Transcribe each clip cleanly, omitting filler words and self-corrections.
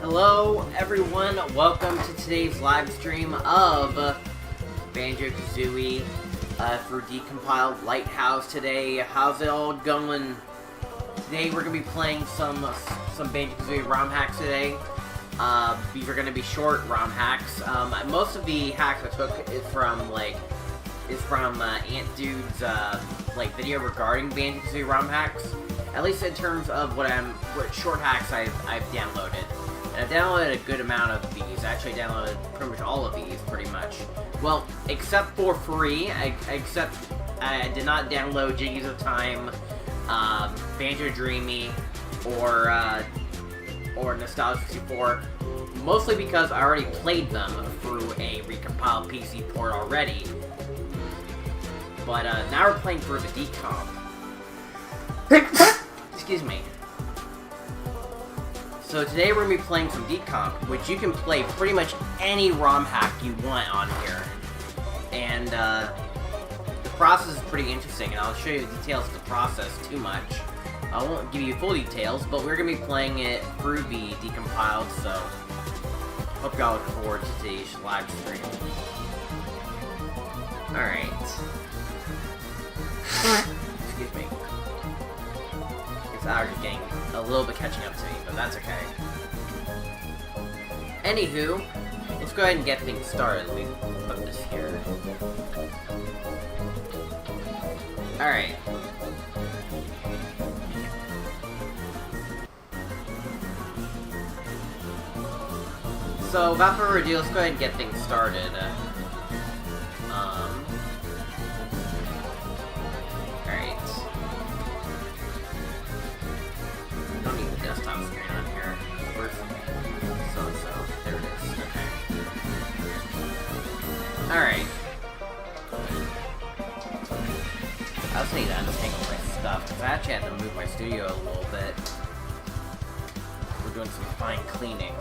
Hello everyone, welcome to today's live stream of Banjo Kazooie for decompiled Lighthouse today. How's it all going? Today we're going to be playing some Banjo Kazooie ROM hacks today. These are going to be short ROM hacks. Most of the hacks I took is from Ant Dude's video regarding Banjo Kazooie ROM hacks. At least in terms of what short hacks I've downloaded. And I've downloaded a good amount of these. I actually downloaded pretty much all of these, pretty much. Well, except for free. I did not download Jiggies of Time, Banjo Dreamy, or Nostalgia 64. Mostly because I already played them through a recompiled PC port already. But now we're playing through the decomp. Excuse me. So today we're going to be playing some decomp, which you can play pretty much any ROM hack you want on here. And the process is pretty interesting, and I'll show you the details of the process too much. I won't give you full details, but we're going to be playing it through the decompiled, so hope y'all look forward to today's live stream. Alright. Excuse me. This hour's getting a little bit catching up to me, but that's okay. Anywho, let's go ahead and get things started. Let me put this here. Alright. So, without further ado, let's go ahead and get things started. Alright. Don't need the desktop screen on here. Where's so-and-so? There it is. Okay. Alright. I also need to untangle my stuff, because I actually had to move my studio a little bit. We're doing some fine cleaning.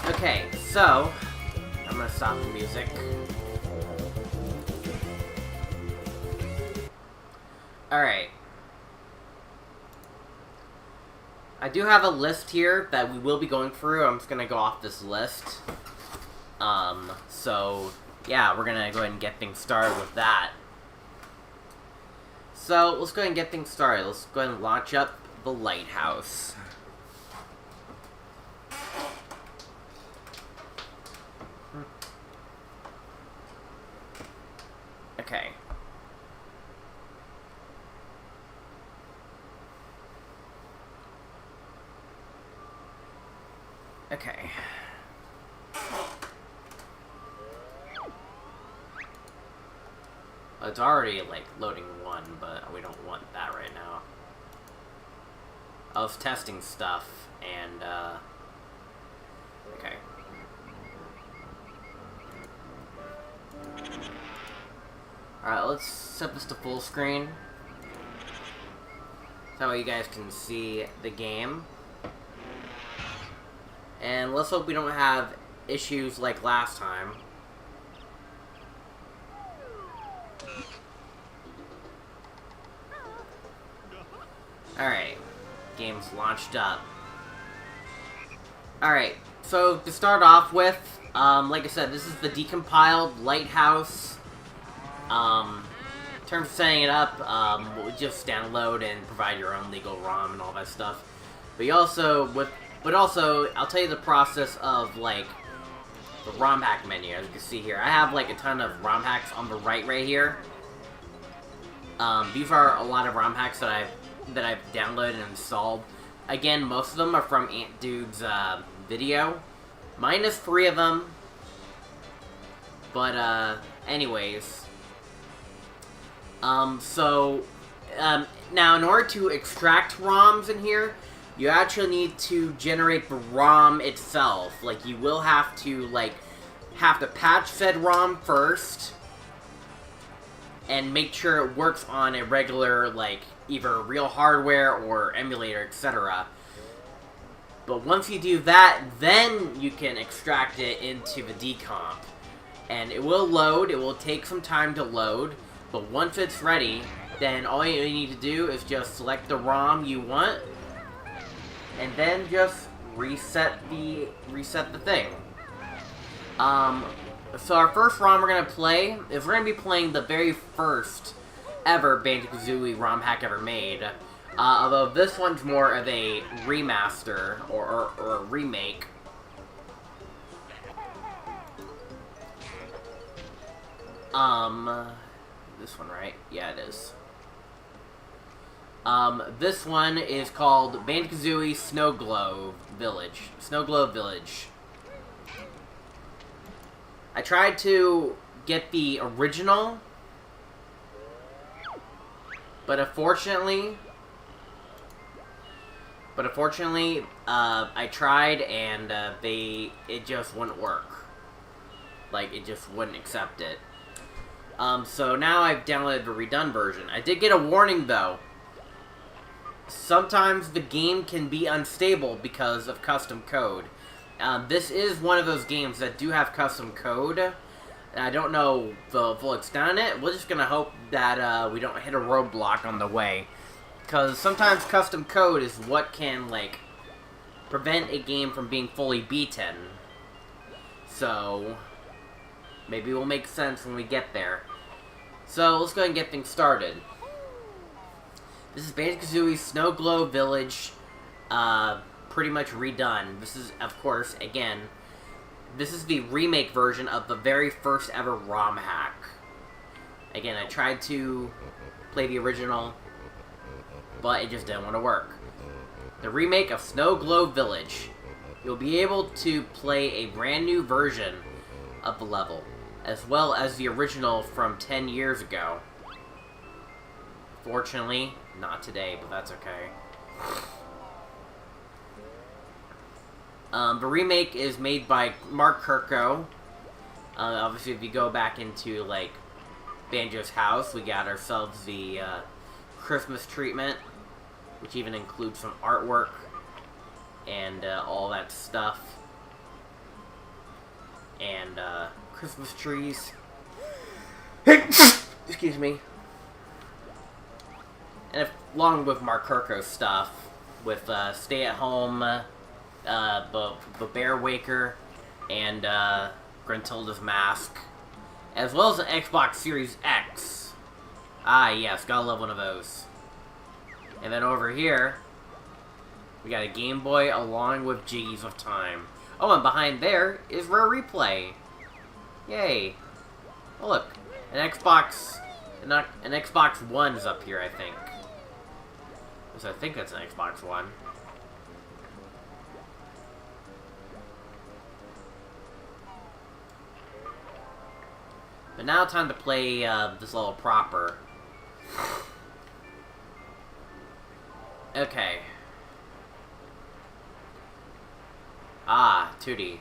Okay, so I'm gonna stop the music. Alright. I do have a list here that we will be going through. I'm just gonna go off this list. So yeah, we're gonna go ahead and get things started with that. So let's go ahead and get things started. Let's go ahead and launch up the Lighthouse. Okay. Okay. It's already, loading one, but we don't want that right now. I was testing stuff, and, okay. Alright, let's set this to full screen. That way you guys can see the game. And let's hope we don't have issues like last time. Alright, game's launched up. Alright, so to start off with, like I said, this is the decompiled Lighthouse. In terms of setting it up, we'll just download and provide your own legal ROM and all that stuff. But also, I'll tell you the process of, the ROM hack menu, as you can see here. I have, a ton of ROM hacks on the right here. These are a lot of ROM hacks that I've downloaded and installed. Again, most of them are from Ant Dude's, video. Minus 3 of them. But, anyways. Now in order to extract ROMs in here, you actually need to generate the ROM itself. You will have to patch said ROM first, and make sure it works on a regular, either real hardware or emulator, etc. But once you do that, then you can extract it into the decomp. And it will load, it will take some time to load, but once it's ready, then all you need to do is just select the ROM you want, and then just reset the thing. So our first ROM we're gonna play is we're gonna be playing the very first ever Banjo Kazooie ROM hack ever made. Although this one's more of a remaster or a remake. This one, right? Yeah, it is. This one is called Banjo Kazooie Snow Globe Village. I tried to get the original, but unfortunately, I tried and it just wouldn't work. Like, it just wouldn't accept it. So now I've downloaded the redone version. I did get a warning though. Sometimes the game can be unstable because of custom code. This is one of those games that do have custom code. And I don't know the full extent of it. We're just gonna hope that we don't hit a roadblock on the way. Because sometimes custom code is what can, like, prevent a game from being fully beaten. So, maybe it will make sense when we get there. So, let's go ahead and get things started. This is Banjo Kazooie Snow Globe Village, pretty much redone. This is, of course, again, this is the remake version of the very first ever ROM hack. Again, I tried to play the original, but it just didn't want to work. The remake of Snow Globe Village. You'll be able to play a brand new version of the level, as well as the original from 10 years ago. Fortunately, not today, but that's okay. The remake is made by Mark Kirko. Obviously, if you go back into, like, Banjo's house, we got ourselves the Christmas treatment, which even includes some artwork and all that stuff. And Christmas trees. Excuse me. And along with Mark Kirko's stuff, with Stay at Home, the Bear Waker, and Gruntilda's Mask, as well as an Xbox Series X. Ah, yes, gotta love one of those. And then over here, we got a Game Boy along with Jiggies of Time. Oh, and behind there is Rare Replay. Yay. Oh, look, an Xbox One is up here, I think. So I think that's an Xbox One. But now it's time to play this level proper. Okay. Ah, Tootie.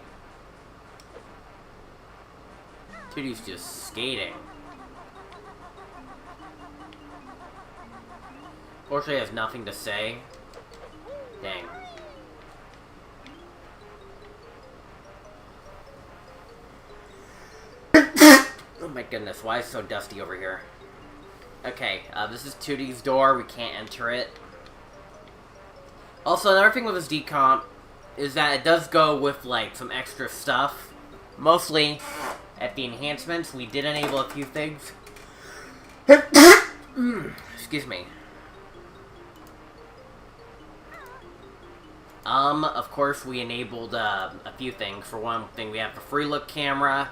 Tootie's just skating. Fortunately, has nothing to say. Dang. Oh my goodness, why is it so dusty over here? Okay, this is Tootie's door. We can't enter it. Also, another thing with this decomp is that it does go with, like, some extra stuff. Mostly, at the enhancements, we did enable a few things. Excuse me. Of course, we enabled, a few things. For one thing, we have the free look camera.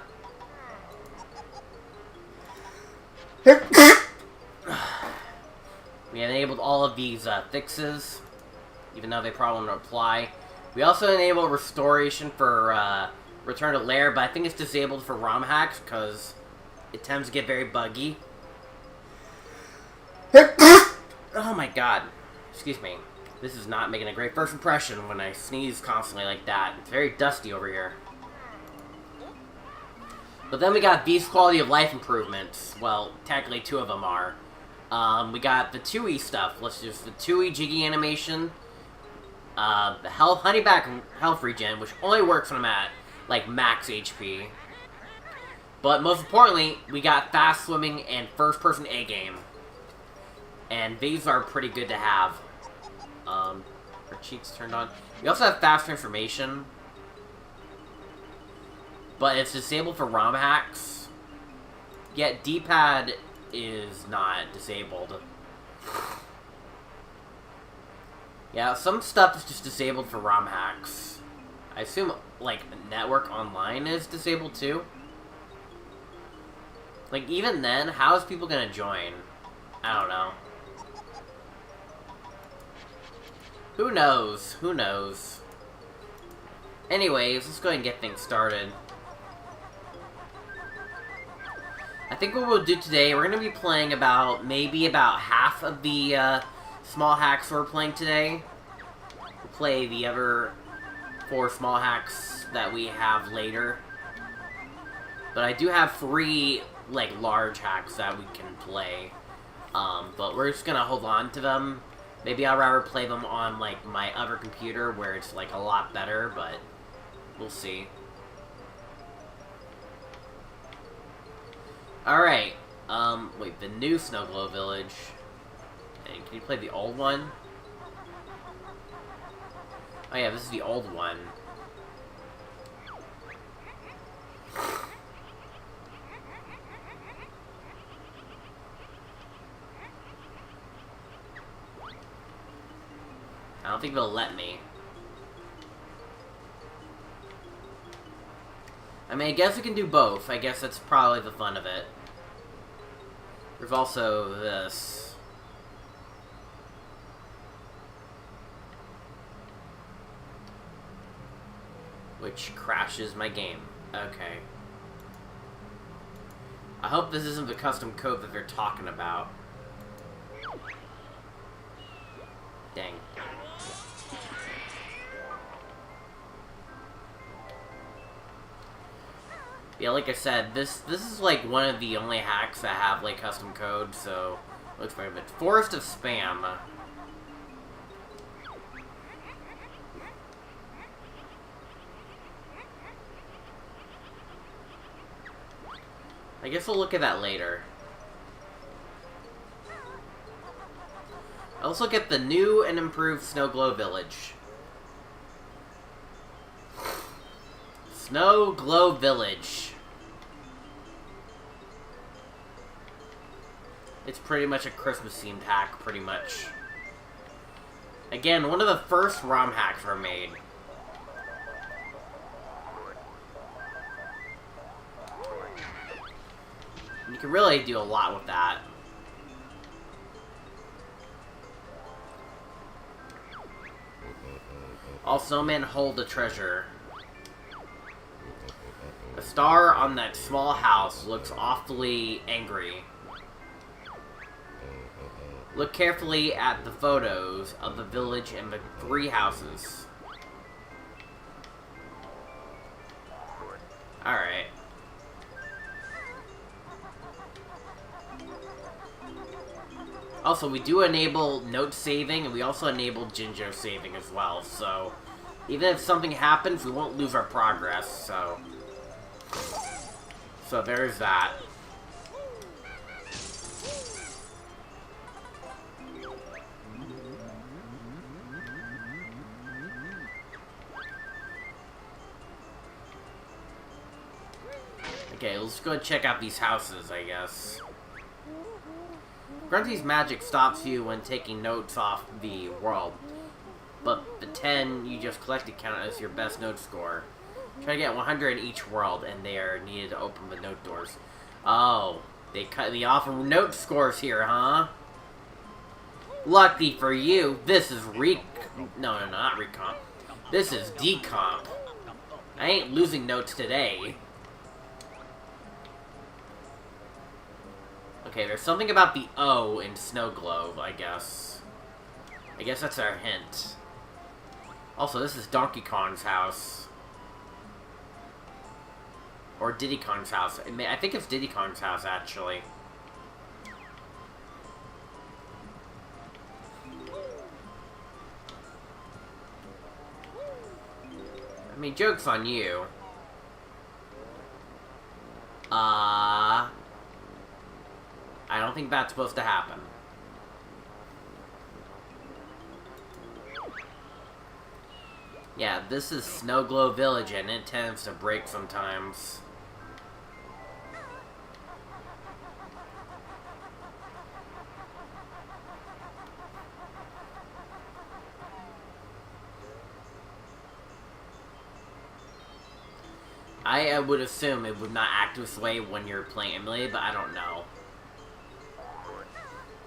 We enabled all of these, fixes, even though they probably won't apply. We also enabled restoration for, Return to Lair, but I think it's disabled for ROM hacks, because it tends to get very buggy. Oh my god. Excuse me. This is not making a great first impression when I sneeze constantly like that. It's very dusty over here. But then we got these quality of life improvements. Well, technically two of them are. We got the 2E stuff. Let's just the 2E Jiggy animation. The Honeyback health regen, which only works when I'm at, like, max HP. But most importantly, we got fast swimming and first-person A-game. And these are pretty good to have. Her cheeks turned on. We also have faster information. But it's disabled for ROM hacks. Yet D-pad is not disabled. Yeah, some stuff is just disabled for ROM hacks. I assume, like, network online is disabled too? Like, even then, how is people gonna join? I don't know. Who knows? Who knows? Anyways, let's go ahead and get things started. I think what we'll do today, we're going to be playing maybe about half of the small hacks we're playing today. We'll play the other 4 small hacks that we have later. But I do have 3, like, large hacks that we can play. But we're just going to hold on to them. Maybe I'd rather play them on, like, my other computer where it's, like, a lot better, but we'll see. Alright, wait, the new Snow Glow Village. Hey, can you play the old one? Oh yeah, this is the old one. I don't think they'll let me. I mean, I guess we can do both. I guess that's probably the fun of it. There's also this. Which crashes my game. Okay. I hope this isn't the custom code that they're talking about. Dang. Yeah, like I said, this is like one of the only hacks that have like custom code, so looks very good. Forest of Spam. I guess we'll look at that later. Let's look at the new and improved Snow Glow Village. Snow Glow Village. It's pretty much a Christmas-themed hack, pretty much. Again, one of the first ROM hacks were made. You can really do a lot with that. All snowmen hold a treasure. The star on that small house looks awfully angry. Look carefully at the photos of the village and the 3 houses. Alright. Also, we do enable note saving, and we also enable Jinjo saving as well, so even if something happens, we won't lose our progress, so there's that. Okay, let's go check out these houses, I guess. Grunty's magic stops you when taking notes off the world, but the 10 you just collected count as your best note score. Try to get 100 in each world, and they are needed to open the note doors. Oh, they offer note scores here, huh? Lucky for you, this is no, not recomp. This is decomp. I ain't losing notes today. Okay, there's something about the O in Snow Globe, I guess. I guess that's our hint. Also, this is Donkey Kong's house. Or Diddy Kong's house. I think it's Diddy Kong's house, actually. I mean, joke's on you. I don't think that's supposed to happen. Yeah, this is Snow Glow Village, and it tends to break sometimes. I would assume it would not act this way when you're playing emulated, but I don't know.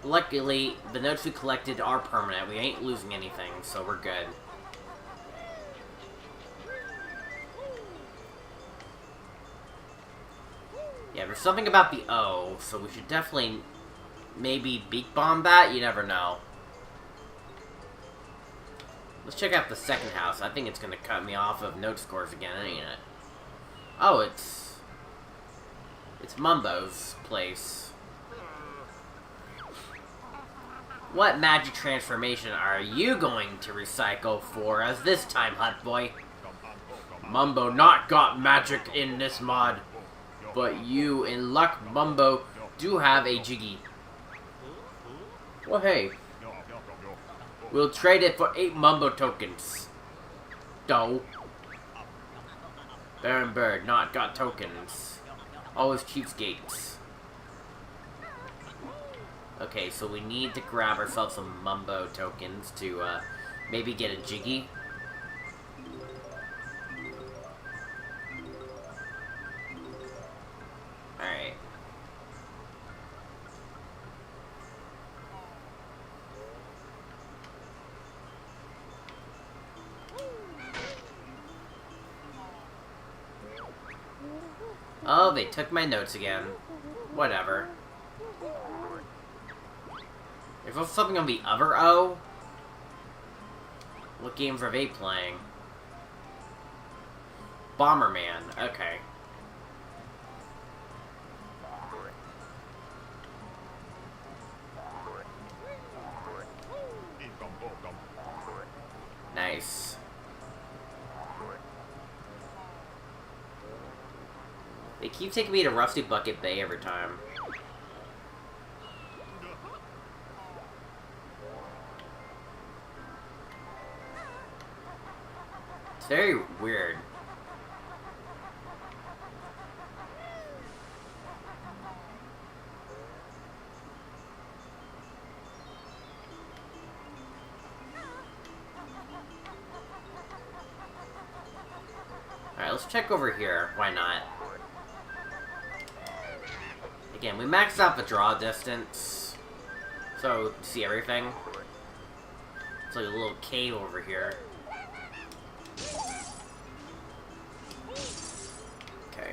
Luckily, the notes we collected are permanent. We ain't losing anything, so we're good. Yeah, there's something about the O, so we should definitely maybe beak bomb that. You never know. Let's check out the second house. I think it's going to cut me off of note scores again, ain't it? Oh, it's Mumbo's place. What magic transformation are you going to recycle for us this time, Hut Boy? Mumbo not got magic in this mod, but you, in luck, Mumbo, do have a Jiggy. Well, hey. We'll trade it for 8 Mumbo tokens. Dough. Baron Bird not got tokens. Always cheapskates. Okay, so we need to grab ourselves some Mumbo tokens to maybe get a Jiggy. Alright. Oh, they took my notes again. Whatever. Is there something on the other O? What games are they playing? Bomberman. Okay. Nice. They keep taking me to Rusty Bucket Bay every time. It's very weird. Alright, let's check over here. Why not? Again, we maxed out the draw distance, so see everything. It's like a little cave over here. Okay.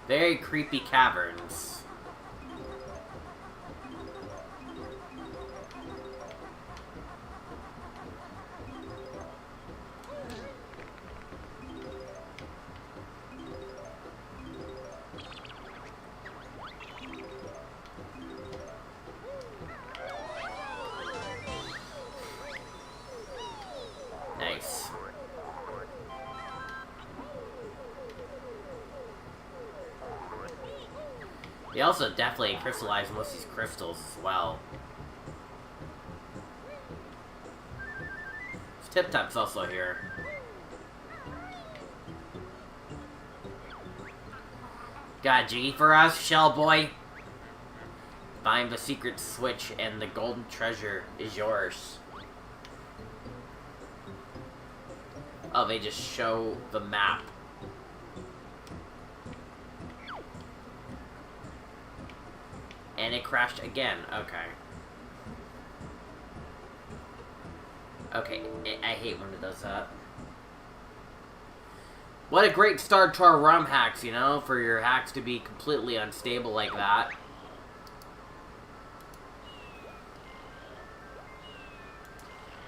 Very creepy caverns. Nice. They also definitely crystallize most of these crystals as well. Tip Tap's also here. Got a Jiggy for us, Shell Boy? Find the secret switch and the golden treasure is yours. Oh, they just show the map. And it crashed again. Okay. Okay, I hate when it does that. What a great start to our ROM hacks, you know? For your hacks to be completely unstable like that.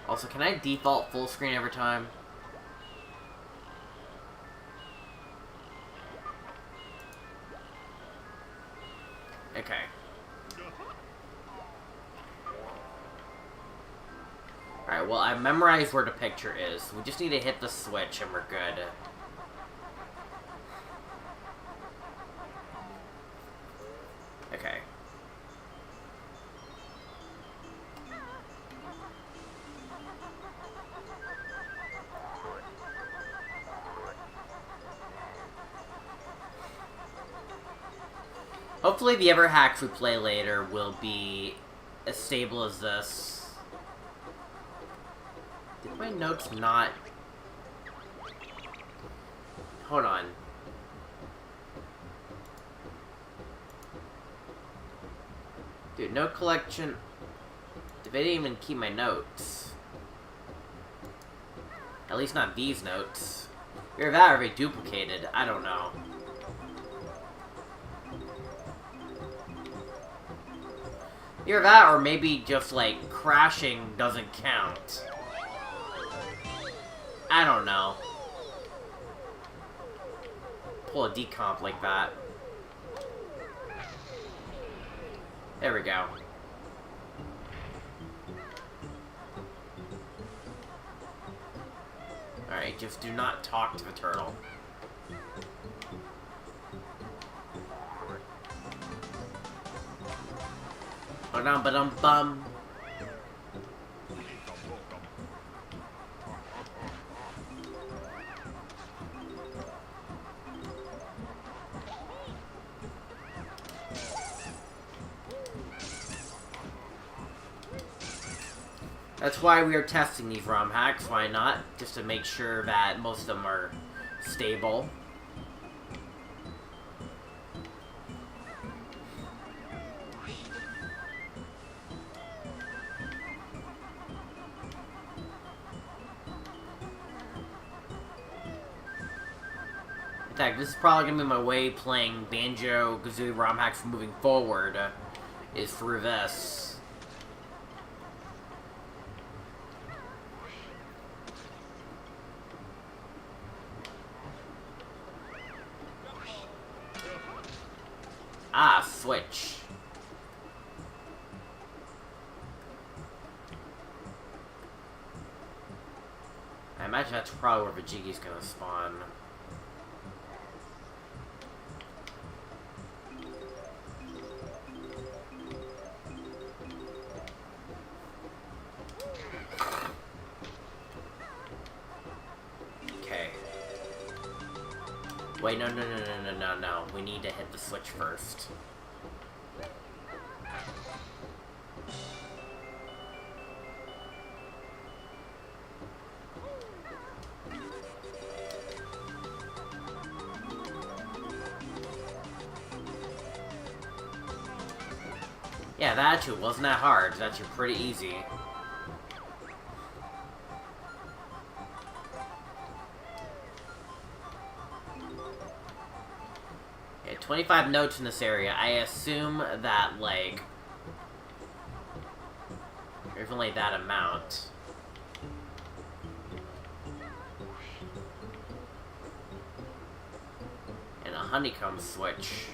Also, can I default full screen every time? Okay. Alright, well, I memorized where the picture is. We just need to hit the switch and we're good. Okay. Hopefully the other hacks we play later will be as stable as this. Did my notes not... Hold on. Dude, note collection... They didn't even keep my notes. At least not these notes. Either that or they duplicated. I don't know. Either that or maybe just, like, crashing doesn't count. I don't know. Pull a decomp like that. There we go. Alright, just do not talk to the turtle. Ba-dum-ba-dum-bum. That's why we are testing these ROM hacks, why not? Just to make sure that most of them are stable. In fact, this is probably going to be my way playing Banjo Kazooie ROM hacks moving forward, is through this. Ah, switch. I imagine that's probably where Vajiggi's gonna spawn. Okay. Wait, no. We need to hit the switch first. Yeah, that actually wasn't that hard. It's actually pretty easy. Okay, 25 notes in this area. I assume that, like, there's only that amount. And a honeycomb switch.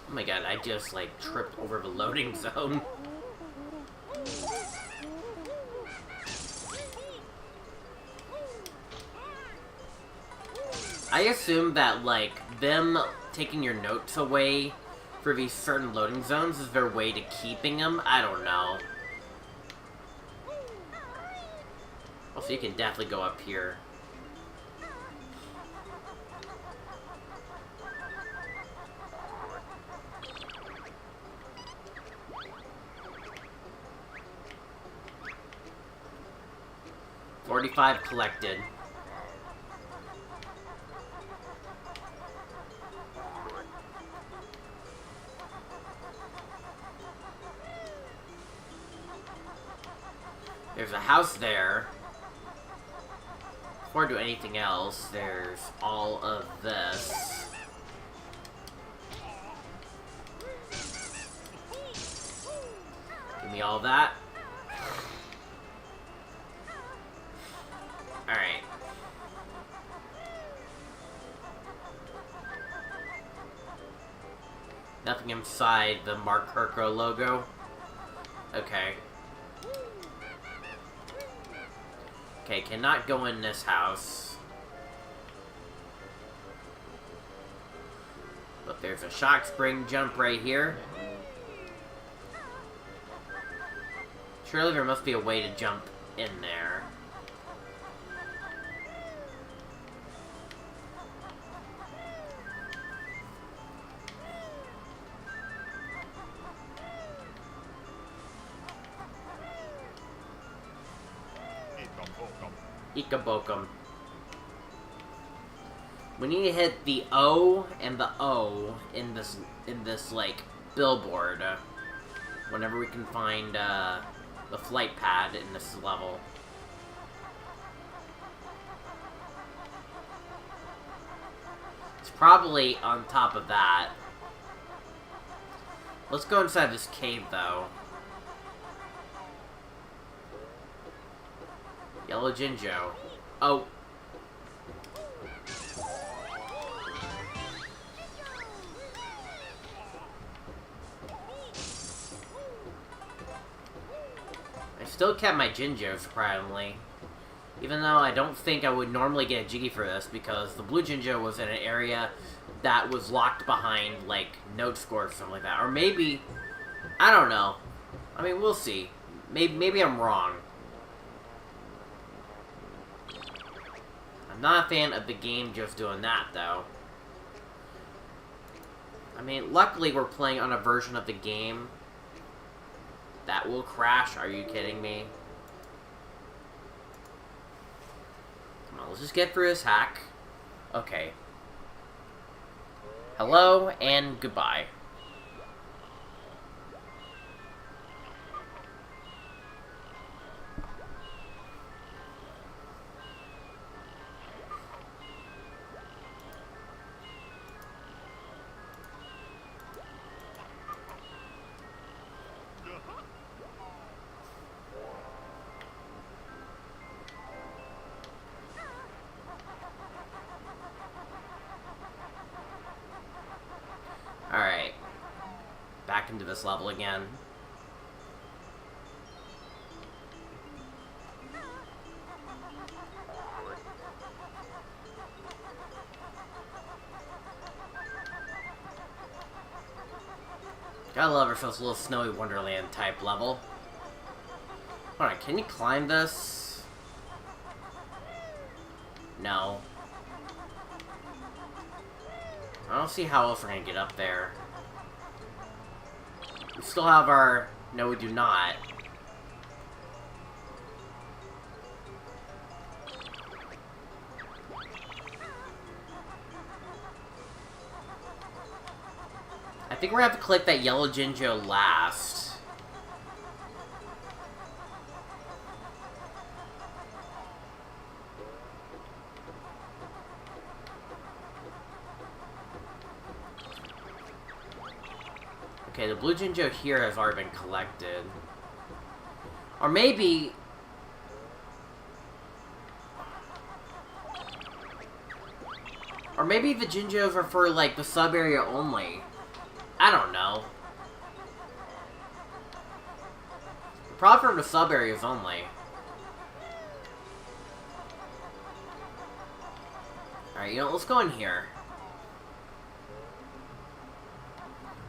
Oh my god, I just, like, tripped over the loading zone. I assume that, like, them taking your notes away for these certain loading zones is their way to keeping them. I don't know. Also, you can definitely go up here. $45 collected. There's a house there. Before I do anything else, there's all of this. Give me all that. Alright. nothing inside the Mark Herco logo. Okay. Okay, cannot go in this house. But there's a shock spring jump right here. Surely there must be a way to jump in there. Ikabokum. We need to hit the O and the O in this like billboard whenever we can find the flight pad in this level. It's probably on top of that. Let's go inside this cave though. Yellow Jinjo. Oh. I still kept my Jinjo, surprisingly. Even though I don't think I would normally get a Jiggy for this, because the blue Jinjo was in an area that was locked behind, like, note score or something like that. Or maybe, I don't know. I mean, we'll see. Maybe I'm wrong. I'm not a fan of the game just doing that, though. I mean, luckily we're playing on a version of the game that will crash. Are you kidding me? Come on, let's just get through this hack. Okay. Hello and goodbye. Alright. Back into this level again. Gotta love it for this little snowy Wonderland type level. Alright, can you climb this? No. I don't see how else we're gonna get up there. We still have our... No, we do not. I think we're gonna have to collect that yellow Jinjo last. Okay, the blue Jinjo here has already been collected. Or maybe... Or maybe the Jinjos are for, like, the sub-area only. I don't know. Probably for the sub-areas only. Alright, you know, let's go in here.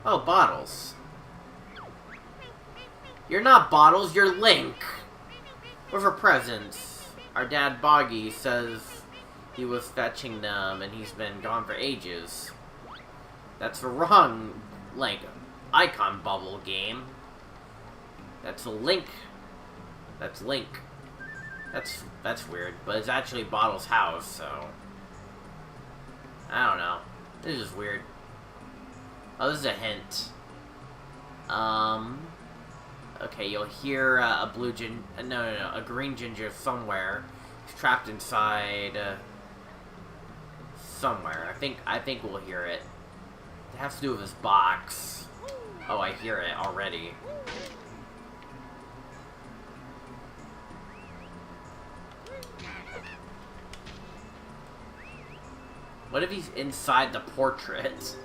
Oh, Bottles. You're not Bottles, you're Link. We're for presents. Our dad, Boggy, says he was fetching them and he's been gone for ages. That's the wrong, like, icon bubble game. That's a Link. That's Link. That's weird, but it's actually Bottle's house, so... I don't know. This is weird. Oh, this is a hint. Okay, you'll hear a blue a green Jinjo somewhere. He's trapped inside, somewhere. I think we'll hear it. It has to do with his box. Oh, I hear it already. What if he's inside the portrait?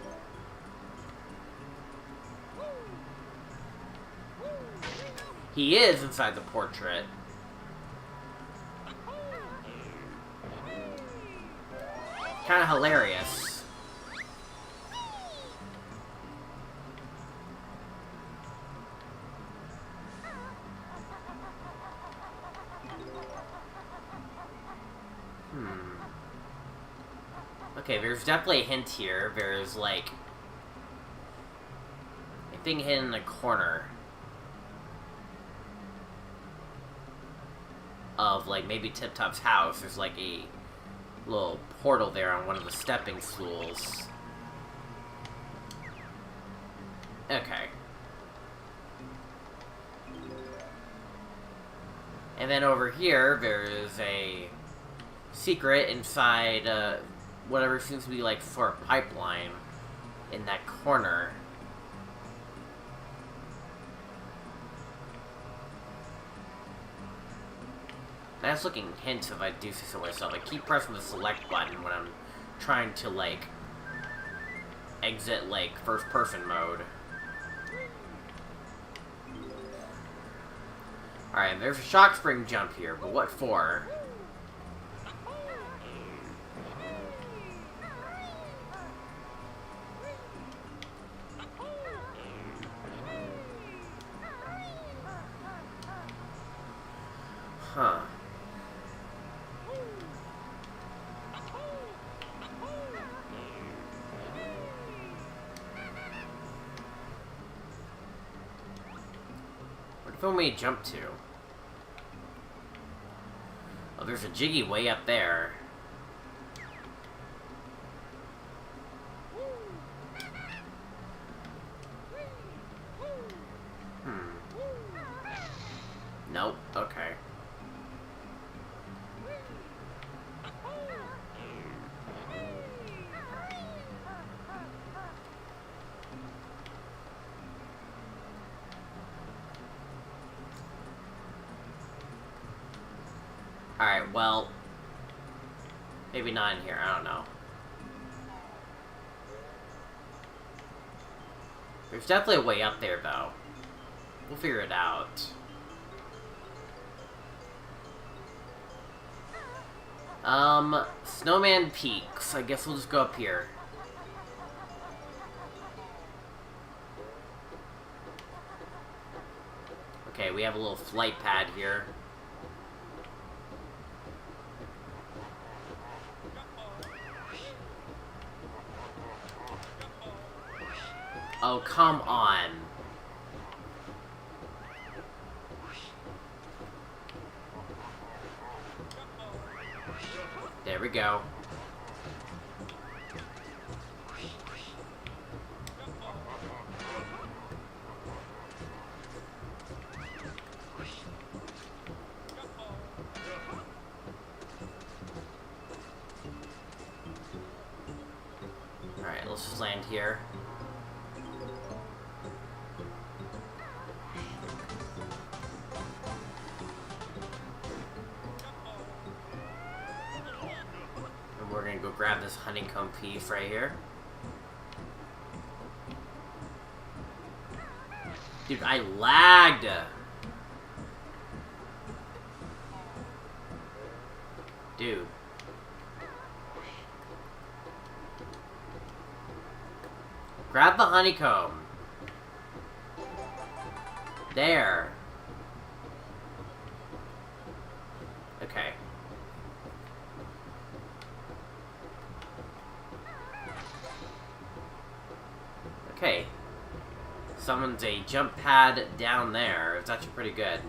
He is inside the portrait. Kind of hilarious. Okay, there's definitely a hint here. There's, like, a thing hidden in the corner of, like, maybe Tip Top's house. There's, like, a little portal there on one of the stepping stools. Okay. And then over here, there's a secret inside, whatever seems to be, like, for a pipeline in that corner. Nice looking hint, if I do say so myself. I keep pressing the select button when I'm trying to, like, exit, like, first person mode. Alright, there's a shock spring jump here, but what for? Huh. What phone we jump to? Oh, there's a Jiggy way up there. Nope, okay. Alright, well, maybe not in here, I don't know. There's definitely a way up there, though. We'll figure it out. Snowman Peaks. I guess we'll just go up here. Okay, we have a little flight pad here. Oh, come on. There we go. Alright, let's just land here. We're gonna go grab this honeycomb piece right here. Dude, I lagged! Dude. Grab the honeycomb. There. Okay. Okay. Someone's a jump pad down there. It's actually pretty good.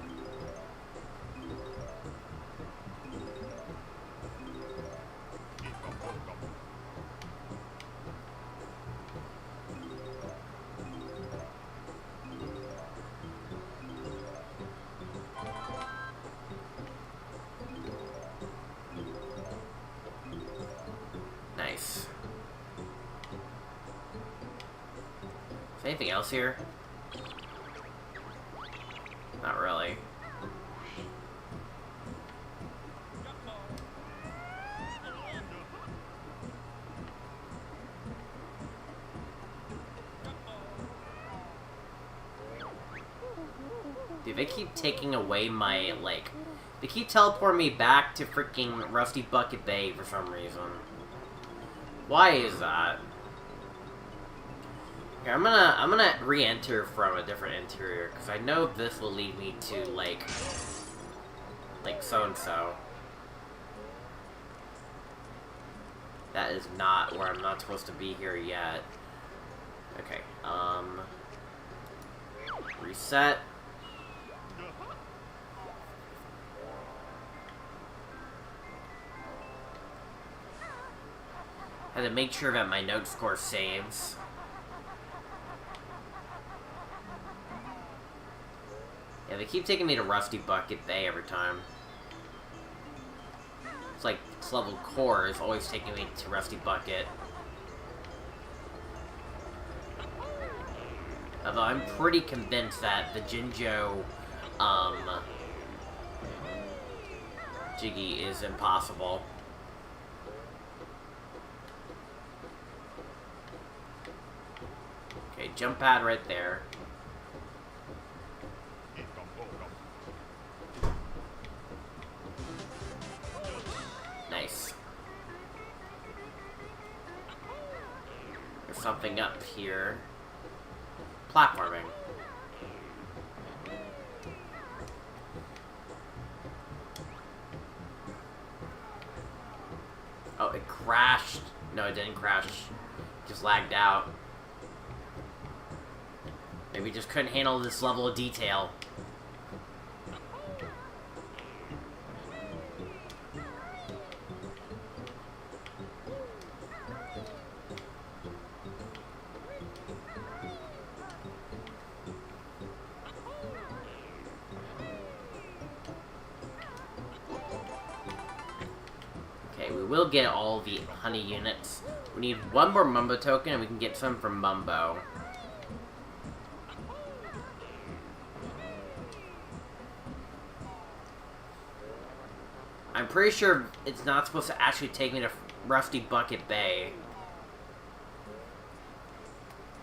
Nice. Is anything else here? Not really. Dude, Dude, they keep taking away my, like... They keep teleporting me back to freaking Rusty Bucket Bay for some reason. Why is that? Here, I'm gonna re-enter from a different interior, because I know this will lead me to, like so-and-so. That is not where I'm not supposed to be here yet. Okay, reset. Had to make sure that my note score saves. Yeah, they keep taking me to Rusty Bucket Bay every time. It's like this level core is always taking me to Rusty Bucket. Although I'm pretty convinced that the Jinjo, Jiggy is impossible. Okay, jump pad right there. Nice. There's something up here. Platforming. Oh, it crashed. No, it didn't crash. It just lagged out. Maybe just couldn't handle this level of detail. Okay, we will get all the honey units. We need one more Mumbo token and we can get some from Mumbo. I'm pretty sure it's not supposed to actually take me to Rusty Bucket Bay.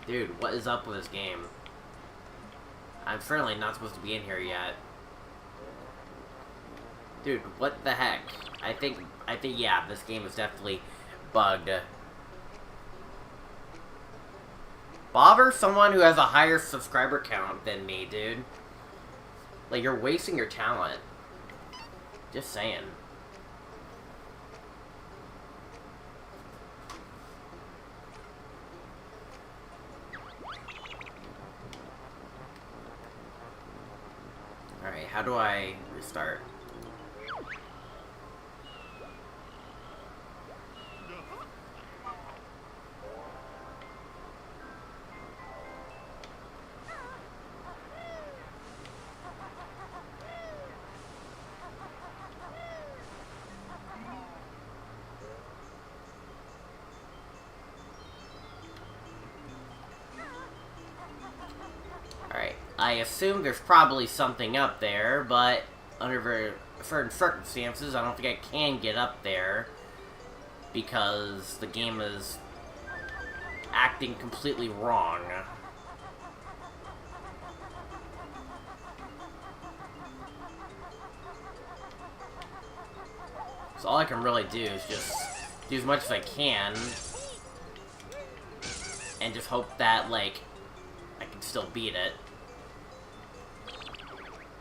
Dude, what is up with this game? I'm certainly not supposed to be in here yet. Dude, what the heck? I think, yeah, this game is definitely bugged. Bother someone who has a higher subscriber count than me, dude. Like, you're wasting your talent. Just saying. Alright, how do I restart? I assume there's probably something up there, but under certain circumstances, I don't think I can get up there because the game is acting completely wrong. So all I can really do is just do as much as I can and just hope that, like, I can still beat it.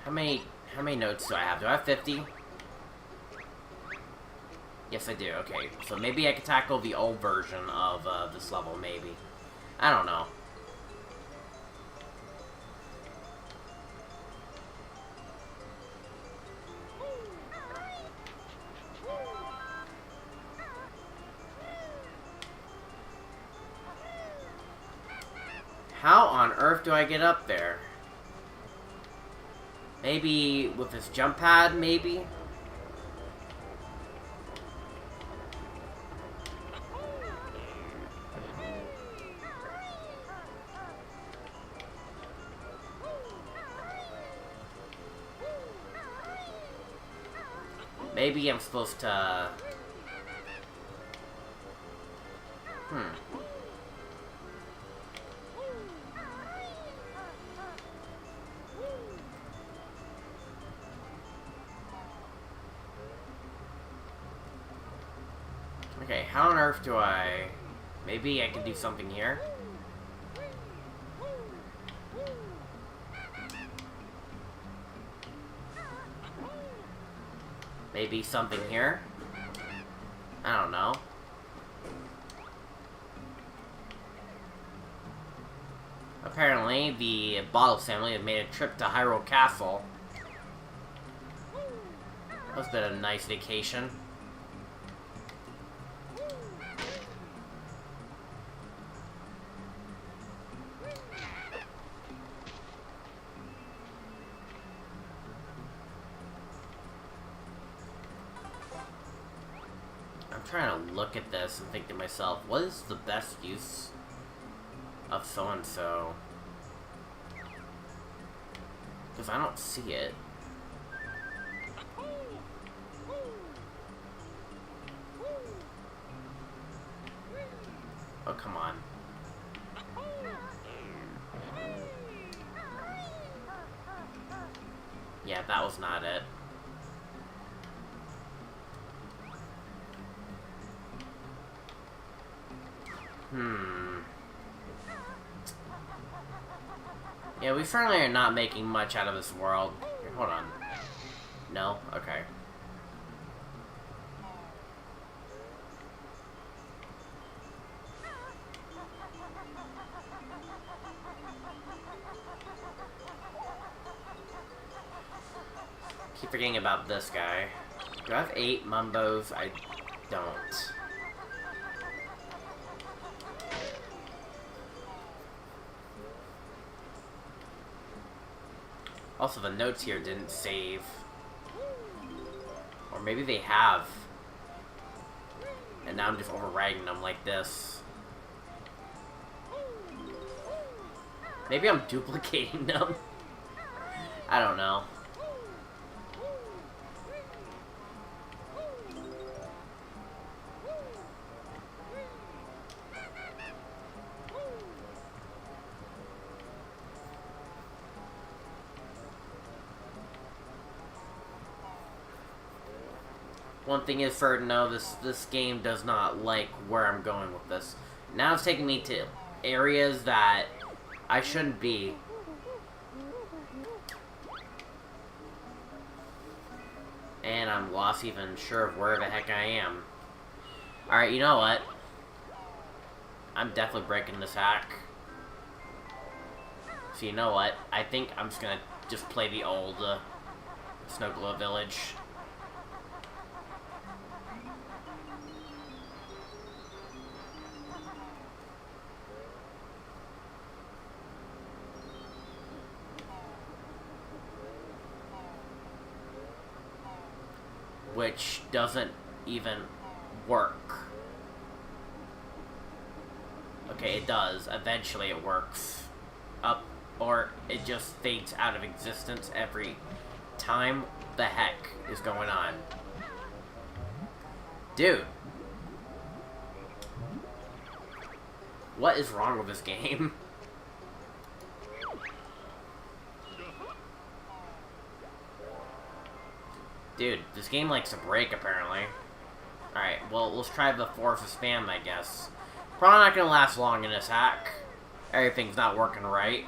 How many notes do I have? Do I have 50? Yes, I do. Okay, so maybe I could tackle the old version of this level, maybe. I don't know. How on earth do I get up there? Maybe with this jump pad, maybe? Maybe I'm supposed to... Okay, how on earth do I... Maybe I can do something here? Maybe something here? I don't know. Apparently, the Bottles family have made a trip to Hyrule Castle. That's been a nice vacation. I'm trying to look at this and think to myself, what is the best use of so-and-so? Because I don't see it. Oh, come on. Yeah, that was not it. Yeah, we certainly are not making much out of this world. Here, hold on. No? Okay. Keep forgetting about this guy. Do I have 8 Mumbos? I don't. Also, the notes here didn't save. Or maybe they have. And now I'm just overwriting them like this. Maybe I'm duplicating them. I don't know. One thing is for to know, this game does not like where I'm going with this. Now it's taking me to areas that I shouldn't be. And I'm lost even sure of where the heck I am. Alright, you know what? I'm definitely breaking this hack. So you know what? I think I'm just gonna just play the old Snow Glow Village. Which doesn't even work. Okay, it does. Eventually it works. Or it just fades out of existence every time. The heck is going on? Dude. What is wrong with this game? Dude, this game likes to break, apparently. Alright, well, let's try the force of spam, I guess. Probably not gonna last long in this hack. Everything's not working right.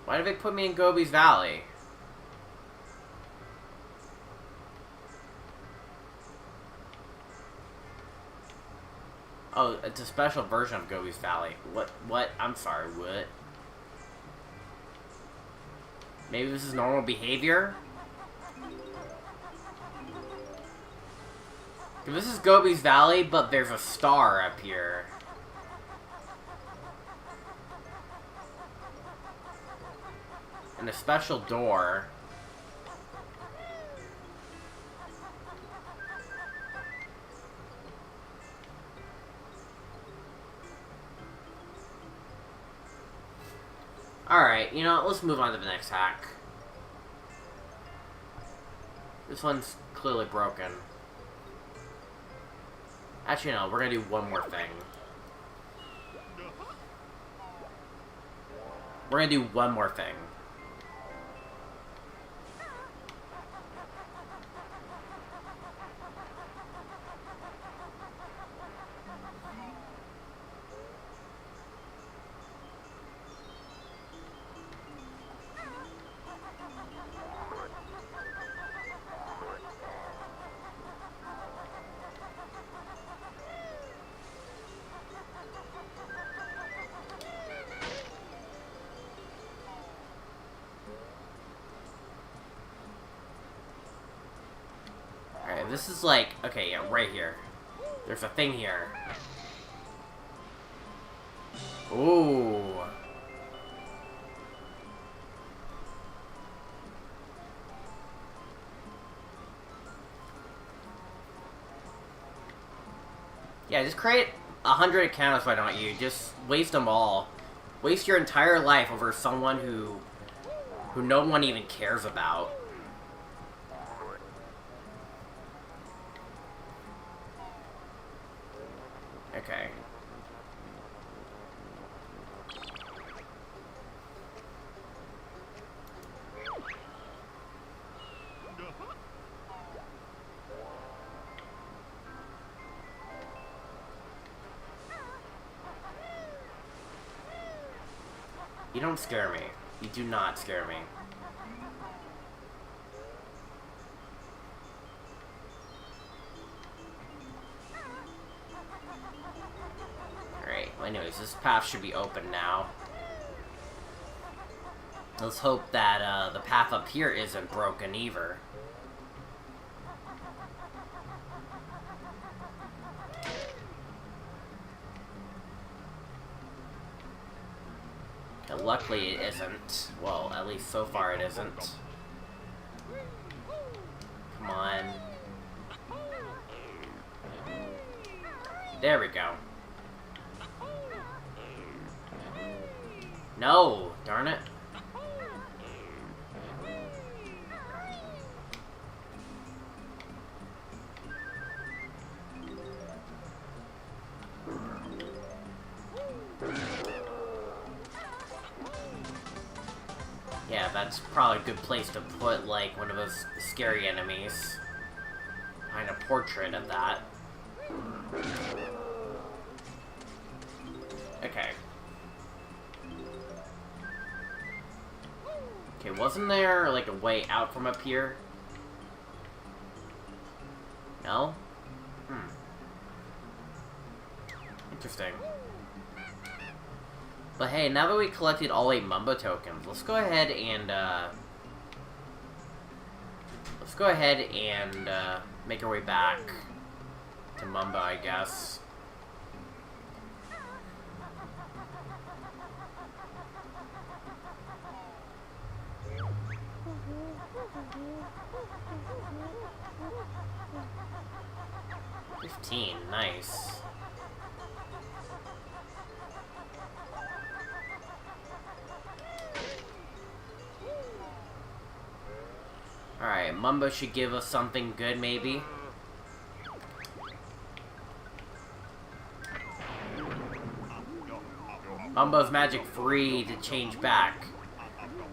Why did they put me in Gobi's Valley? Oh, it's a special version of Gobi's Valley. What? I'm sorry, what? Maybe this is normal behavior? This is Gobi's Valley, but there's a star up here. And a special door. Alright, you know what, let's move on to the next hack. This one's clearly broken. Actually, no, we're gonna do one more thing. We're gonna do one more thing. this is like... Okay, yeah, right here. There's a thing here. Ooh. Yeah, just create 100 accounts, why don't you? Just waste them all. Waste your entire life over someone who no one even cares about. Okay. You don't scare me. You do not scare me. Alright, well, anyways, this path should be open now. Let's hope that the path up here isn't broken either. And luckily it isn't. Well, at least so far it isn't. Come on. There we go. No! Darn it. Yeah, that's probably a good place to put, like, one of those scary enemies. Behind a portrait of that. Okay. Okay, wasn't there, like, a way out from up here? No? Interesting. But hey, now that we collected all 8 Mumbo tokens, let's go ahead and, make our way back to Mumbo, I guess. Nice. Alright, Mumbo should give us something good, maybe. Mumbo's magic free to change back.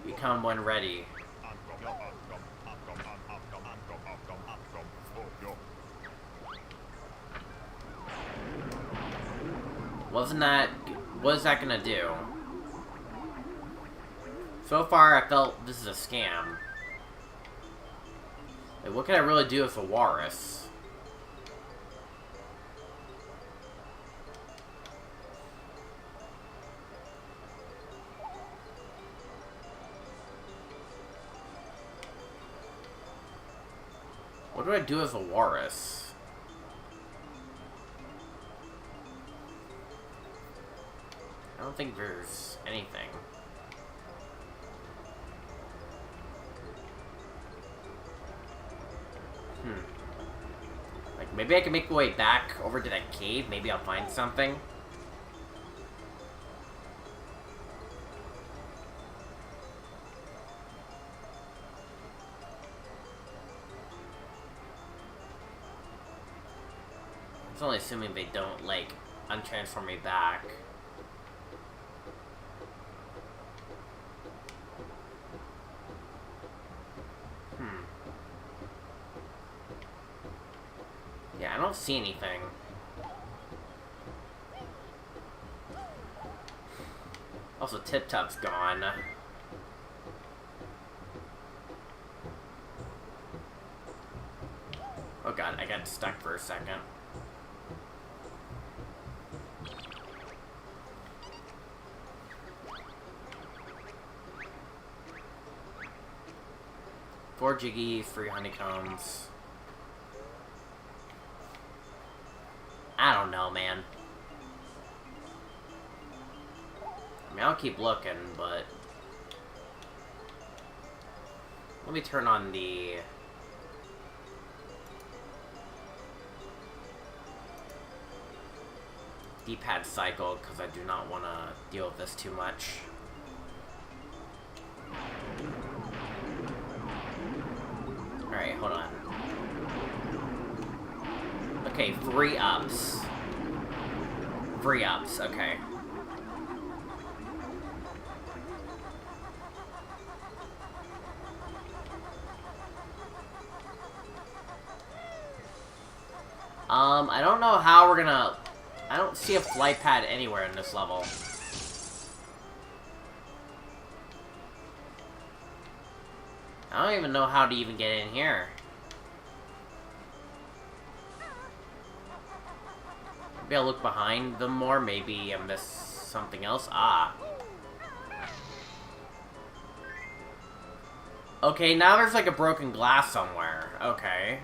Become when ready. What is that gonna do? So far, I felt this is a scam. Like, what can I really do with a walrus? What do I do with a walrus? I don't think there's anything. Like, maybe I can make my way back over to that cave. Maybe I'll find something. It's only assuming they don't, like, untransform me back. Yeah, I don't see anything. Also, Tip Top's gone. Oh god, I got stuck for a second. Four Jiggies, 3 honeycombs. don't know, man. I mean, I'll keep looking, but... Let me turn on the... D-pad cycle, because I do not want to deal with this too much. Alright, hold on. Okay, 3 ups. 3 ups, okay. I don't know how we're gonna... I don't see a flight pad anywhere in this level. I don't even know how to even get in here. Maybe I'll look behind them more. Maybe I missed something else. Ah. Okay, now there's like a broken glass somewhere. Okay.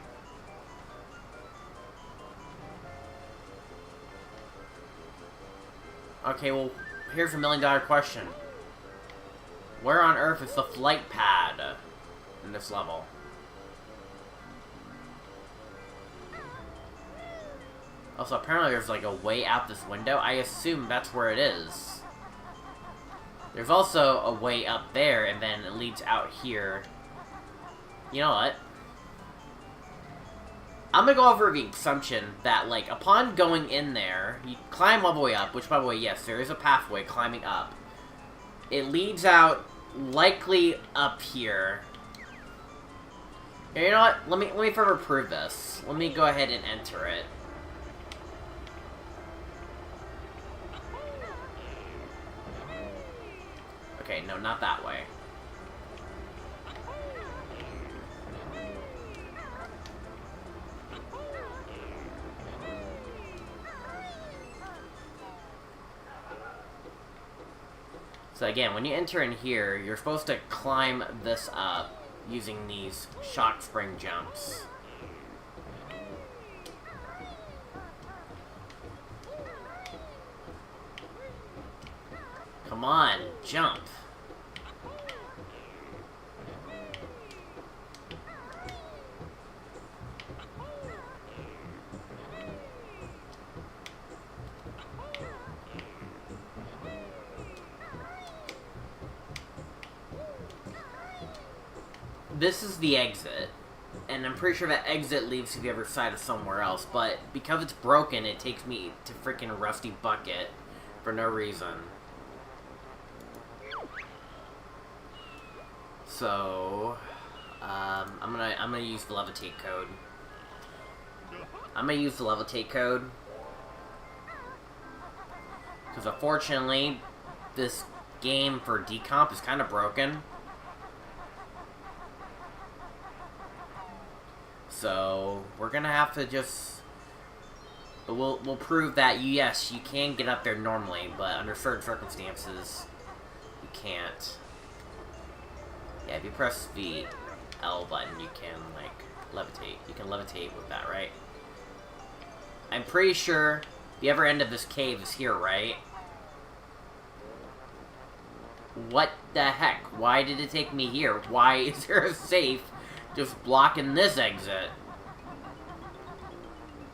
Okay, well, here's a $1 million question. Where on earth is the flight pad in this level? Also, apparently there's like a way out this window. I assume that's where it is. There's also a way up there, and then it leads out here. You know what? I'm gonna go over the assumption that, like, upon going in there, you climb all the way up, which, by the way, yes, there is a pathway climbing up. It leads out, likely up here. You know what? Let me further prove this. Let me go ahead and enter it. Okay, no, not that way. So again, when you enter in here, you're supposed to climb this up using these shock spring jumps. Come on, jump. This is the exit, and I'm pretty sure that exit leads to the other side of somewhere else, but because it's broken, it takes me to freaking Rusty Bucket for no reason. So, I'm gonna use the levitate code. I'm gonna use the levitate code, because unfortunately, this game for Decomp is kind of broken. So, we're gonna have to just... We'll prove that, yes, you can get up there normally, but under certain circumstances, you can't. Yeah, if you press the L button, you can, like, levitate. You can levitate with that, right? I'm pretty sure the other end of this cave is here, right? What the heck? Why did it take me here? Why is there a safe just blocking this exit?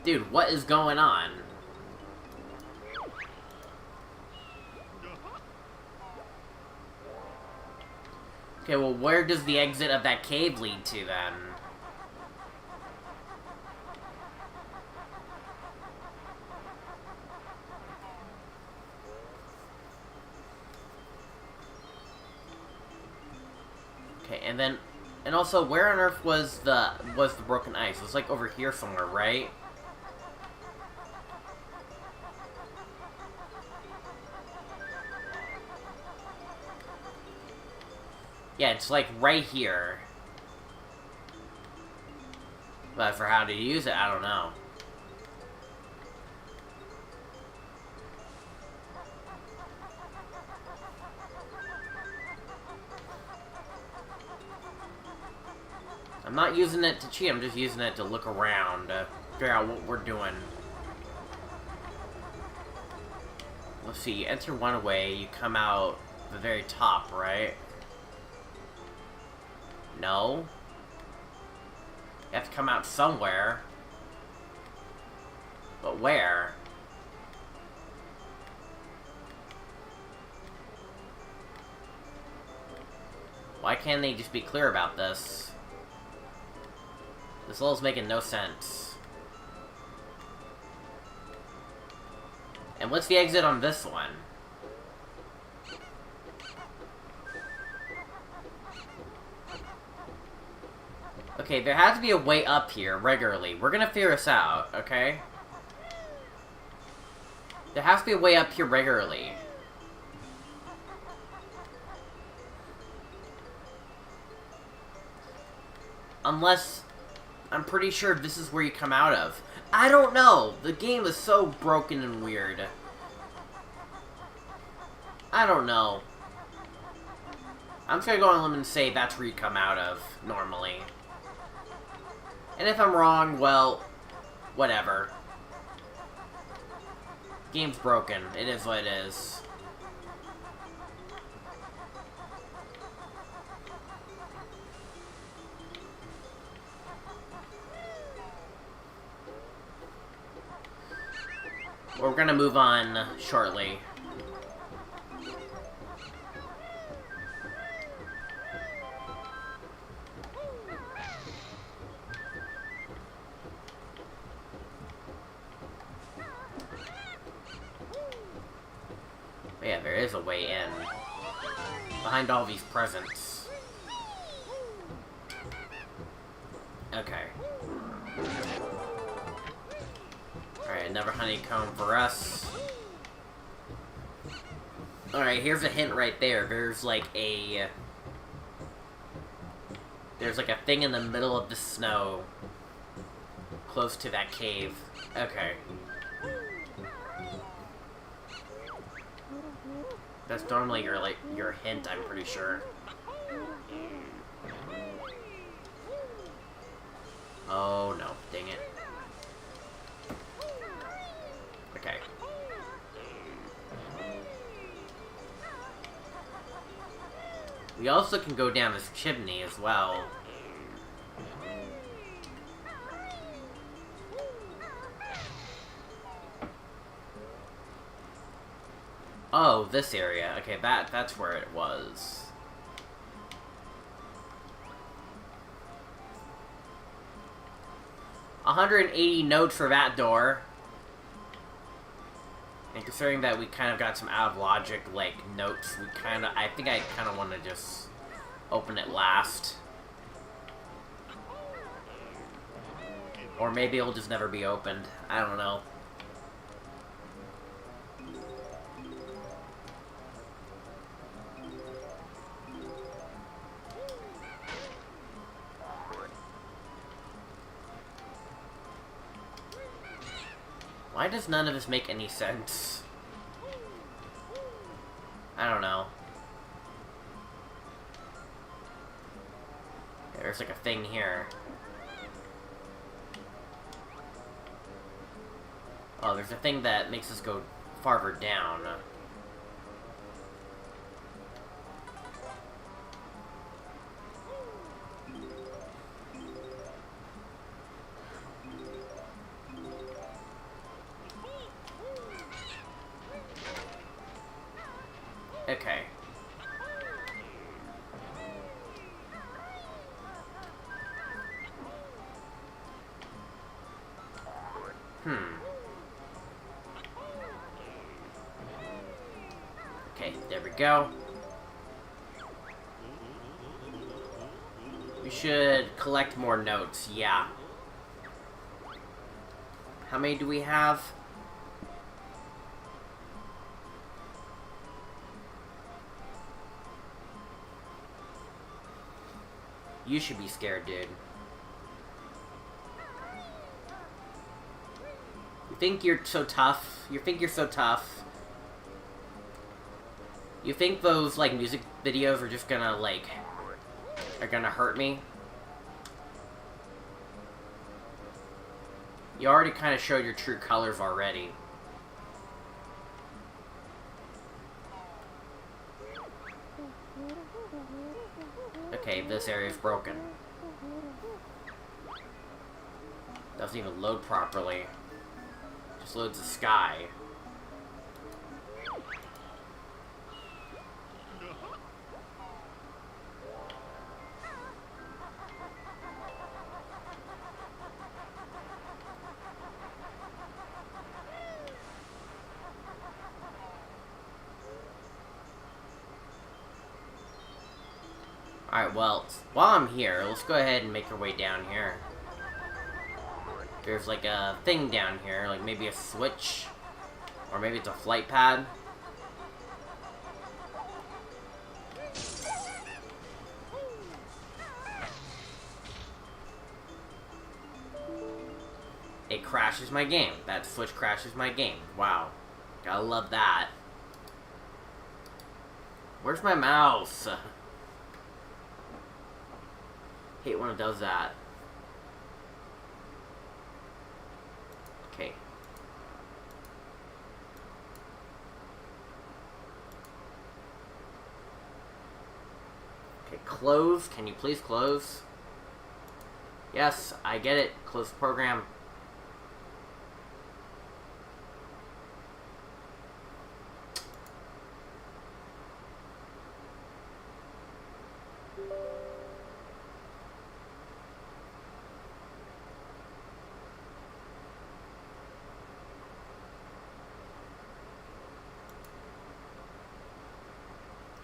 Dude, what is going on? Okay, well, where does the exit of that cave lead to, then? Okay, and then... And also, where on earth was the broken ice? It was like over here somewhere, right? Yeah, it's like right here. But for how to use it, I don't know. I'm not using it to cheat, I'm just using it to look around, to figure out what we're doing. Let's see, you enter one way, you come out the very top, right? No? You have to come out somewhere. But where? Why can't they just be clear about this? This level's making no sense. And what's the exit on this one? Okay, there has to be a way up here regularly. We're gonna figure this out, okay? There has to be a way up here regularly. Unless, I'm pretty sure this is where you come out of. I don't know! The game is so broken and weird. I don't know. I'm just gonna go on a limb and say that's where you come out of, normally. And if I'm wrong, well, whatever. Game's broken. It is what it is. We're gonna move on shortly. But yeah, there is a way in. Behind all these presents. Okay. Alright, another honeycomb for us. Alright, here's a hint right there. There's like a thing in the middle of the snow. Close to that cave. Okay. That's normally your hint, I'm pretty sure. Oh no, dang it. Okay. We also can go down this chimney as well. Oh, this area. Okay, that's where it was. $180 notes for that door. And considering that we kind of got some out of logic, like, notes, I think I kind of want to just open it last. Or maybe it'll just never be opened. I don't know. Why does none of this make any sense? I don't know. Yeah, there's like a thing here. Oh, there's a thing that makes us go farther down. Okay. Okay, there we go. We should collect more notes, yeah. How many do we have? You should be scared, dude. You think you're so tough? You think you're so tough? You think those, like, music videos are just gonna, like, are gonna hurt me? You already kind of showed your true colors already. Okay, this area is broken. Doesn't even load properly. Just loads the sky. Alright, well, while I'm here, let's go ahead and make our way down here. There's like a thing down here, like maybe a switch, or maybe it's a flight pad. It crashes my game. That switch crashes my game. Wow. Gotta love that. Where's my mouse? Hate when it does that. Okay. Okay, close. Can you please close? Yes, I get it. Close the program.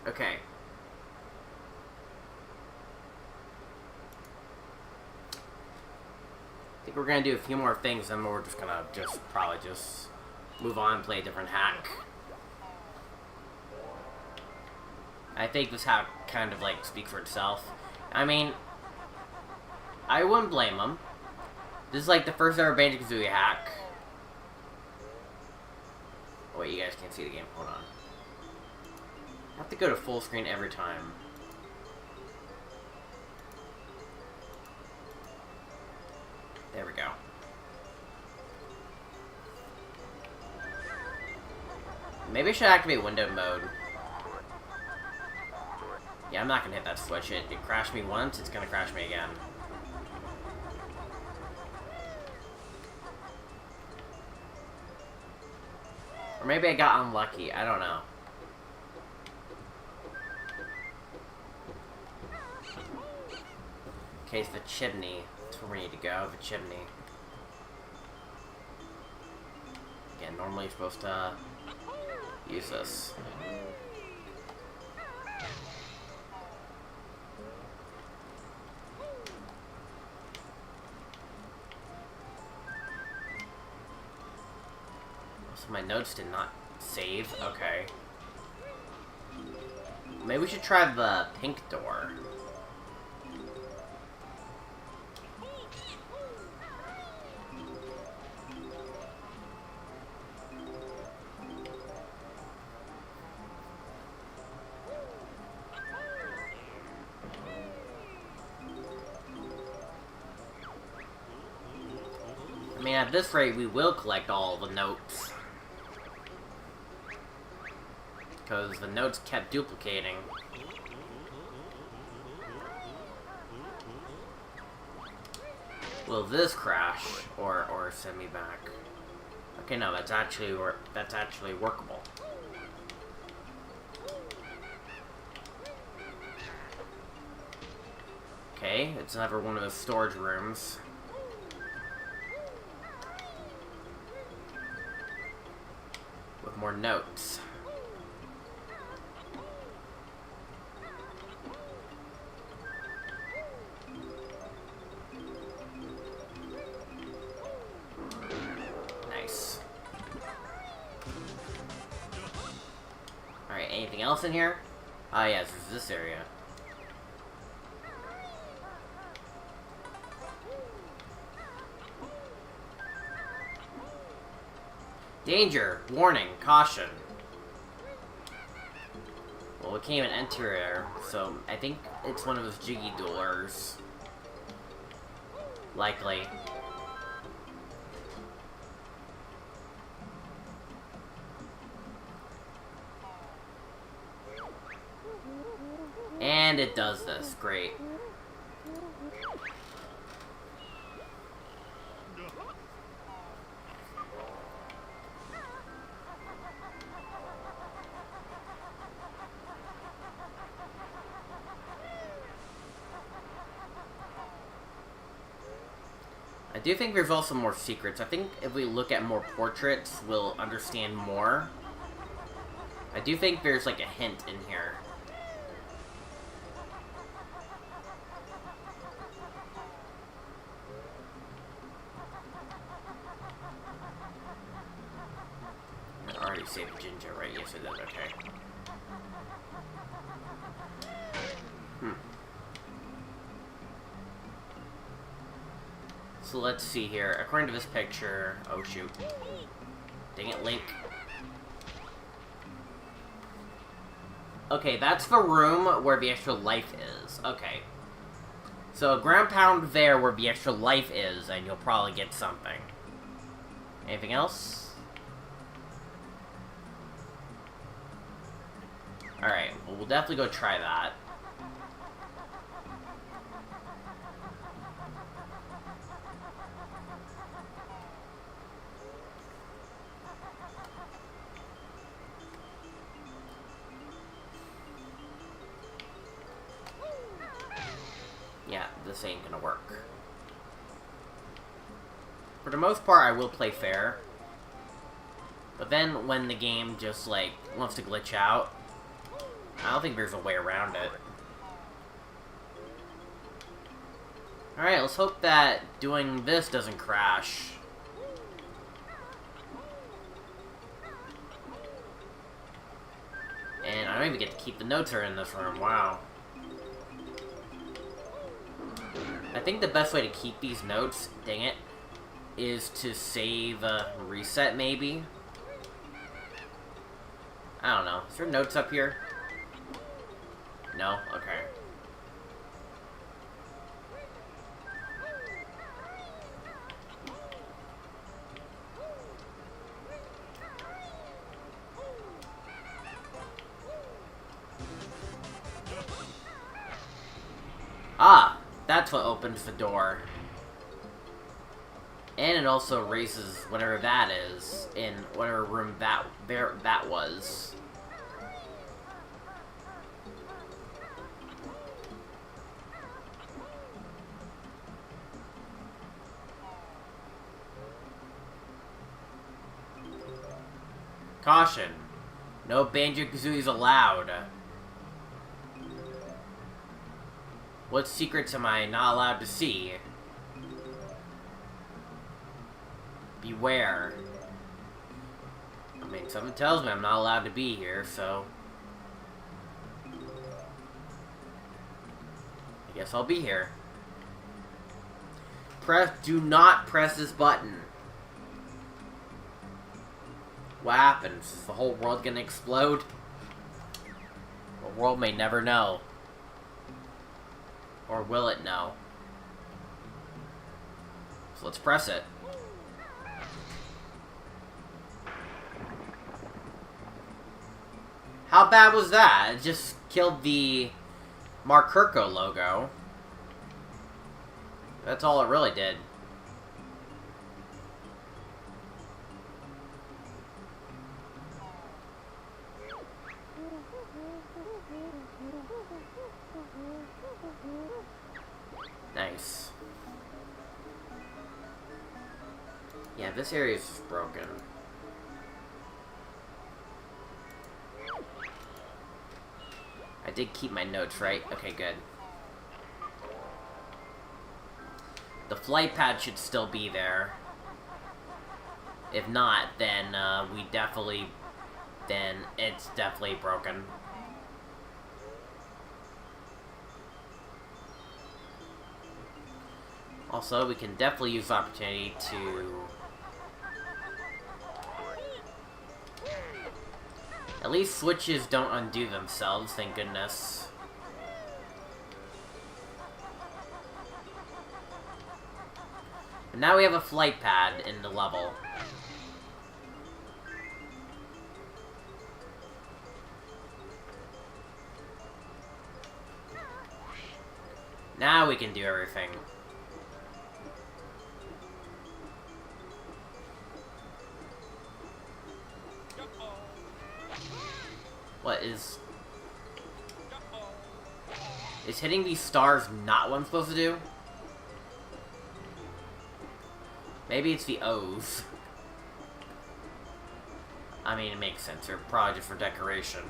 Okay. I think we're gonna do a few more things, and we're just gonna probably move on and play a different hack. I think this hack kind of like speaks for itself. I mean, I wouldn't blame them. This is like the first ever Banjo Kazooie hack. Oh wait, you guys can't see the game. Hold on. I have to go to full screen every time. There we go. Maybe I should activate window mode. Yeah, I'm not gonna hit that switch. It crashed me once, it's gonna crash me again. Or maybe I got unlucky, I don't know. Okay, it's the chimney. That's where we need to go, the chimney. Again, normally you're supposed to use this. So my notes did not save. Okay. Maybe we should try the pink door. I mean, at this rate, we will collect all the notes. Because the notes kept duplicating. Will this crash or send me back? Okay, no, that's actually workable. Okay, it's another one of the storage rooms. With more notes. Nice. Alright, anything else in here? Ah, yes, this is this area. Danger! Warning! Caution! Well, it came an interior, so I think it's one of those jiggy doors. Likely. And And it does this. Great. I do think there's also more secrets. I think if we look at more portraits, we'll understand more. I do think there's like a hint in here. I already saved Ginger, right? Yes, it did. Okay. So let's see here. According to this picture... Oh, shoot. Dang it, Link. Okay, that's the room where the extra life is. Okay. So, ground pound there where the extra life is, and you'll probably get something. Anything else? Alright, well, we'll definitely go try that. Yeah, this ain't gonna work. For the most part, I will play fair. But then, when the game just, like, wants to glitch out, I don't think there's a way around it. Alright, let's hope that doing this doesn't crash. And I don't even get to keep the notes that are in this room, wow. I think the best way to keep these notes, dang it, is to save, reset maybe? I don't know. Is there notes up here? No? Okay. Ah! That's what opens the door. And it also raises whatever that is in whatever room that was. Caution. No Banjo Kazooies allowed. What secrets am I not allowed to see? Beware. I mean, something tells me I'm not allowed to be here, so... I guess I'll be here. Do not press this button. What happens? Is the whole world gonna explode? The world may never know. Or will it know? So let's press it. How bad was that? It just killed the Mark Kirko logo. That's all it really did. Nice. Yeah, this area is broken. I did keep my notes, right? Okay, good. The flight pad should still be there. If not, then then it's definitely broken. Also, we can definitely use the opportunity to... At least switches don't undo themselves, thank goodness. But now we have a flight pad in the level. Now we can do everything. What is... Is hitting these stars not what I'm supposed to do? Maybe it's the O's. I mean, it makes sense. They're probably just for decoration.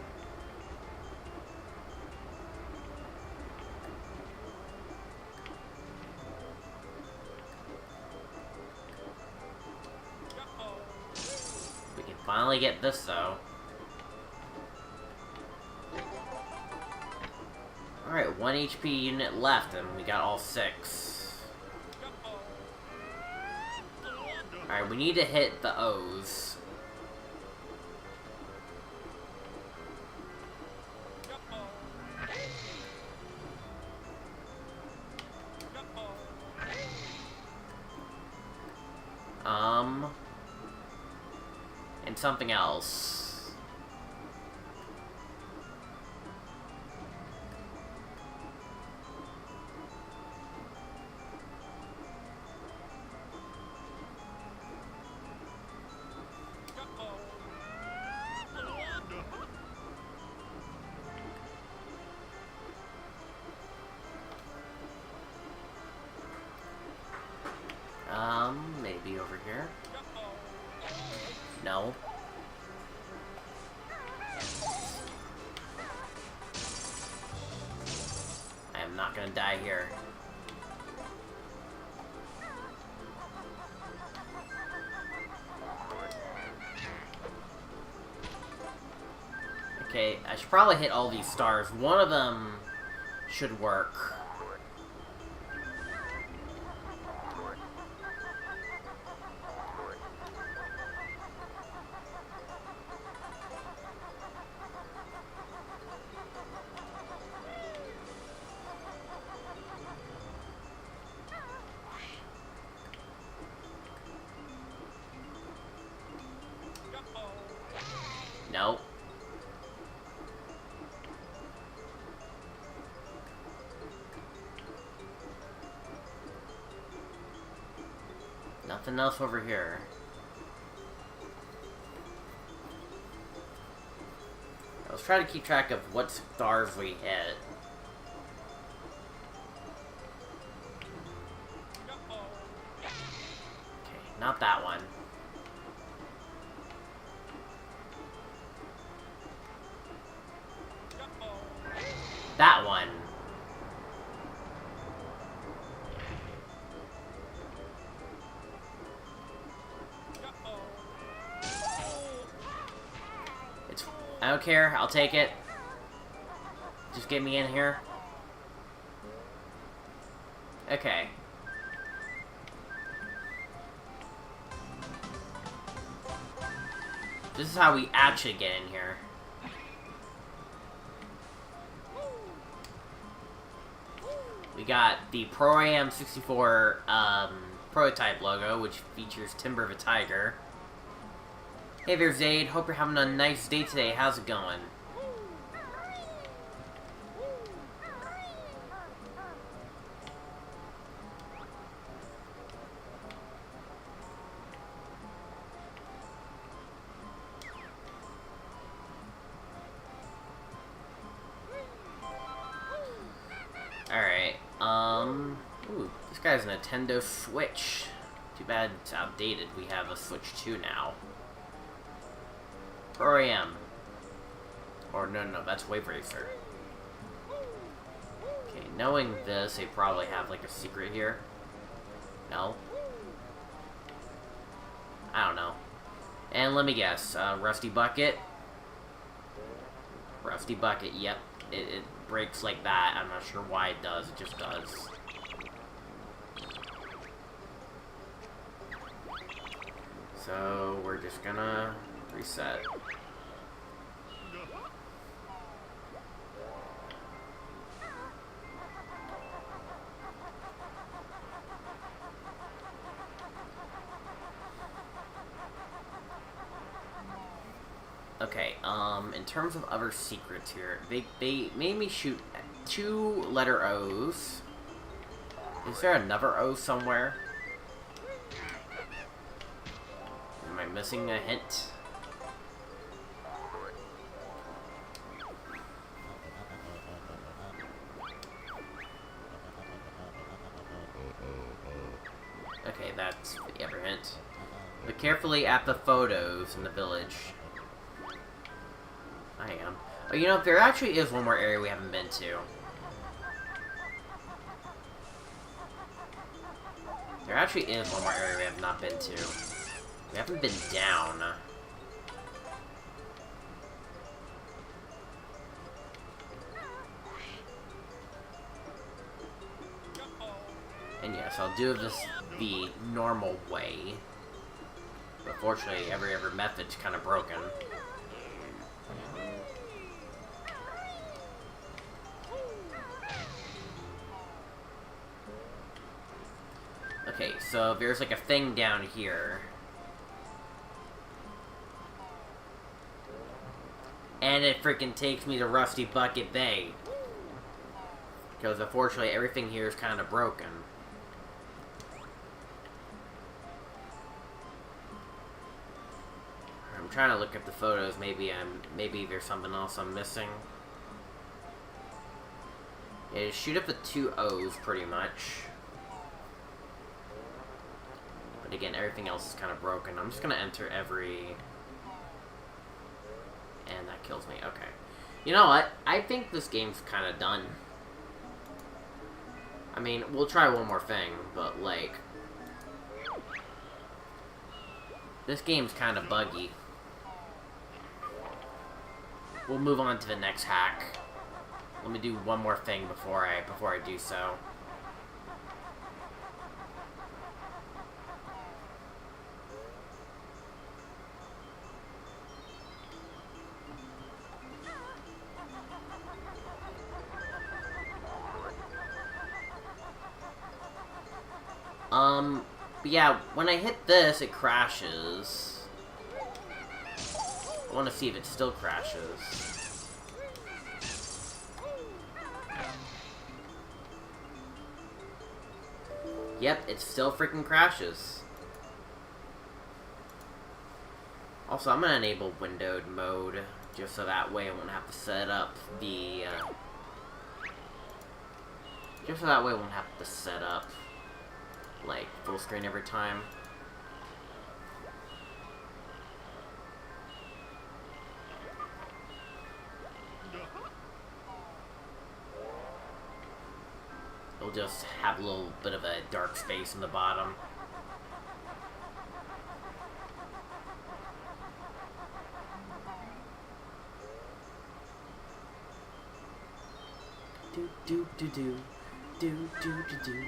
We can finally get this, though. Alright, 1 HP unit left, and we got all 6. Alright, we need to hit the O's. And something else. Maybe over here? No. I am not gonna die here. Okay, I should probably hit all these stars. One of them should work. Nope. Nothing else over here. I was trying to keep track of what stars we hit. Okay, not that one. That one. I don't care, I'll take it. Just get me in here. Okay. This is how we actually get in here. We got the Banjo prototype logo, which features Timber of a Tiger. Hey there, Zaid. Hope you're having a nice day today. How's it going? Alright, ooh, this guy's a Nintendo Switch. Too bad it's outdated. We have a Switch 2 now. Pro AM. Or no, that's Wave Racer. Okay, knowing this, they probably have like a secret here. No? I don't know. And let me guess, Rusty Bucket? Rusty Bucket, yep. It breaks like that. I'm not sure why it does, it just does. So, we're just gonna reset. Okay, in terms of other secrets here, they made me shoot 2 letter O's. Is there another O somewhere? Am I missing a hint? Okay, that's the other hint. Look carefully at the photos in the village. I am. Oh, you know, there actually is one more area we haven't been to. There actually is one more area we have not been to. We haven't been down. And yes, I'll do this the normal way. But fortunately, every other method's kind of broken. Okay, so there's like a thing down here. And it freaking takes me to Rusty Bucket Bay. Because unfortunately everything here is kind of broken. I'm trying to look at the photos, maybe there's something else I'm missing. Yeah, just shoot up the two O's pretty much. But again, everything else is kind of broken. I'm just gonna enter every... And that kills me. Okay. You know what? I think this game's kind of done. I mean, we'll try one more thing, but, like... This game's kind of buggy. We'll move on to the next hack. Let me do one more thing before I do so. But yeah, when I hit this, it crashes. I want to see if it still crashes. Yep, it still freaking crashes. Also, I'm gonna enable windowed mode, just so that way I won't have to set up the, just so that way I won't have to set up like full screen every time. It'll just have a little bit of a dark space in the bottom. Do do do do do do do do.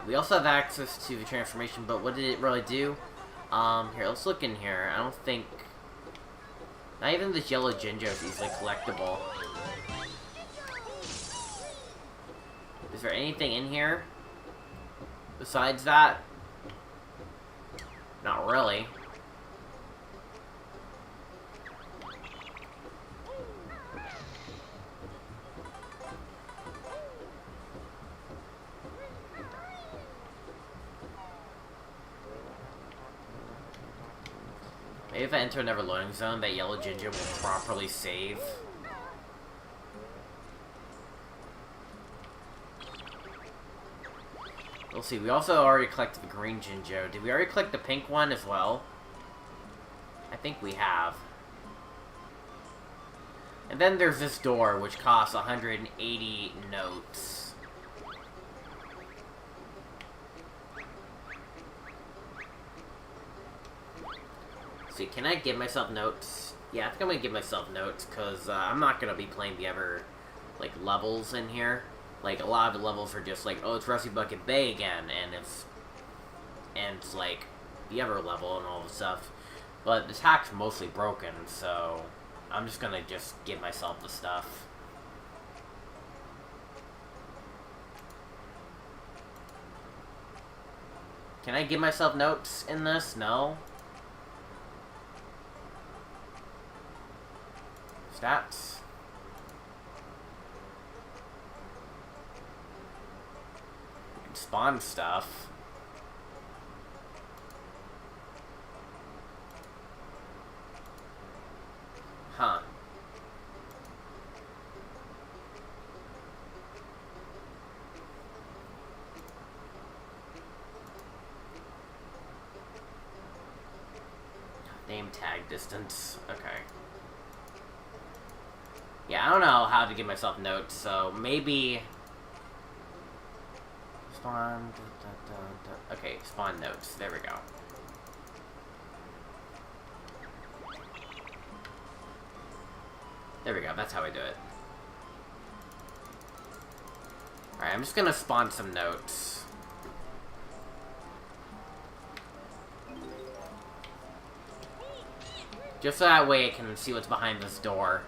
We also have access to the transformation, but what did it really do? Here, let's look in here. I don't think... Not even this yellow Jinjo is easily collectible. Is there anything in here? Besides that? Not really. Maybe if I enter another loading zone, that yellow Jinjo will properly save. We'll see. We also already collected the green Jinjo. Did we already collect the pink one as well? I think we have. And then there's this door, which costs 180 notes. See, can I give myself notes? Yeah, I think I'm gonna give myself notes, because I'm not gonna be playing the other, like, levels in here. Like, a lot of the levels are just like, oh, it's Rusty Bucket Bay again, and it's like, the other level and all the stuff. But this hack's mostly broken, so I'm just gonna just give myself the stuff. Can I give myself notes in this? No? Stats. spawn stuff. Huh. Name tag distance. Okay. Yeah, I don't know how to give myself notes, so maybe... Spawn... Okay, spawn notes. There we go. There we go, that's how I do it. Alright, I'm just gonna spawn some notes. Just so that way I can see what's behind this door.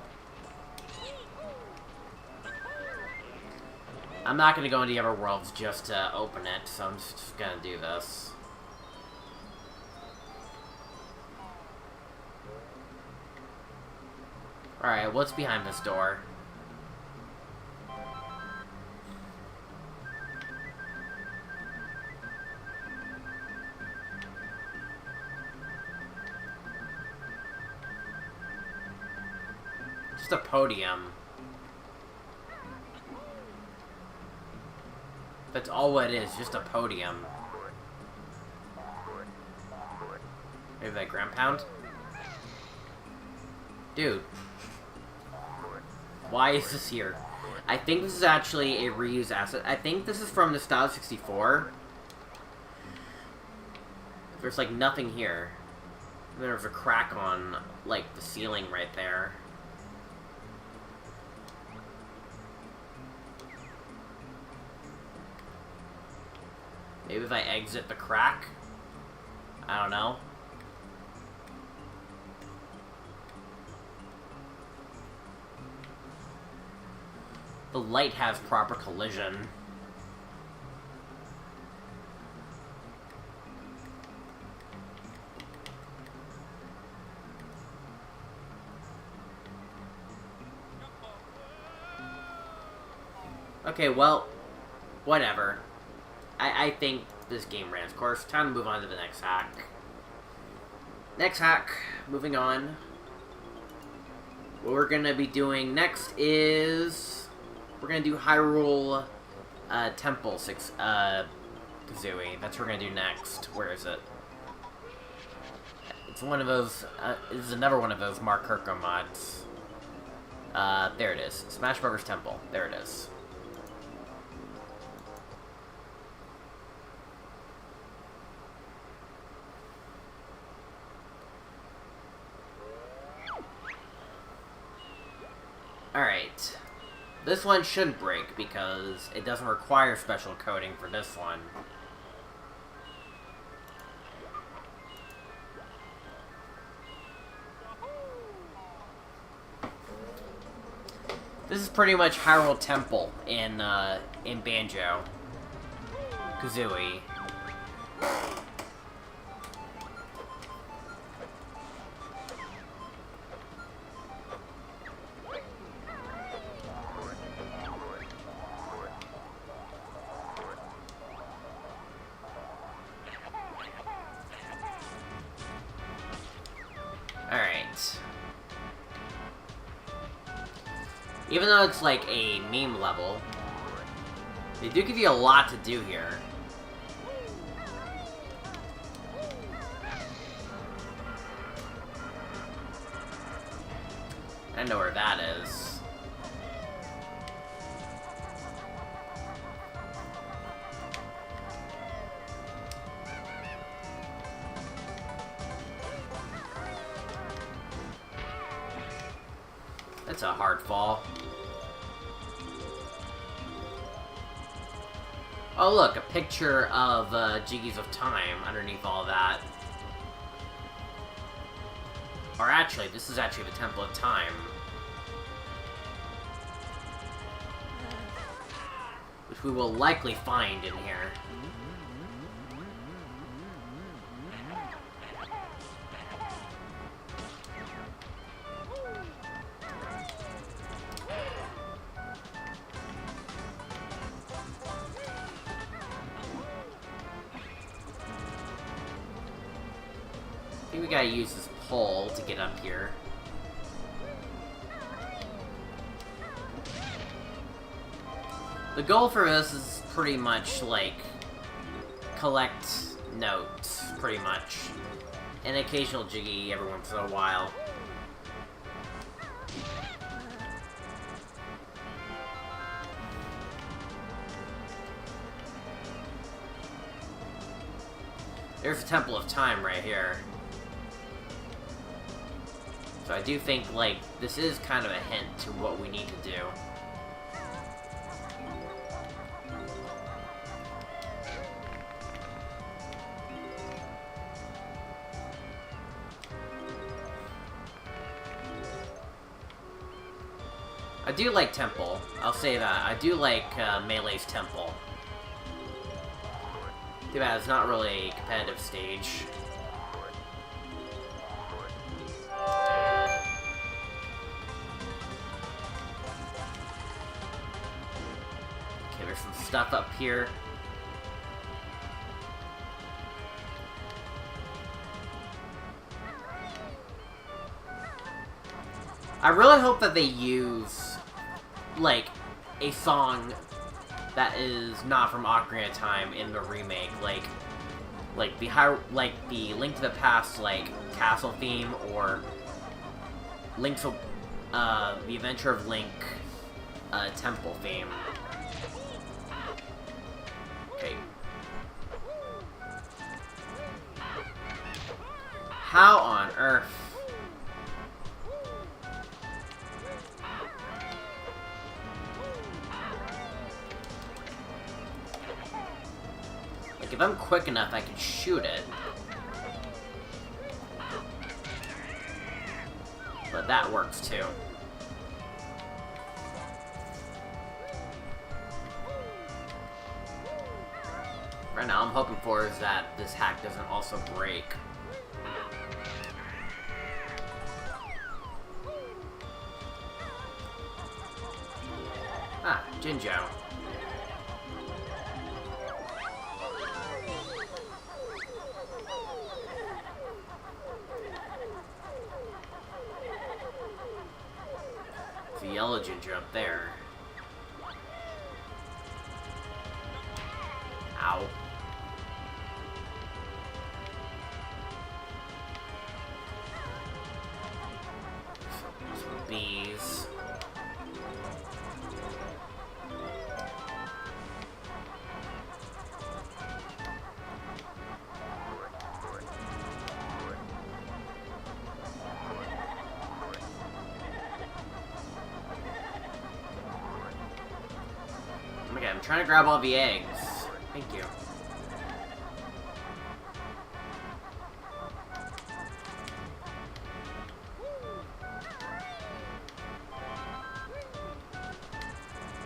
I'm not gonna go into the other worlds just to open it, so I'm just gonna do this. Alright, what's behind this door? Just a podium. That's all it is, just a podium. Maybe that ground pound? Dude. Why is this here? I think this is actually a reused asset. I think this is from Nostalgia 64. There's like nothing here. There's a crack on like the ceiling right there. Maybe if I exit the crack? I don't know. The light has proper collision. Okay, well, whatever. I think this game ran its course. Time to move on to the next hack. Next hack, moving on. What we're gonna be doing next is... we're gonna do Hyrule Temple 6 Kazooie. That's what we're gonna do next. Where is it? It's one of those... this is another one of those Mark Kirko mods. There it is. Smash Bros. Temple. There it is. Alright. This one shouldn't break because it doesn't require special coding for this one. This is pretty much Hyrule Temple in Banjo Kazooie. Alright. Even though it's like a meme level, they do give you a lot to do here. I know where that is. That's a hard fall. Oh look, a picture of Jiggies of Time underneath all that. Or actually, this is actually the Temple of Time. Which we will likely find in here. think we gotta use this pole to get up here. The goal for this is pretty much, like, collect notes, pretty much. An occasional Jiggy every once in a while. There's a Temple of Time right here. So I do think, like, this is kind of a hint to what we need to do. I do like Temple. I'll say that. I do like Melee's Temple. Too bad it's not really a competitive stage. Okay, there's some stuff up here. I really hope that they use, like, a song that is not from Ocarina of Time in the remake, like the Link to the Past, like, castle theme, or Link's, the Adventure of Link, temple theme. Okay. How on earth? Like, if I'm quick enough, I can shoot it. But that works too. Right now, I'm hoping for is that this hack doesn't also break. Ah, Jinjo. The yellow Jinjo up there. Ow. Some bees. Okay, I'm trying to grab all the eggs. Thank you.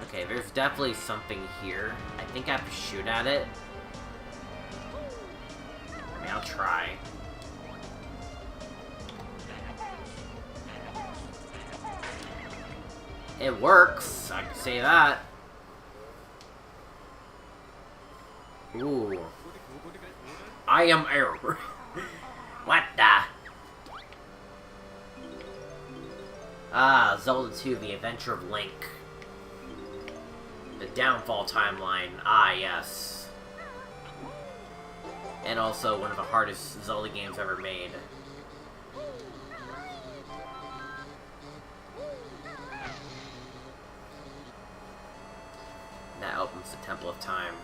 Okay, there's definitely something here. I think I have to shoot at it. I mean, I'll try. It works, I can say that. Ooh. I am error. What the? Ah, Zelda 2, The Adventure of Link. The Downfall Timeline. Ah, yes. And also one of the hardest Zelda games ever made. That opens the Temple of Time.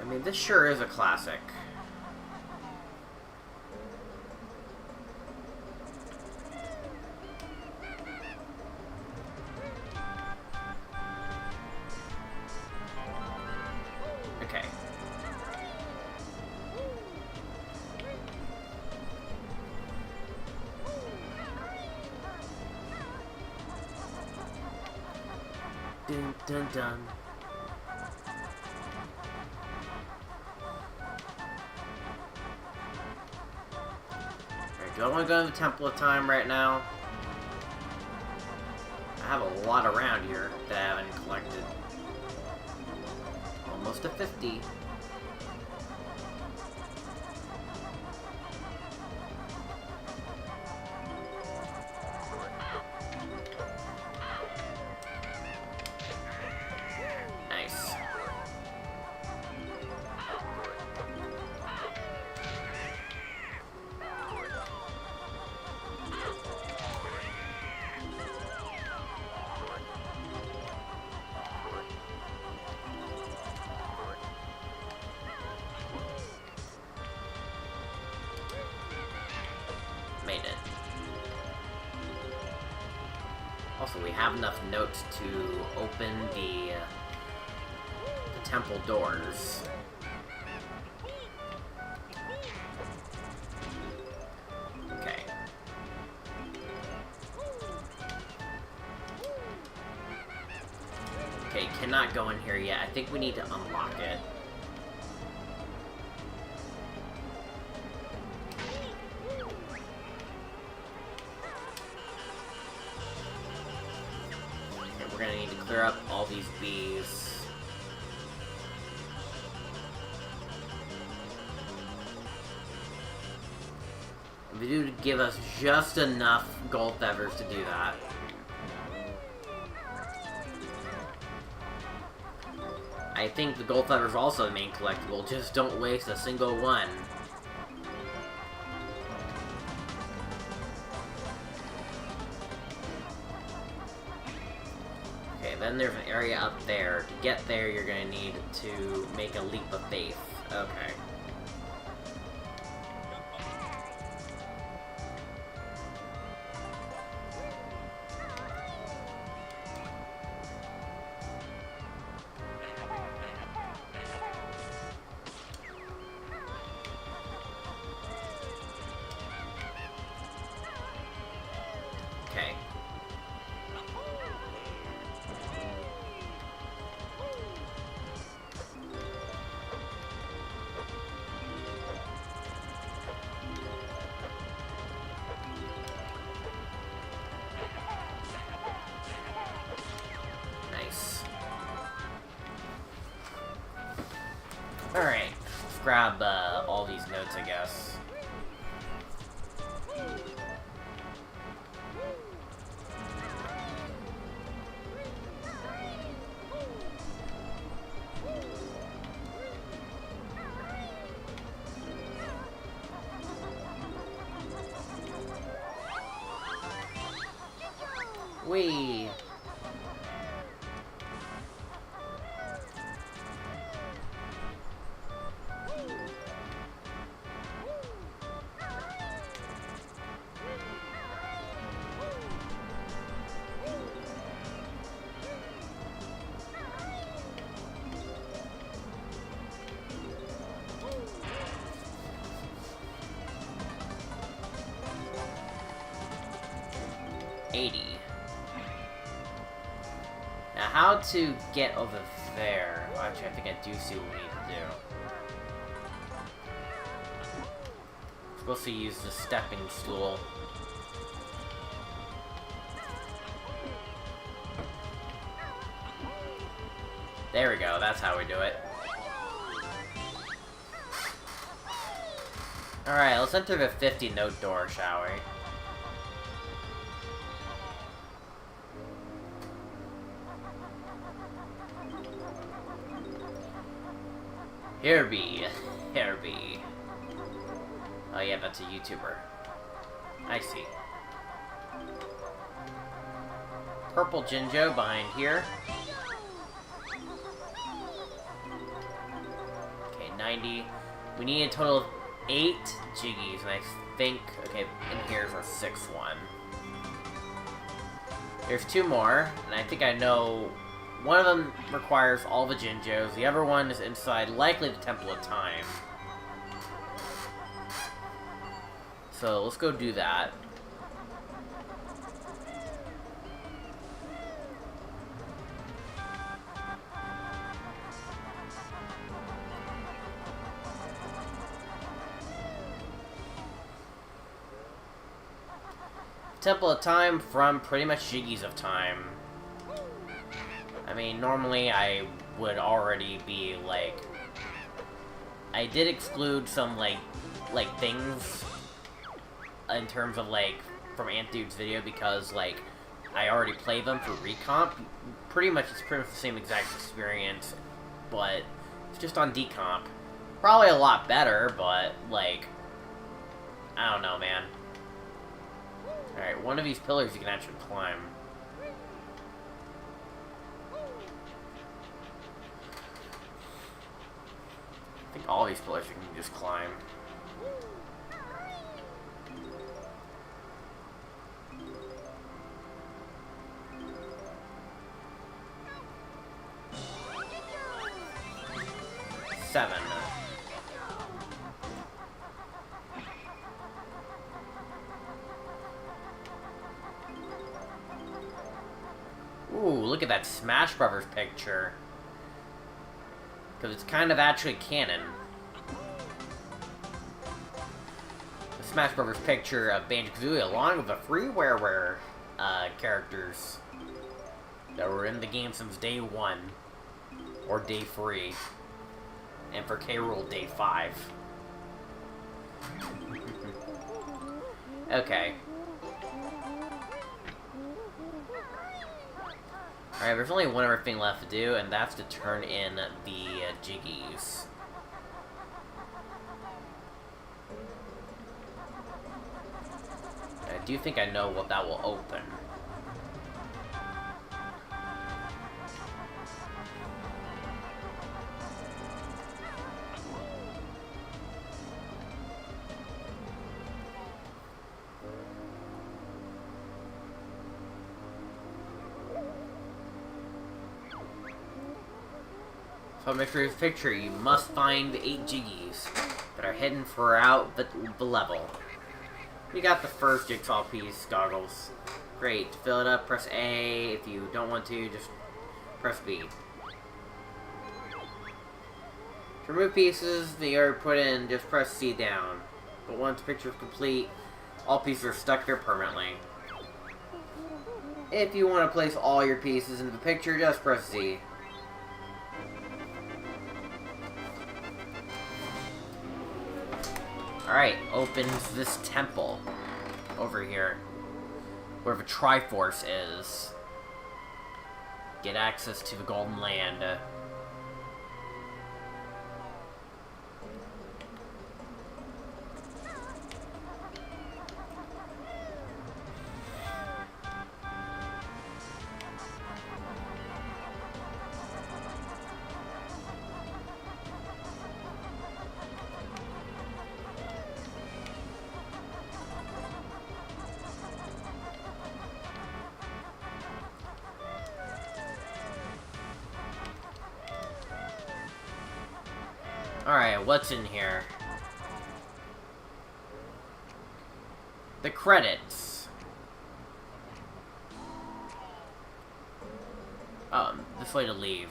I mean, this sure is a classic. Okay. Dun dun dun. Do I want to go to the Temple of Time right now? have a lot around here that I haven't collected. Almost to 50. Nice. Made it. Also, we have enough notes to open the temple doors. Okay. Okay, cannot go in here yet. I think we need to unlock it. We're gonna need to clear up all these bees. We do give us just enough gold feathers to do that. I think the gold feathers are also the main collectible, just don't waste a single one. Then there's an area up there. To get there, you're gonna need to make a leap of faith. Okay. Okay. Alright, let's grab all these notes, I guess. Whee! Now, how to get over there? Well, actually, I think I do see what we need to do. I'm supposed to use the stepping stool. There we go, that's how we do it. Alright, let's enter the 50 note door, shall we? Here be. Oh yeah, that's a YouTuber. I see. Purple Jinjo behind here. Okay, 90. We need a total of 8 Jiggies, and I think... Okay, in here's our 6th one. There's 2 more, and I think I know... One of them requires all the Jinjos, the other one is inside, likely the Temple of Time. So, let's go do that. Temple of Time from pretty much Jiggies of Time. I mean, normally I would already be, like... I did exclude some, like things in terms of, like, from Ant-Dude's video because, like, I already played them for Recomp. It's pretty much the same exact experience, but it's just on Decomp. Probably a lot better, but, like, I don't know, man. Alright, one of these pillars you can actually climb. I think all these pillars you can just climb. Seven. Ooh, look at that Smash Brothers picture. Because it's kind of actually canon. The Smash Brothers picture of Banjo Kazooie along with the freeware characters that were in the game since day 1 or day 3. And for K. Rool, day 5. Okay. Alright, there's only one other thing left to do, and that's to turn in the Jiggies. I do think I know what that will open. So make sure this picture, you must find the 8 Jiggies that are hidden throughout the level. We got the first jigsaw piece, Goggles. Great. To fill it up, press A. If you don't want to, just press B. To remove pieces that you already put in, just press C down. But once the picture is complete, all pieces are stuck here permanently. If you want to place all your pieces into the picture, just press Z. Alright, opens this temple over here, where the Triforce is. Get access to the Golden Land. Alright, what's in here? The credits. This way to leave.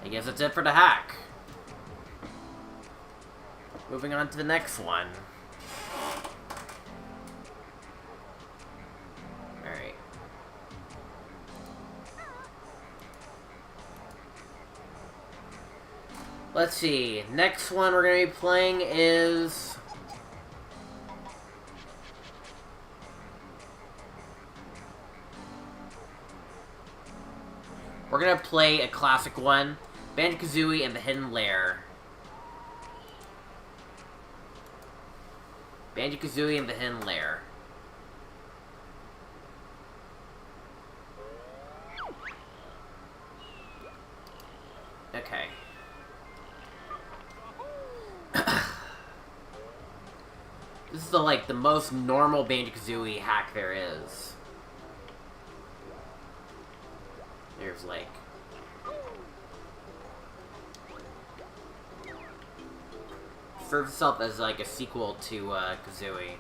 I guess that's it for the hack. Moving on to the next one. Alright. Let's see. Next one we're going to be playing is... we're going to play a classic one. Banjo Kazooie and the Hidden Lair. Banjo Kazooie and the Hidden Lair. Okay. This is the most normal Banjo Kazooie hack there is. There's serves itself as a sequel to Kazooie.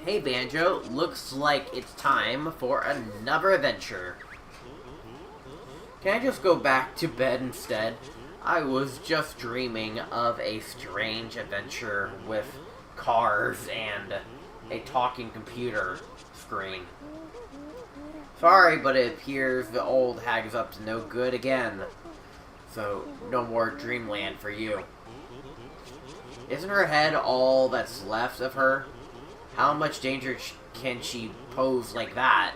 Hey Banjo, looks like it's time for another adventure. Can I just go back to bed instead? I was just dreaming of a strange adventure with cars and a talking computer screen. Sorry, but it appears the old hag is up to no good again. So, no more dreamland for you. Isn't her head all that's left of her? How much danger can she pose like that?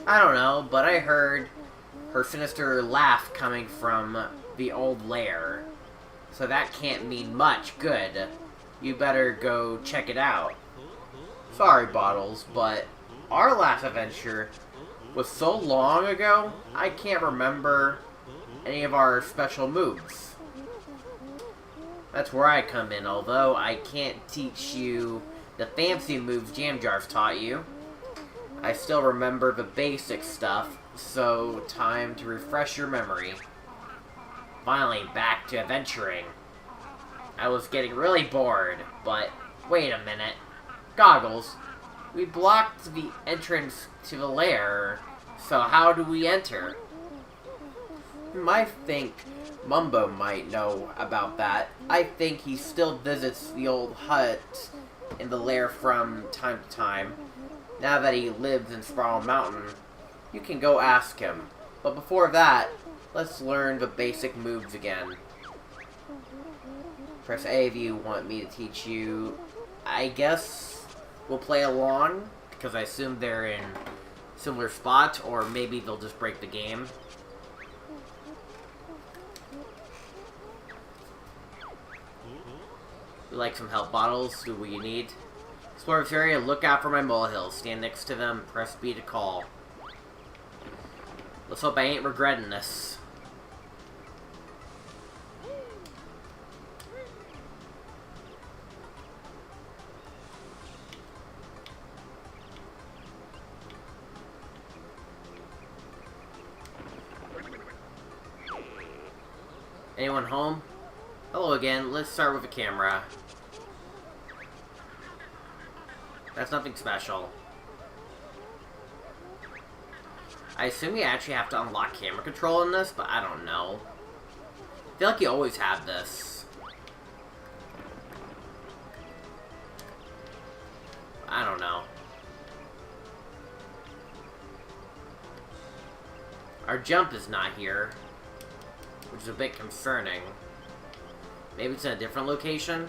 I don't know, but I heard her sinister laugh coming from the old lair. So that can't mean much good. You better go check it out. Sorry, Bottles, but our last adventure was so long ago, I can't remember any of our special moves. That's where I come in, although I can't teach you the fancy moves Jam Jar's taught you. I still remember the basic stuff, so time to refresh your memory. Finally, back to adventuring. I was getting really bored, but wait a minute. Goggles, we blocked the entrance to the lair, so how do we enter? I think Mumbo might know about that. I think he still visits the old hut in the lair from time to time. Now that he lives in Spiral Mountain, you can go ask him. But before that, let's learn the basic moves again. Press A if you want me to teach you. I guess we'll play along, because I assume they're in similar spots, or maybe they'll just break the game. Would like some help, Bottles? Do what you need. Explore this area, look out for my molehills. Stand next to them, press B to call. Let's hope I ain't regretting this. Anyone home? Hello again. Let's start with a camera. That's nothing special. I assume you actually have to unlock camera control in this, but I don't know. I feel like you always have this. I don't know. Our jump is not here, which is a bit concerning. Maybe it's in a different location?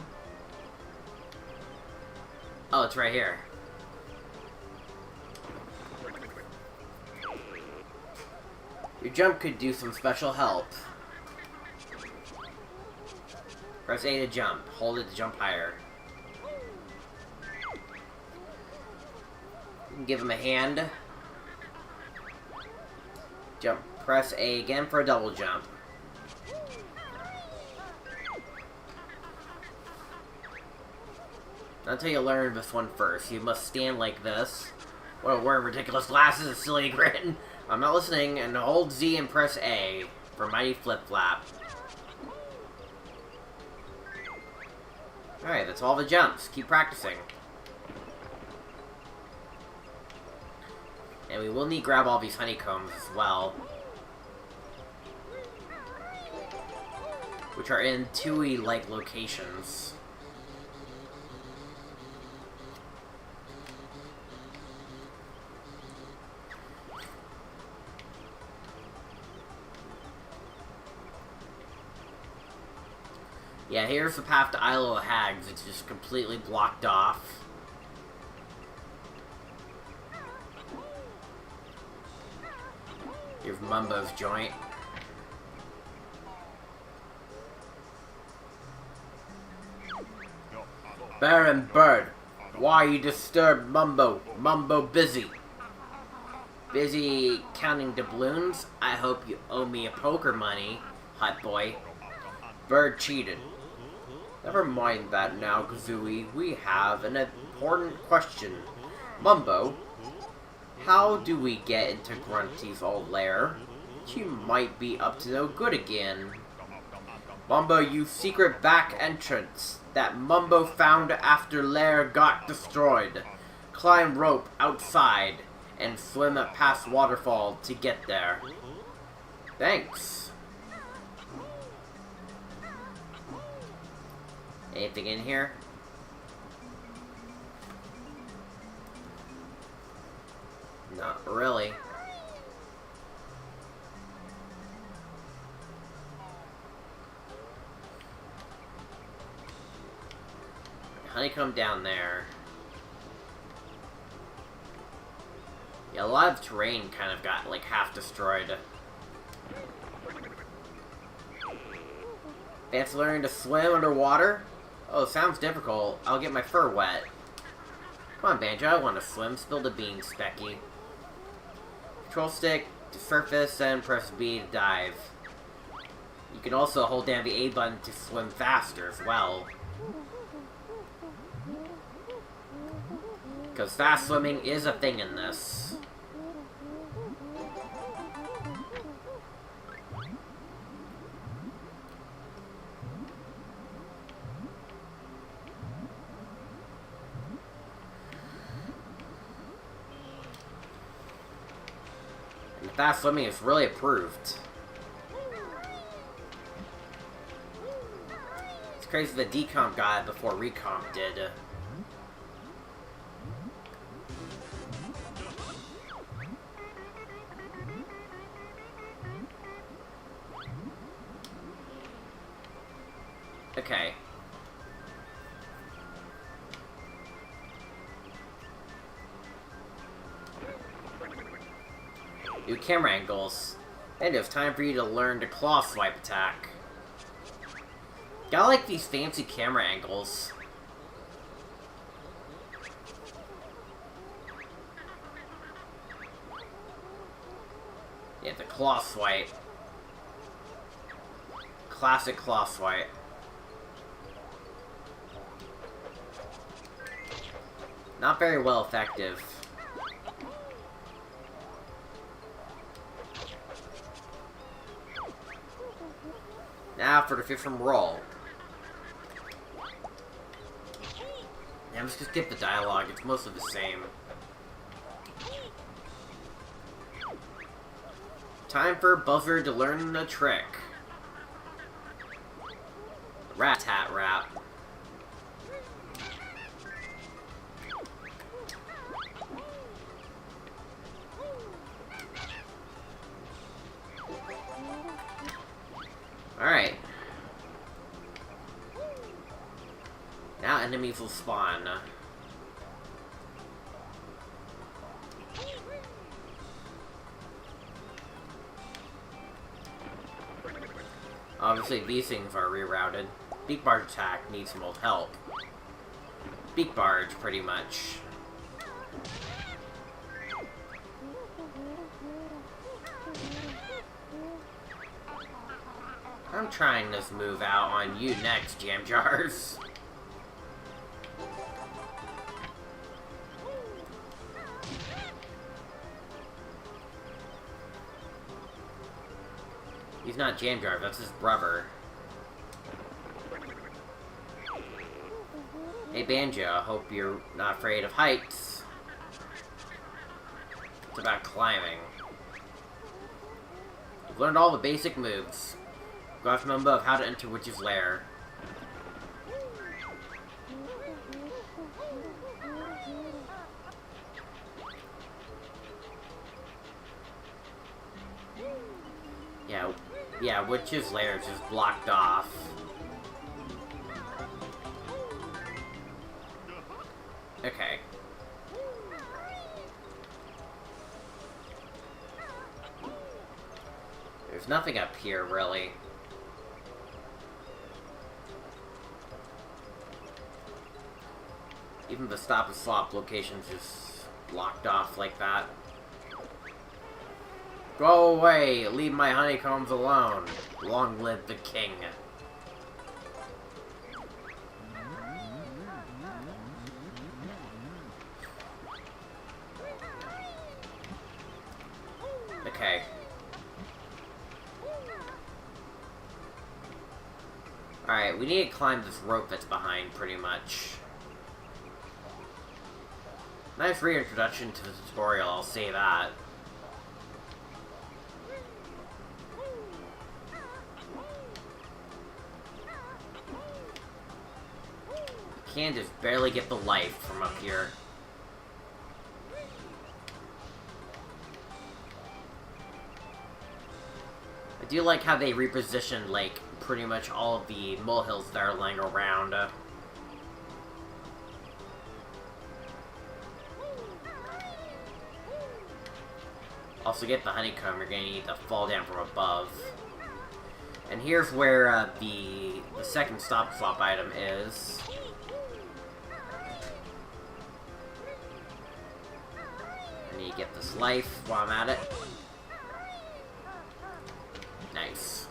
Oh, it's right here. Your jump could do some special help. Press A to jump. Hold it to jump higher. You can give him a hand. Jump. Press A again for a double jump. Until you learn this one first. You must stand like this. While wearing ridiculous glasses and silly grin. I'm not listening, and hold Z and press A for mighty flip-flap. Alright, that's all the jumps. Keep practicing. And we will need to grab all these honeycombs as well. Which are in Tui-like locations. Yeah, here's the path to Isle of Hags. It's just completely blocked off. Here's Mumbo's joint. Baron Bird, why you disturb Mumbo? Mumbo busy. Busy counting doubloons? I hope you owe me a poker money, hot boy. Bird cheated. Never mind that now, Kazooie. We have an important question. Mumbo, how do we get into Grunty's old lair? She might be up to no good again. Mumbo used secret back entrance that Mumbo found after lair got destroyed. climb rope outside and swim past waterfall to get there. Thanks. Anything in here? Not really. Honeycomb down there. Yeah, a lot of terrain kind of got, like, half destroyed. Fancy learning to swim underwater? Oh, sounds difficult. I'll get my fur wet. Come on, Banjo, I want to swim. Spill the beans, Specky. Control stick to surface and press B to dive. You can also hold down the A button to swim faster as well. Because fast swimming is a thing in this. And fast swimming is really approved. It's crazy the Decomp got it before Recomp did. Okay. New camera angles. And it's time for you to learn the claw swipe attack. Gotta like these fancy camera angles. Yeah, the claw swipe. Classic claw swipe. Not very well effective. Now for the fish from roll. Yeah, I'm just gonna skip the dialogue, it's mostly the same. Time for Buzzer to learn the trick. Rat-tat-rat. Alright. Now enemies will spawn. Obviously these things are rerouted. Beak Barge attack needs some old help. Beak Barge, pretty much. I'm trying this move out on you next, Jam Jars. He's not Jam Jar, that's his brother. Hey Banjo, I hope you're not afraid of heights. It's about climbing. You've learned all the basic moves. You have to remember of how to enter Witch's Lair. Yeah, Witch's Lair is just blocked off. Okay. There's nothing up here, really. Even the stop and swap location's just blocked off like that. Go away! Leave my honeycombs alone! Long live the king! Okay. Alright, we need to climb this rope that's behind, pretty much. Nice reintroduction to the tutorial, I'll say that. You can just barely get the life from up here. I do like how they repositioned, like, pretty much all of the molehills that are laying around. Also, get the honeycomb, you're gonna need to fall down from above. And here's where the second stop-flop item is. I need to get this life while I'm at it. Nice.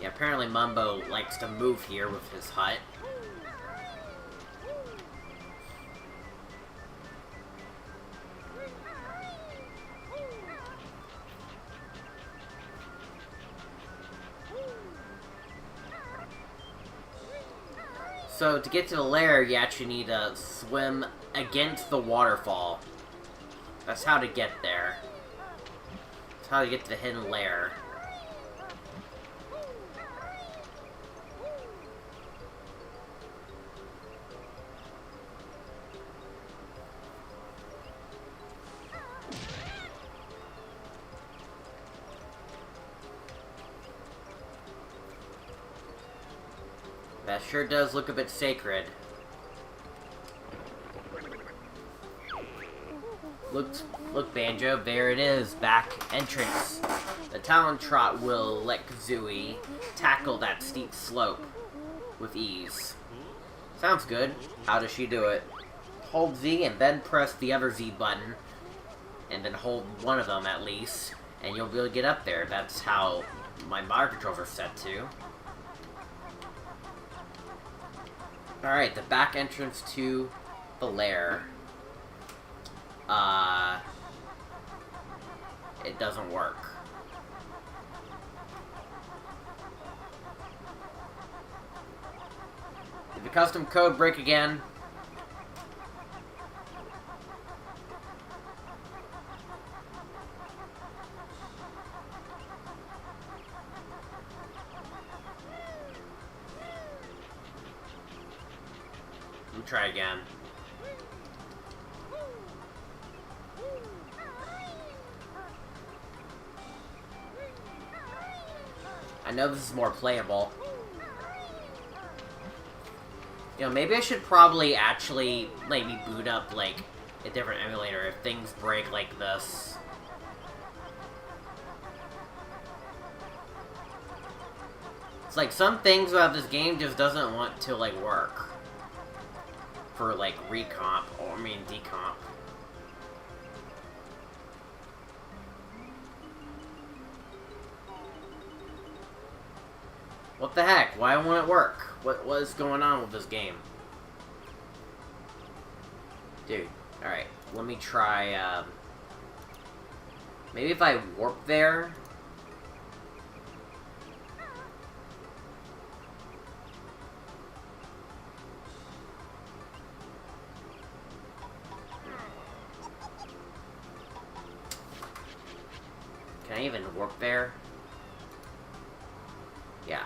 Yeah, apparently Mumbo likes to move here with his hut. So, to get to the lair, you actually need to swim against the waterfall. That's how to get there. That's how to get to the hidden lair. That sure does look a bit sacred. Look, Banjo, there it is, back entrance. The Talon Trot will let Kazooie tackle that steep slope with ease. Sounds good. How does she do it? Hold Z and then press the other Z button, and then hold one of them at least, and you'll be able to get up there. That's how my motor controls are set to. Alright, the back entrance to the lair. It doesn't work. Did the custom code break again? Let me try again. I know this is more playable. You know, maybe I should probably actually maybe boot up, like, a different emulator if things break like this. It's like, some things about this game just doesn't want to, like, work. For, like, recomp, or, I mean, decomp. What the heck? Why won't it work? What is going on with this game? Dude, alright. Let me try, maybe if I warp there? Can I even warp there? Yeah.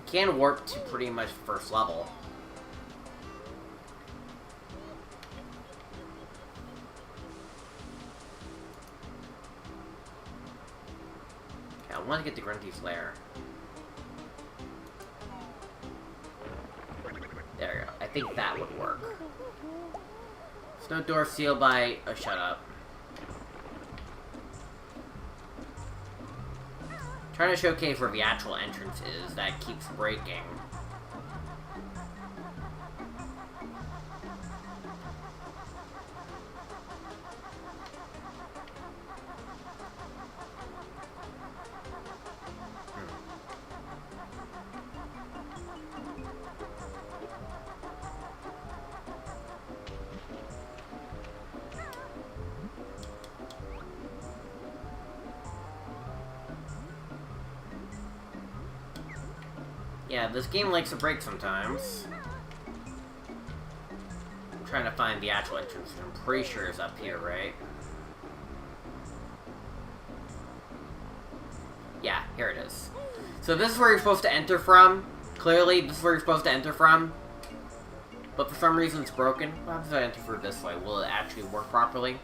Can warp to pretty much first level. Okay, I want to get to Grunty's lair. There we go. I think that would work. Snow door sealed by... Oh, shut up. Trying to showcase where the actual entrance is that keeps breaking. Yeah, this game likes to break sometimes. I'm trying to find the actual entrance. I'm pretty sure it's up here, right? Yeah, here it is. So this is where you're supposed to enter from. Clearly, this is where you're supposed to enter from. But for some reason it's broken. What happens if I enter through this way? Will it actually work properly?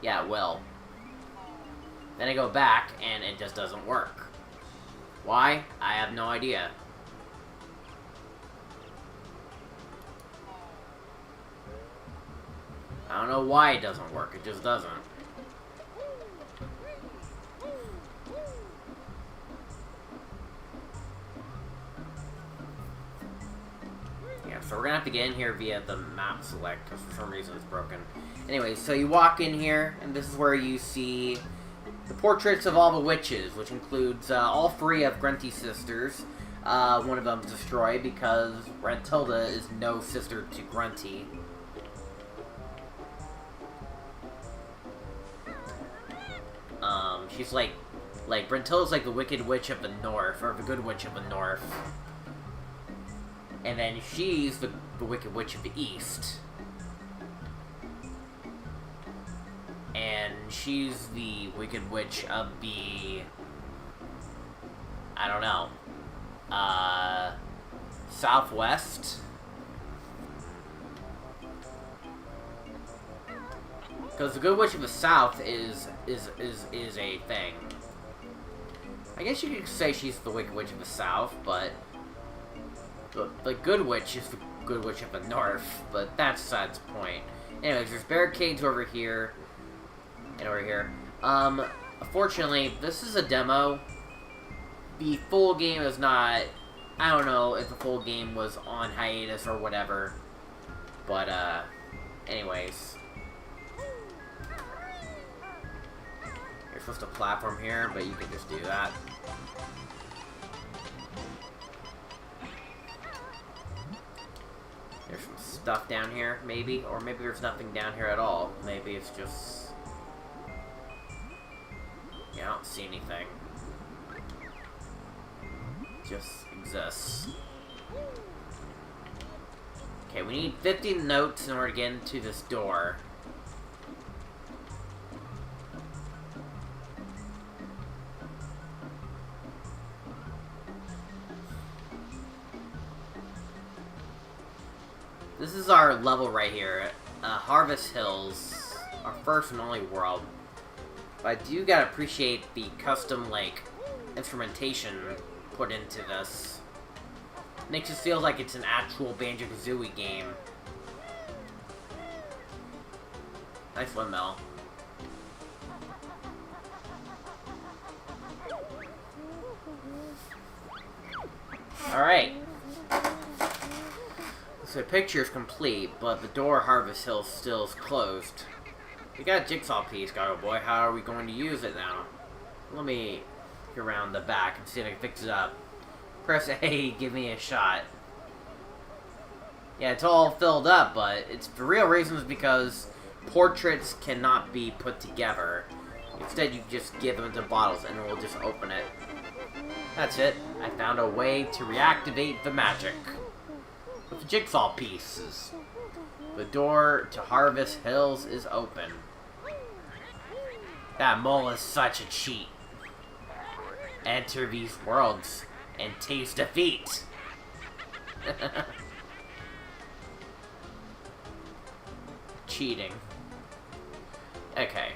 Yeah, it will. Then I go back, and it just doesn't work. Why? I have no idea. I don't know why it doesn't work, it just doesn't. Yeah, so we're gonna have to get in here via the map select, because for some reason it's broken. Anyway, so you walk in here, and this is where you see the portraits of all the witches, which includes all 3 of Grunty's sisters. One of them is destroyed because Brentilda is no sister to Grunty. She's like Brentilda's like the Wicked Witch of the North, or the Good Witch of the North. And then she's the Wicked Witch of the East. And she's the Wicked Witch of the... I don't know. Southwest? Because the Good Witch of the South is a thing. I guess you could say she's the Wicked Witch of the South, but... The Good Witch is the Good Witch of the North, but that's besides the point. Anyways, there's barricades over here. And over here. Unfortunately, this is a demo. The full game is not... I don't know if the full game was on hiatus or whatever. But, anyways. You're supposed to platform here, but you can just do that. There's some stuff down here, maybe. Or maybe there's nothing down here at all. Maybe it's just... Yeah, I don't see anything. It just exists. Okay, we need 50 notes in order to get into this door. This is our level right here. Harvest Hills. Our first and only world. But I do gotta appreciate the custom, like, instrumentation put into this. Makes it feel like it's an actual Banjo Kazooie game. Nice windmill. Alright. So the picture is complete, but the door Harvest Hill still is closed. We got a jigsaw piece, Gargo Boy. How are we going to use it now? Let me go around the back and see if I can fix it up. Press A, give me a shot. Yeah, it's all filled up, but it's the real reason is because portraits cannot be put together. Instead, you just give them into bottles and it will just open it. That's it. I found a way to reactivate the magic. With the jigsaw pieces. The door to Harvest Hills is open. That mole is such a cheat. Enter these worlds and taste defeat. Cheating. Okay.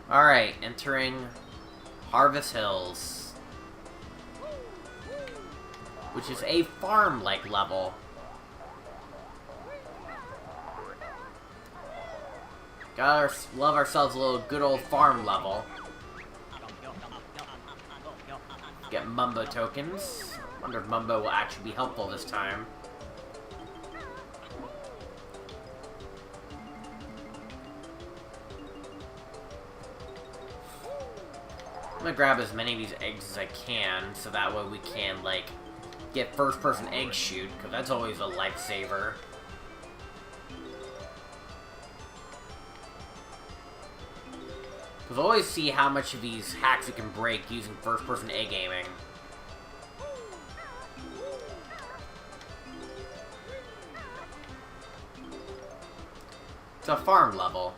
Alright, entering Harvest Hills. Which is a farm-like level. Gotta love ourselves a little good old farm level. Get Mumbo tokens. Wonder if Mumbo will actually be helpful this time. I'm gonna grab as many of these eggs as I can, so that way we can, like, get first-person egg shoot, because that's always a lifesaver. We'll always see how much of these hacks we can break using first-person A-gaming. It's a farm level.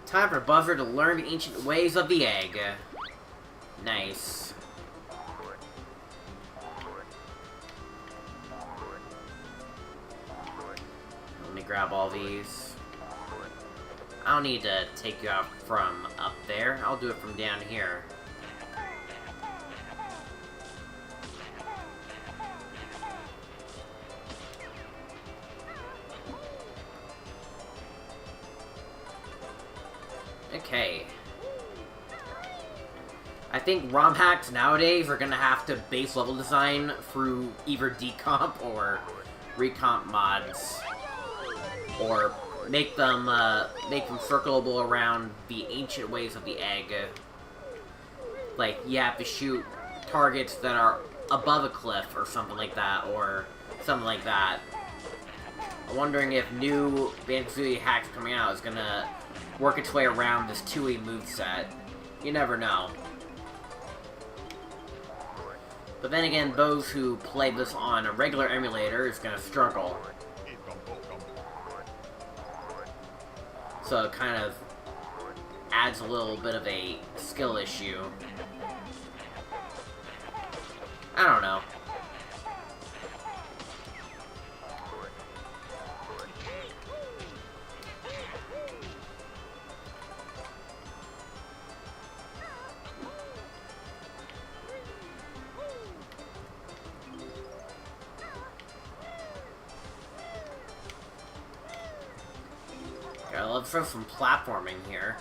Time for Buzzer to learn the ancient ways of the egg. Nice. Let me grab all these. I don't need to take you out from up there. I'll do it from down here. Okay. I think ROM hacks nowadays are gonna have to base level design through either decomp or recomp mods, or make them circleable around the ancient ways of the egg. Like, you have to shoot targets that are above a cliff or something like that, I'm wondering if new Banjo Kazooie hacks coming out is gonna work its way around this 2E moveset. You never know. But then again, those who play this on a regular emulator is gonna struggle. So it kind of adds a little bit of a skill issue. I don't know. Let's throw some platforming here.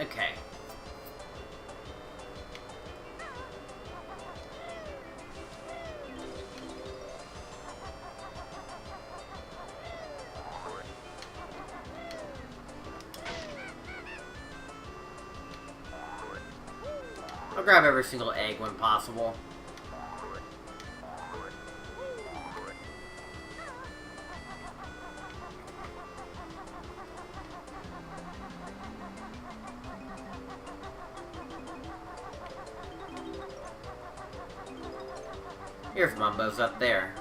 Okay. I'll grab every single egg when possible. Here's Mumbo's up there.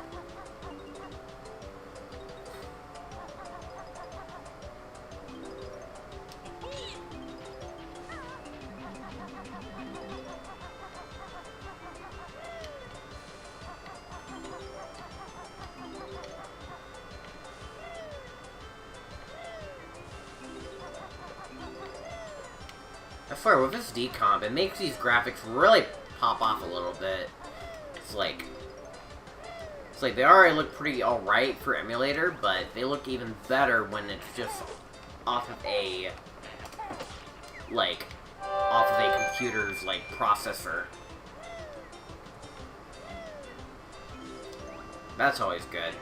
I swear, with this decomp, it makes these graphics really pop off a little bit. It's like they already look pretty alright for emulator, but they look even better when it's just off of a computer's, processor. That's always good.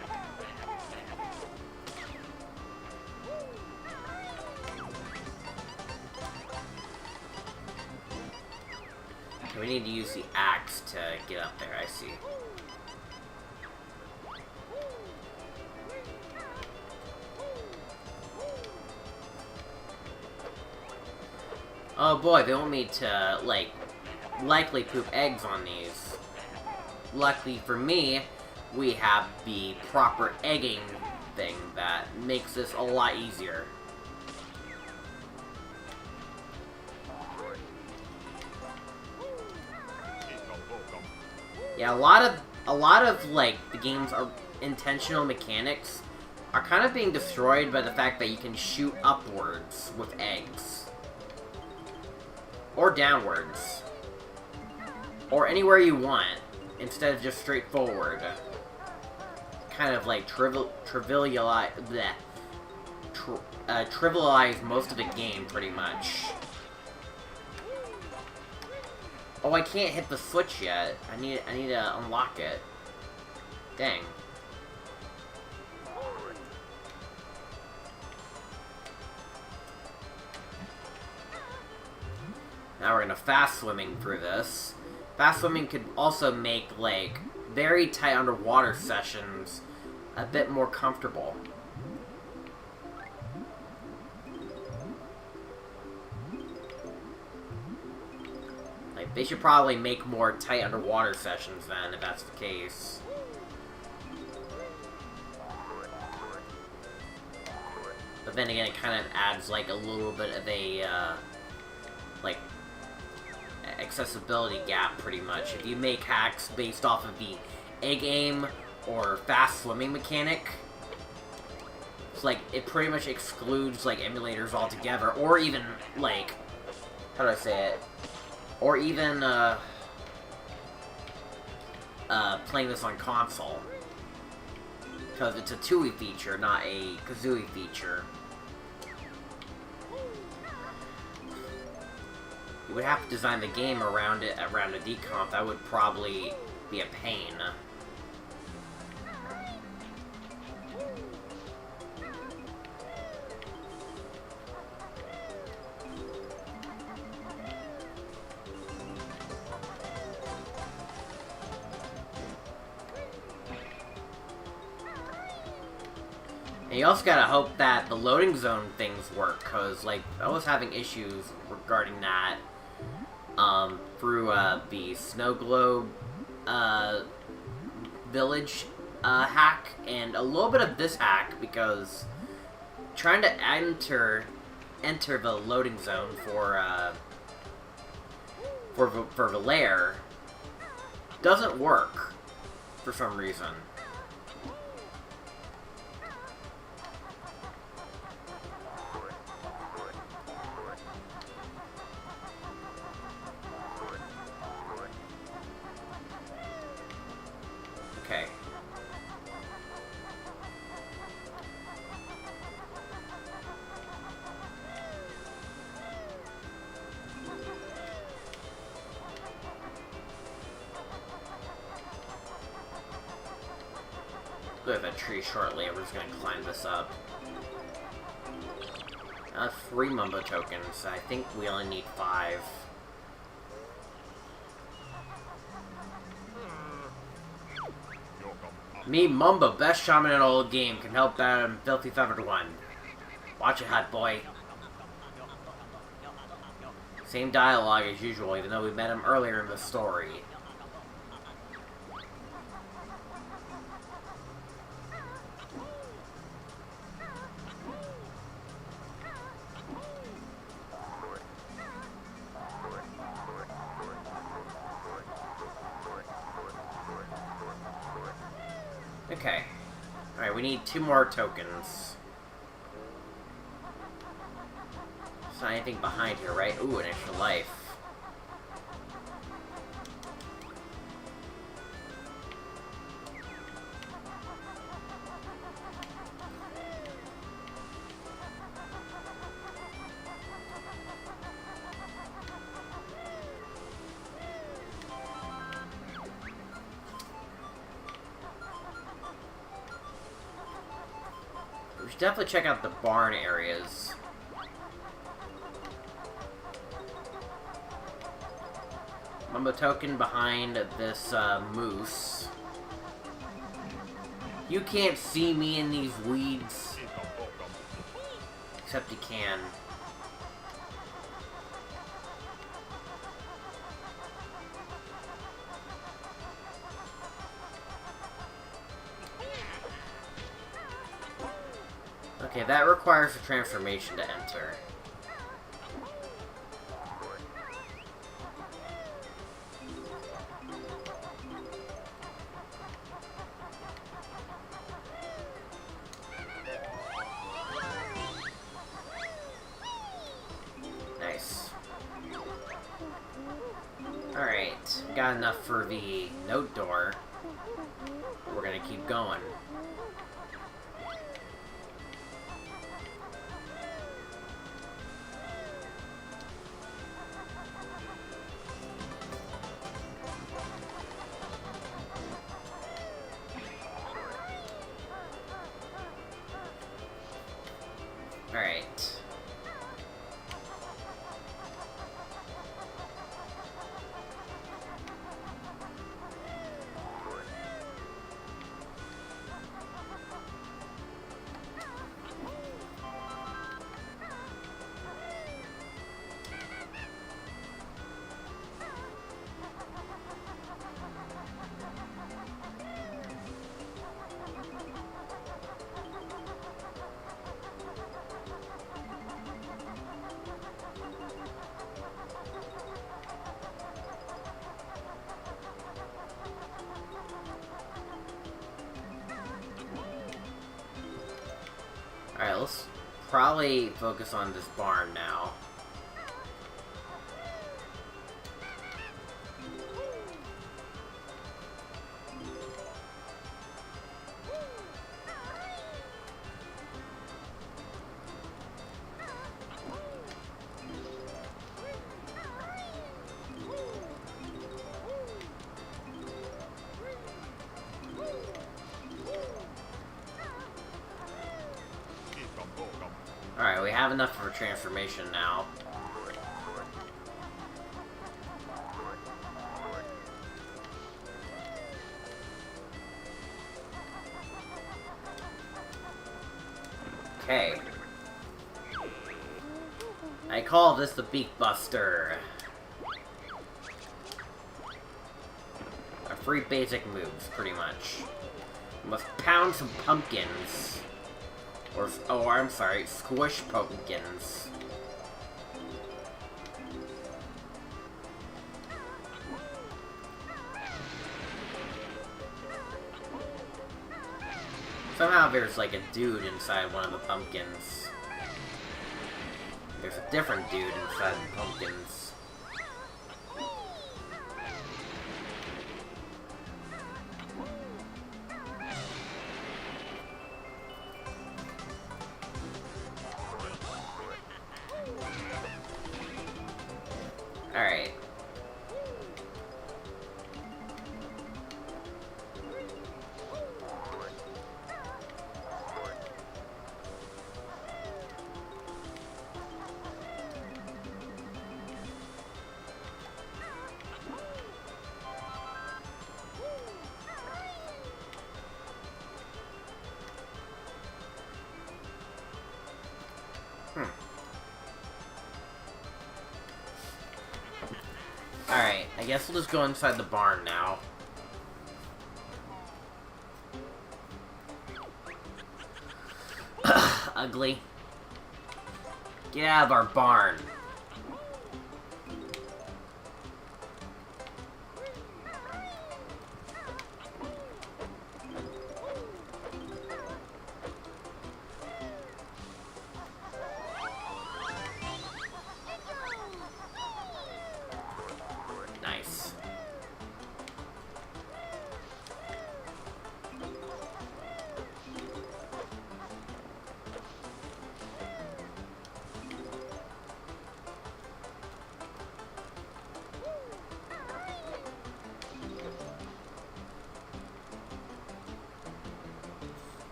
We need to use the axe to get up there, I see. Oh boy, they want me to, likely poop eggs on these. Luckily for me, we have the proper egging thing that makes this a lot easier. Yeah, a lot of the game's intentional mechanics are kind of being destroyed by the fact that you can shoot upwards with eggs. Or downwards. Or anywhere you want, instead of just straight forward. Kind of trivialize most of the game, pretty much. Oh, I can't hit the switch yet. I need to unlock it. Dang. Now we're gonna fast swimming through this. Fast swimming could also make, like, very tight underwater sessions a bit more comfortable. Like, they should probably make more tight underwater sessions then, if that's the case. But then again, it kind of adds, like, a little bit of a, like, accessibility gap, pretty much. If you make hacks based off of the egg aim or fast swimming mechanic, it's like, it pretty much excludes, like, emulators altogether, or even, like, how do I say it? Or even, playing this on console. Because it's a Tui feature, not a Kazooie feature. You would have to design the game around it, around a decomp. That would probably be a pain. And you also gotta hope that the loading zone things work, cause, like, I was having issues regarding that, through, the Snow Globe, village, hack, and a little bit of this hack, because trying to enter the loading zone for Valair doesn't work, for some reason. Okay. We have a tree shortly. We're just gonna climb this up. 3 Mumbo tokens. I think we only need 5. Me, Mumbo, best shaman in all the game, can help that filthy feathered one. Watch it, hot boy. Same dialogue as usual, even though we met him earlier in the story. Okay. Alright, we need 2 more tokens. There's not anything behind here, right? Ooh, an extra life. We should definitely check out the barn areas. Mumbo token behind this moose. You can't see me in these weeds. Except you can. Okay, that requires a transformation to enter. Nice. Alright, got enough for the note door. We're gonna keep going. probably focus on this barn now. Alright, we have enough for transformation now. Okay. I call this the Beak Buster. Our 3 basic moves, pretty much. We must pound some pumpkins. Or, oh, I'm sorry, squish pumpkins. Somehow there's like a dude inside one of the pumpkins. There's a different dude inside the pumpkins. Alright. Alright, I guess we'll just go inside the barn now. Ugly. Get out of our barn. Nice.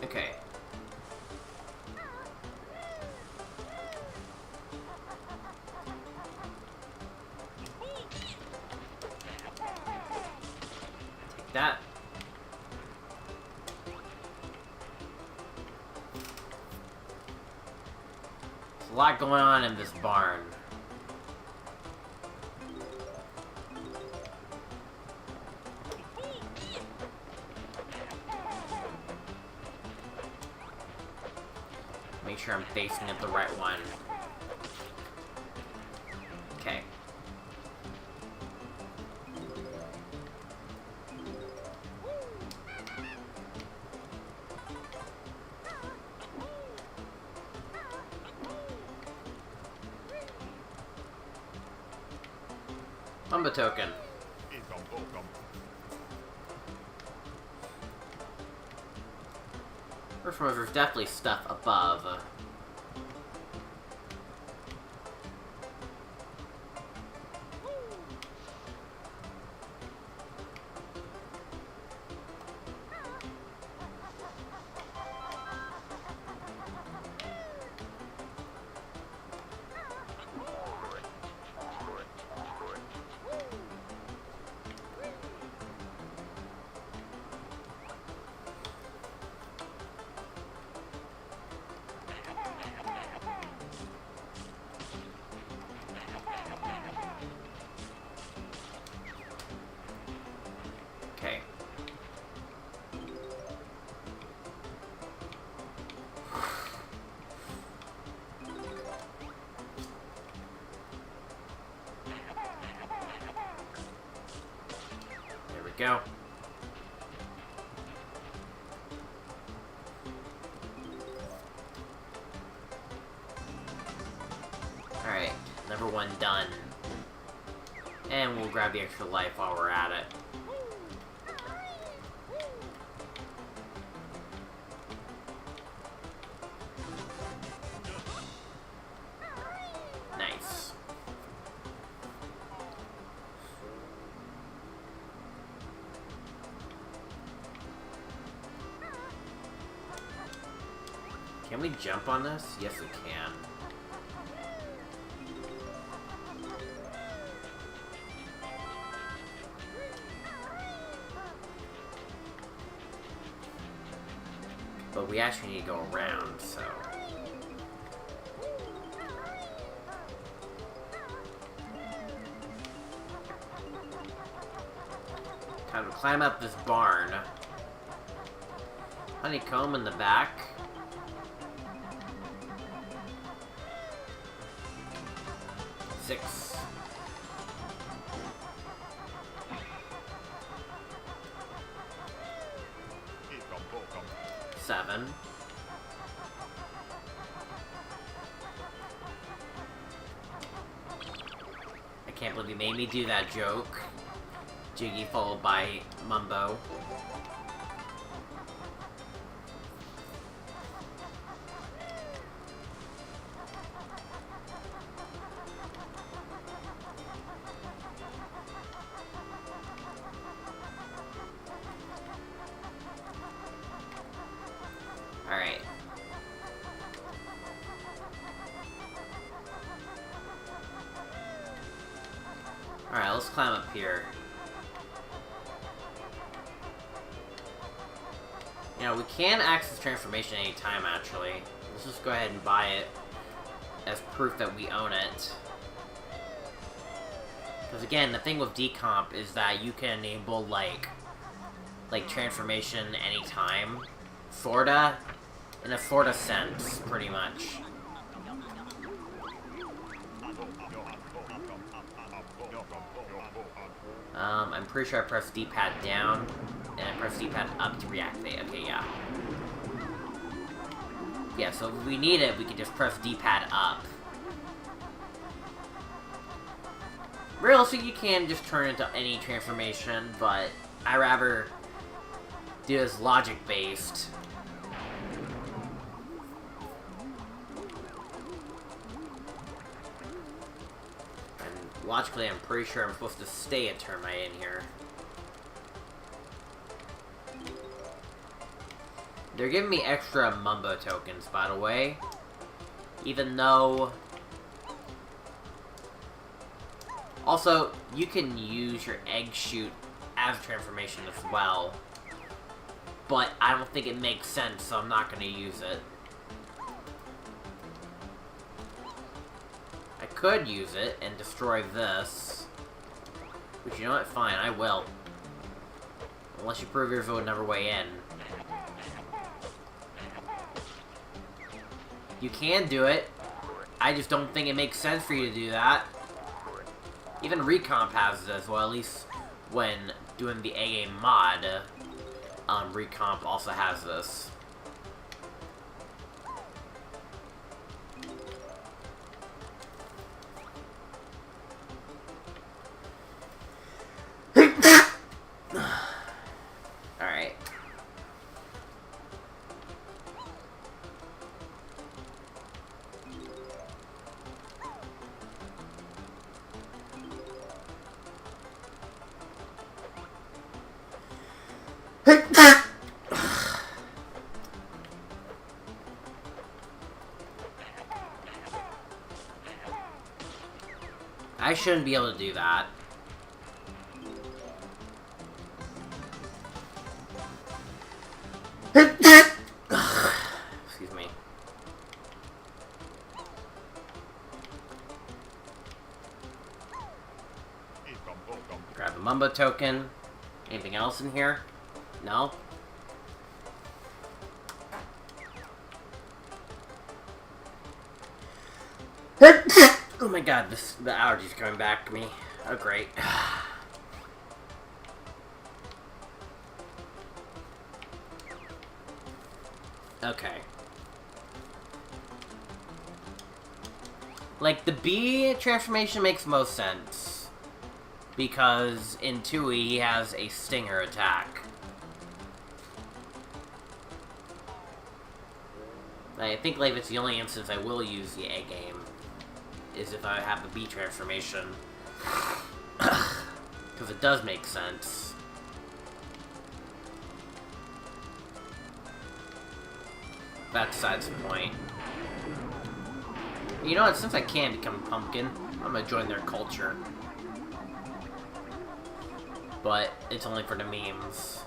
Okay. Take that. There's a lot going on in this barn. Make sure I'm facing it the right one. Okay. Lumber token. First one, there's definitely stuff above. go. Alright, number 1 done. And we'll grab the extra life while we're at it. Nice. Can we jump on this? Yes, we can. But we actually need to go around, so... Time to climb up this barn. Honeycomb in the back. Six. Seven. I can't believe you made me do that joke. Jiggy followed by Mumbo. Alright. Alright, let's climb up here. You know, we can access transformation anytime, actually. Let's just go ahead and buy it as proof that we own it. Because again, the thing with Decomp is that you can enable, like transformation anytime. Sorta. In a sorta sense, pretty much. I'm pretty sure I pressed D-pad down, and I pressed D-pad up to reactivate. Okay, yeah. Yeah, so if we need it, we can just press D-pad up. Realistically, you can just turn into any transformation, but I rather do this logic-based. Logically, I'm pretty sure I'm supposed to stay a termite in here. They're giving me extra Mumbo tokens, by the way. Even though... Also, you can use your egg shoot as a transformation as well. But I don't think it makes sense, so I'm not going to use it. I could use it and destroy this. Which, you know what? Fine, I will. Unless you prove yours would never weigh in. You can do it. I just don't think it makes sense for you to do that. Even Recomp has this, well, at least when doing the AA mod, Recomp also has this. Alright. I shouldn't be able to do that. Excuse me. Grab a Mumbo token. Anything else in here? No? Oh my god, the allergy's coming back to me. Oh great. Okay. Like, the bee transformation makes most sense. Because in Tui, he has a stinger attack. I think, like, it's the only instance I will use the A game. Is if I have the bee transformation. Because it does make sense. That's besides the point. You know what, since I can become a pumpkin, I'm gonna join their culture. But it's only for the memes.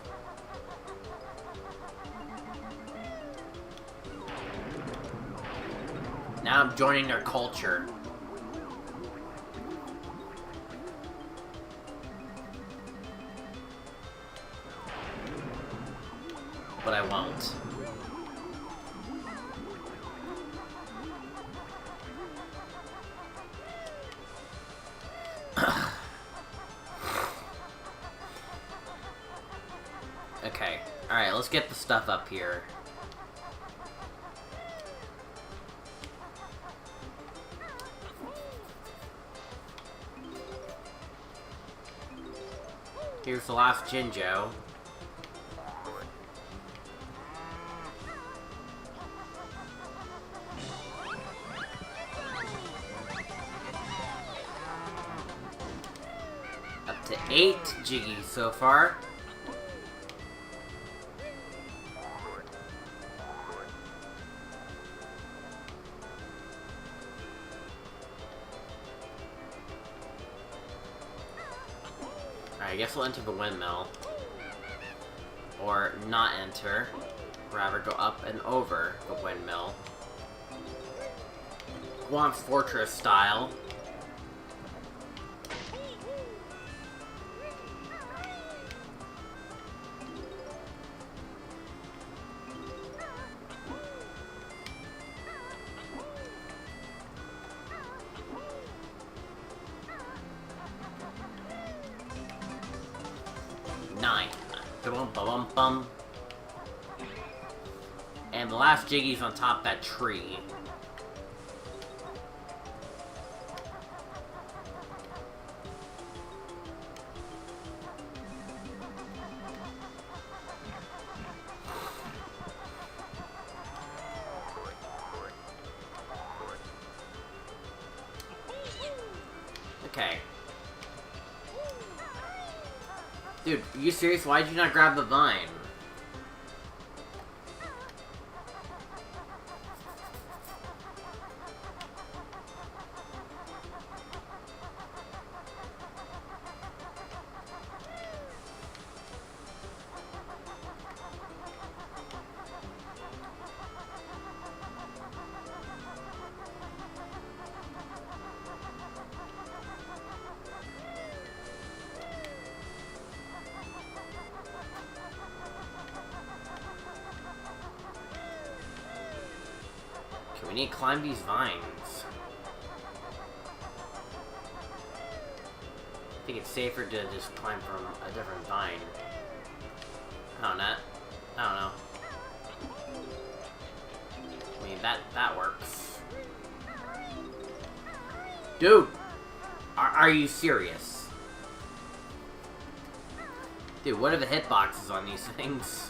Now I'm joining their culture. But I won't. Okay, alright, let's get the stuff up here. Here's the last Jinjo. Up to 8 Jiggies so far. I guess we'll enter the windmill. Or not enter. Rather go up and over the windmill. Guam Fortress style. Bum. And the last Jiggy's on top of that tree. Okay. Dude, are you serious? Why did you not grab the vine? We need to climb these vines. I think it's safer to just climb from a different vine. I don't know. I mean, that works. Dude! Are you serious? Dude, what are the hitboxes on these things?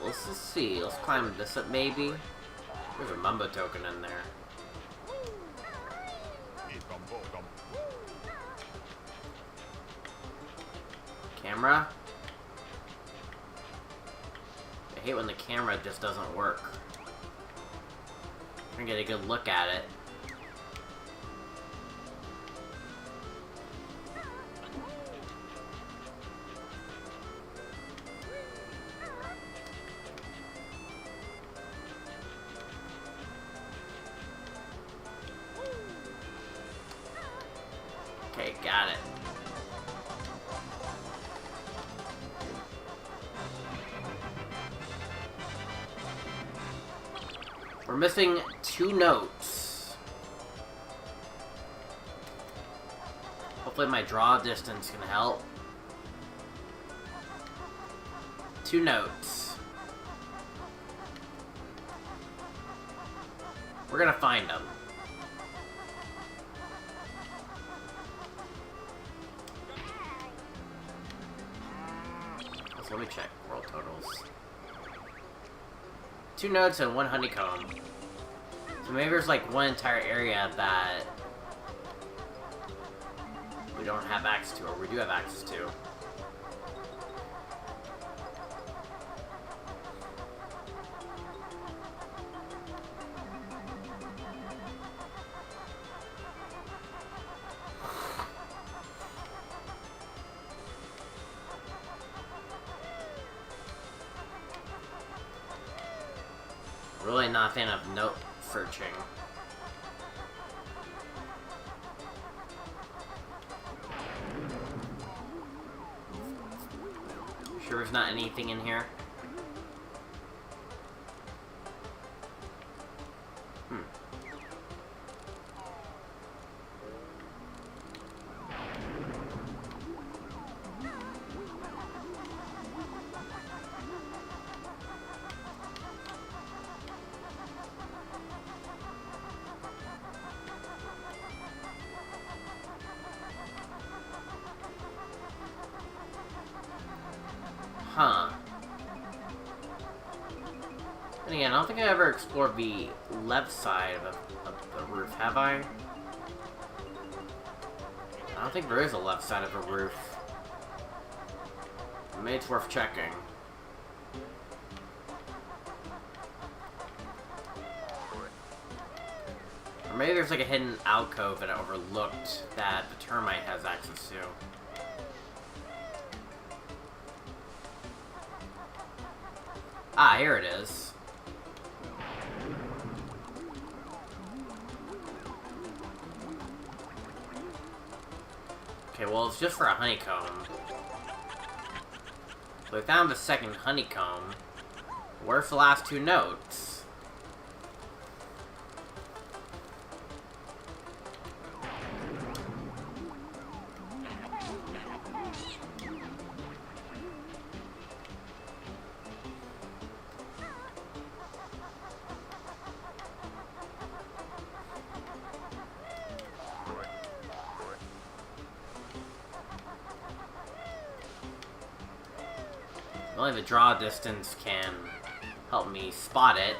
Let's just see. Let's climb this up, maybe. There's a Mumbo token in there. Camera? I hate when the camera just doesn't work. I'm gonna get a good look at it. We're missing 2 notes. Hopefully my draw distance can help. 2 notes. We're gonna find them. So let me check world totals. 2 notes and 1 honeycomb. So maybe there's like one entire area that we don't have access to, or we do have access to. Really not a fan of note searching. Sure there's not anything in here? Huh. And again, I don't think I ever explored the left side of the roof, have I? I don't think there is a left side of a roof. Maybe it's worth checking. Or maybe there's like a hidden alcove that I overlooked that the termite has access to. Ah, here it is. Okay, well, it's just for a honeycomb. So we found the second honeycomb. Where's the last 2 notes? Only the draw distance can help me spot it.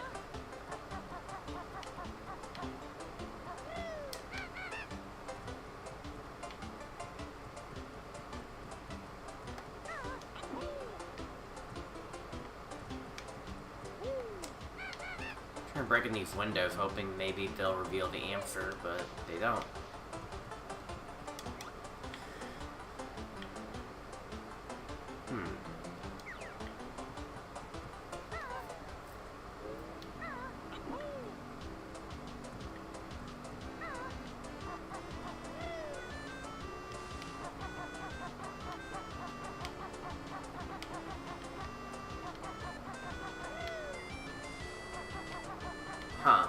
I'm breaking these windows, hoping maybe they'll reveal the answer, but they don't. Huh.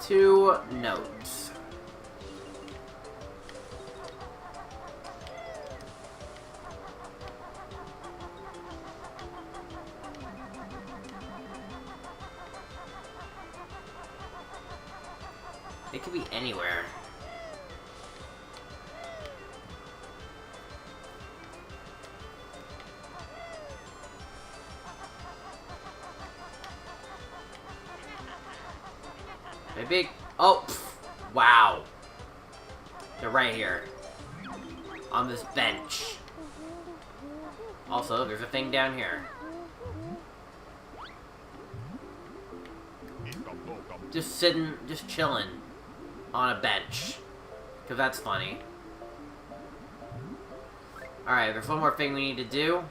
Two notes. It could be anywhere. Maybe. Oh, pff, wow. They're right here. On this bench. Also, there's a thing down here. Just sitting, just chilling on a bench. Because that's funny. Alright, there's one more thing we need to do.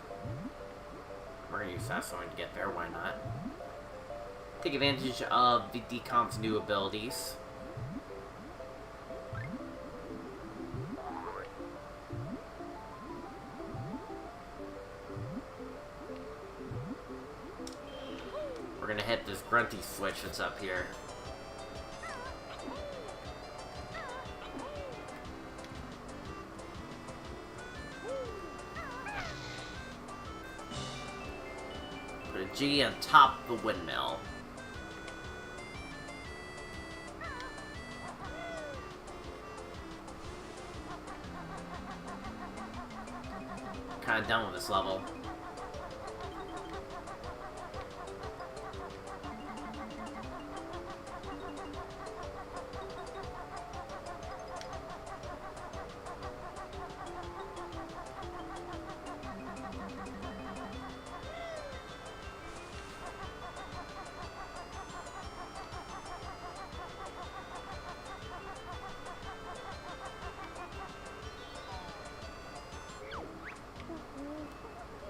We're gonna use that someone to get there, why not? Take advantage of the Decomp's new abilities. hit this grunty switch that's up here. Put a G on top of the windmill. Kinda done with this level.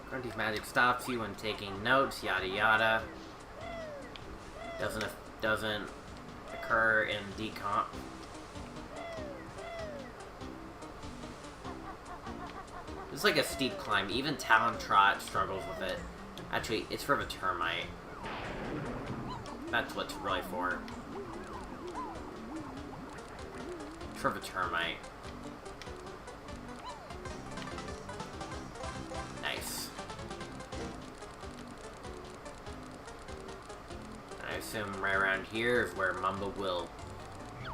Grunty's magic stops you when taking notes, yada yada. Doesn't occur in Decomp. It's like a steep climb. Even Talon Trot struggles with it. Actually, it's for the termite. That's what it's really for. It's for the termite. Nice. I assume right around here is where Mumbo will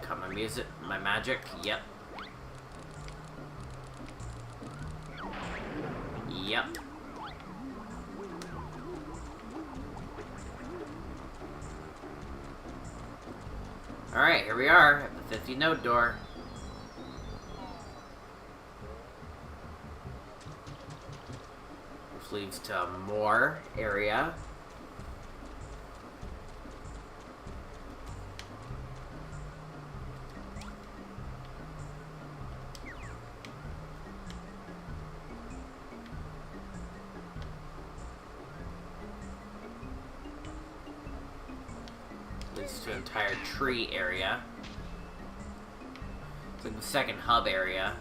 cut my music, my magic. Yep. Yep. Alright, here we are at the 50 note door. Which leads to more area. Leads to an entire tree area. It's like the second hub area.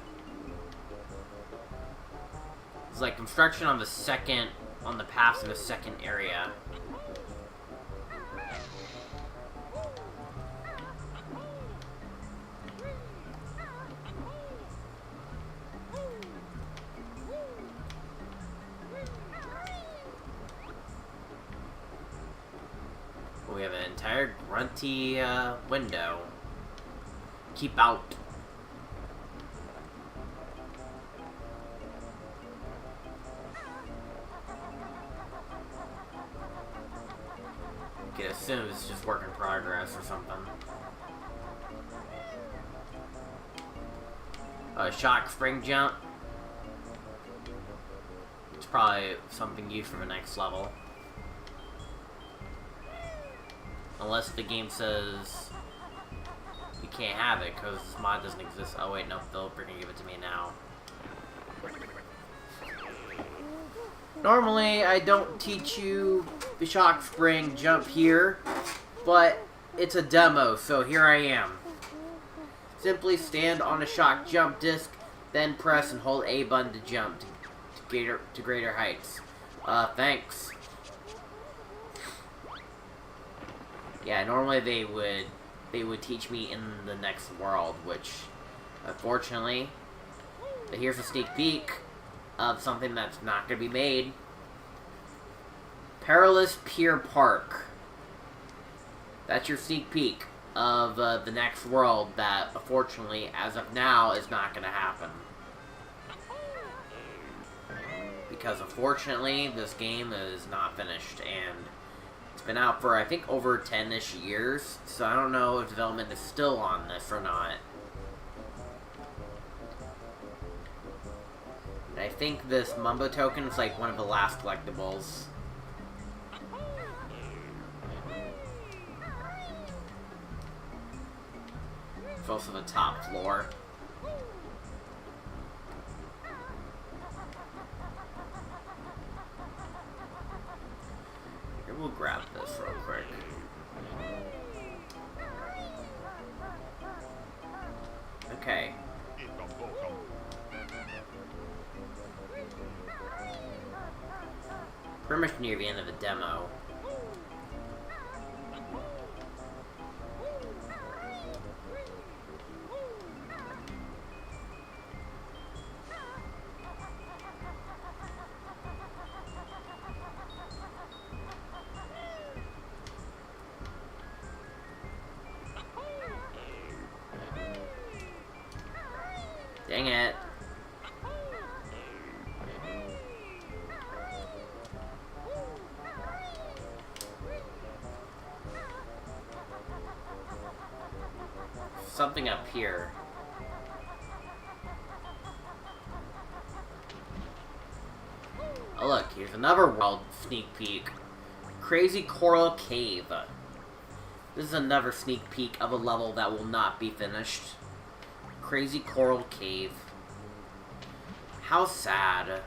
It's like construction on the second, on the paths in the second area. We have an entire grunty window. Keep out. You can assume it's just work in progress or something. Shock spring jump. It's probably something used for the next level. Unless the game says you can't have it because this mod doesn't exist. Oh wait, no, they're gonna give it to me now. Normally, I don't teach you the shock spring jump here, but it's a demo, so here I am. Simply stand on a shock jump disc, then press and hold A button to jump to greater heights. Thanks. Yeah, normally they would teach me in the next world, which, unfortunately, but here's a sneak peek of something that's not going to be made. Perilous Pier Park. That's your sneak peek of the next world that, unfortunately, as of now, is not going to happen. Because, unfortunately, this game is not finished, and it's been out for, I think, over 10-ish years, so I don't know if development is still on this or not. And I think this Mumbo token is like one of the last collectibles. It's also the top floor. Here, we'll grab this real quick. Okay. Pretty much near the end of the demo. Dang it. Something up here. Oh look, here's another world sneak peek. Crazy Coral Cave. This is another sneak peek of a level that will not be finished. Crazy Coral Cave. How sad.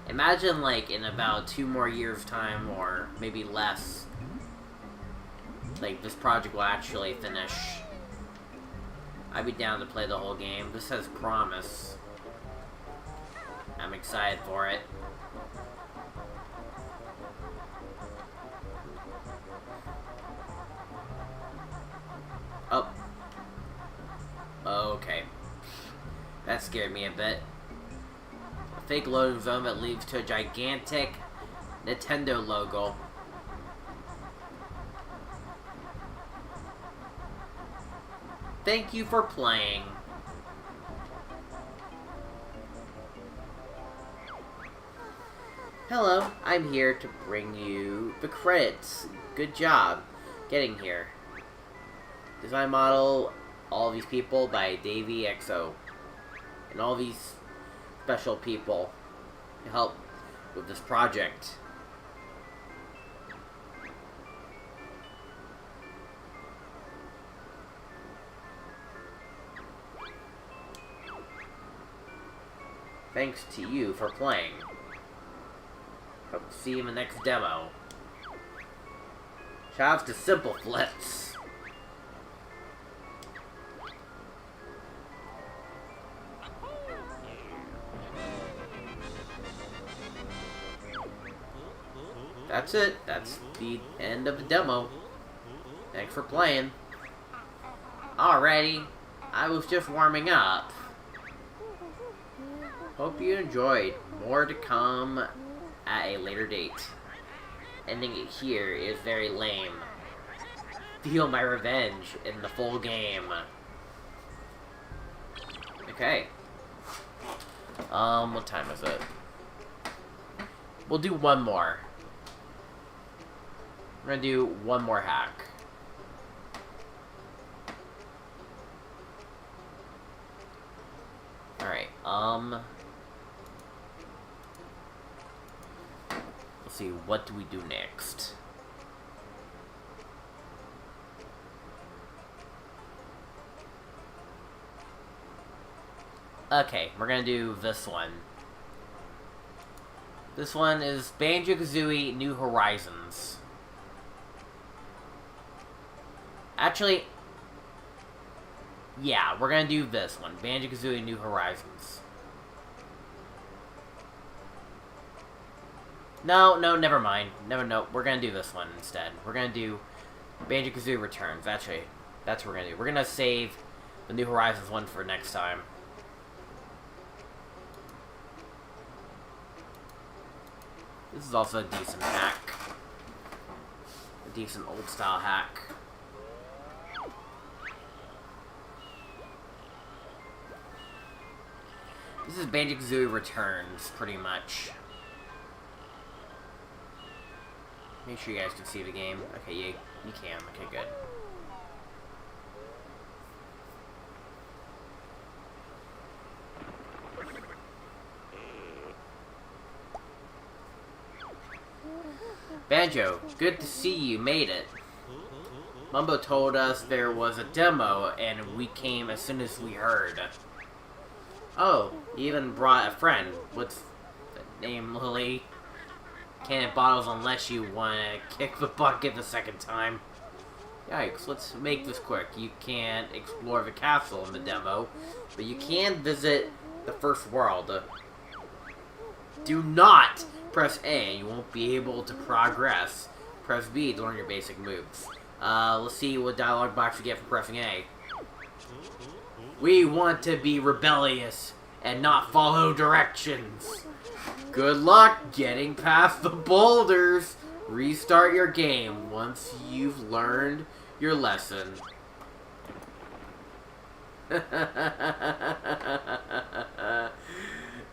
Imagine, like, in about 2 more years' time, or maybe less, like, this project will actually finish. I'd be down to play the whole game. This has promise. I'm excited for it. Oh. Okay. That scared me a bit. A fake loading zone that leads to a gigantic Nintendo logo. Thank you for playing. Hello, I'm here to bring you the credits. Good job getting here. Design model, all these people by Davey XO. And all these special people to help with this project. Thanks to you for playing. Hope to see you in the next demo. Shout out to Simple Flips. That's it. That's the end of the demo. Thanks for playing. Alrighty. I was just warming up. Hope you enjoyed. More to come at a later date. Ending it here is very lame. Feel my revenge in the full game. Okay. What time is it? We'll do one more. We're gonna do one more hack. Alright, let's see, what do we do next? Okay, we're gonna do this one. This one is Banjo Kazooie New Horizons. Actually, yeah, we're gonna do this one. Banjo Kazooie New Horizons. No, never mind. No, we're gonna do this one instead. We're gonna do Banjo Kazooie Returns. Actually, that's what we're gonna do. We're gonna save the New Horizons one for next time. This is also a decent hack. A decent old style hack. This is Banjo Kazooie Returns, pretty much. Make sure you guys can see the game. Okay, you can. Okay, good. Banjo, good to see you made it. Mumbo told us there was a demo, and we came as soon as we heard. Oh, you even brought a friend. What's the name, Lily? Can't hit bottles unless you want to kick the bucket the second time. Yikes, let's make this quick. You can't explore the castle in the demo, but you can visit the first world. Do not press A, you won't be able to progress. Press B to learn your basic moves. Let's see what dialogue box we get for pressing A. We want to be rebellious and not follow directions. Good luck getting past the boulders. Restart your game once you've learned your lesson.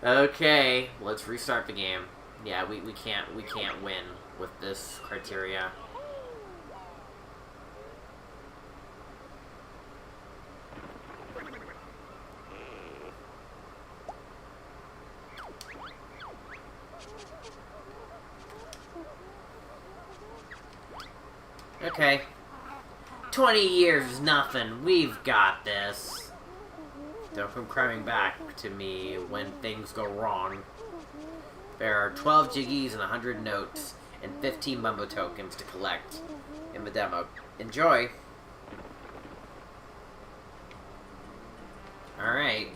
Okay, let's restart the game. Yeah, we can't win with this criteria. Okay. 20 years is nothing. We've got this. Don't come crying back to me when things go wrong. There are 12 jiggies and 100 notes and 15 Mumbo tokens to collect in the demo. Enjoy! Alright.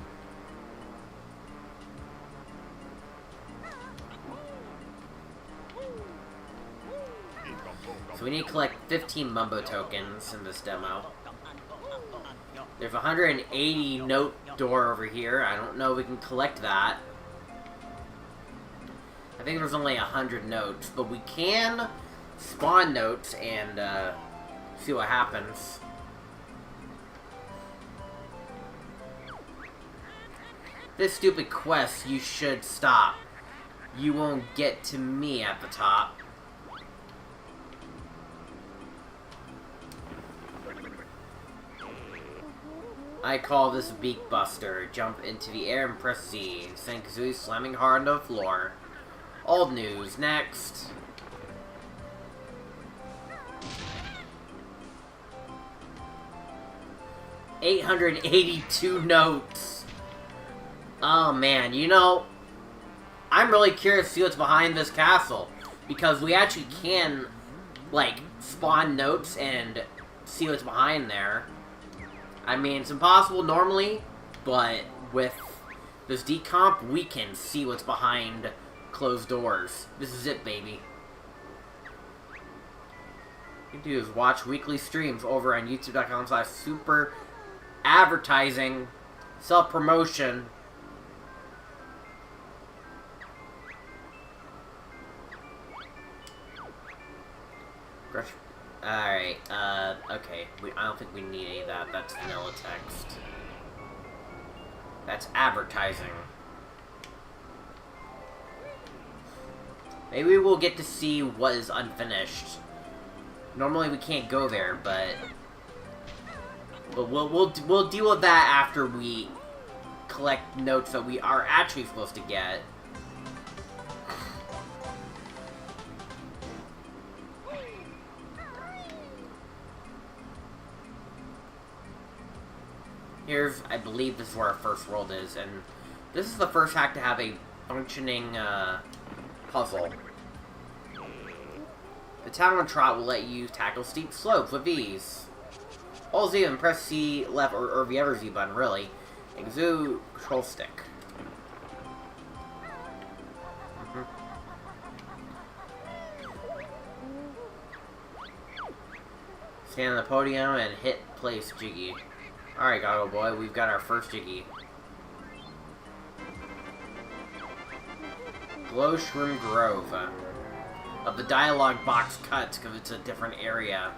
So we need to collect 15 Mumbo tokens in this demo. There's a 180 note door over here. I don't know if we can collect that. I think there's only 100 notes, but we can spawn notes and see what happens. This stupid quest, you should stop. You won't get to me at the top. I call this Beak Buster. Jump into the air and press Z. Send Kazooie slamming hard on the floor. Old news. Next. $882 notes. Oh man, you know, I'm really curious to see what's behind this castle. Because we actually can, like, spawn notes and see what's behind there. I mean, it's impossible normally, but with this decomp, we can see what's behind closed doors. This is it, baby. What you can do is watch weekly streams over on youtube.com/super advertising, self-promotion. Alright, okay. I don't think we need any of that. That's vanilla text. That's advertising. Maybe we'll get to see what is unfinished. Normally we can't go there, but we'll deal with that after we collect notes that we are actually supposed to get. Here's, I believe this is where our first world is, and this is the first hack to have a functioning, puzzle. The town on trot will let you tackle steep slopes with ease. Hold Z and press C left, or the other Z button, really, and Kazoo control stick. Stand on the podium and hit place Jiggy. Alright, Goggle Boy, we've got our first Jiggy. Glow Shroom Grove. The dialogue box cuts because it's a different area.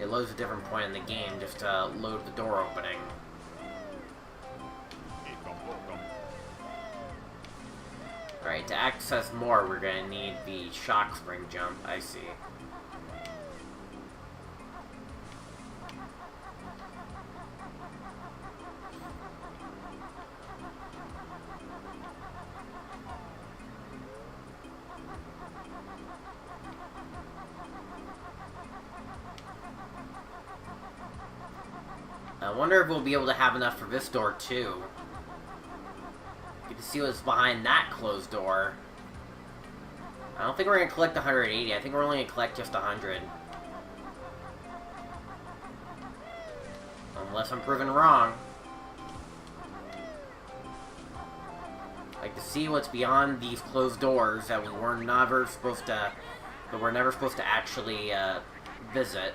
It loads a different point in the game just to load the door opening. Alright, to access more, we're gonna need the shock spring jump. I see. I wonder if we'll be able to have enough for this door, too. Get to see what's behind that closed door. I don't think we're going to collect 180. I think we're only going to collect just 100. Unless I'm proven wrong. I'd like to see what's beyond these closed doors that we were never supposed to... that we're never supposed to actually, visit.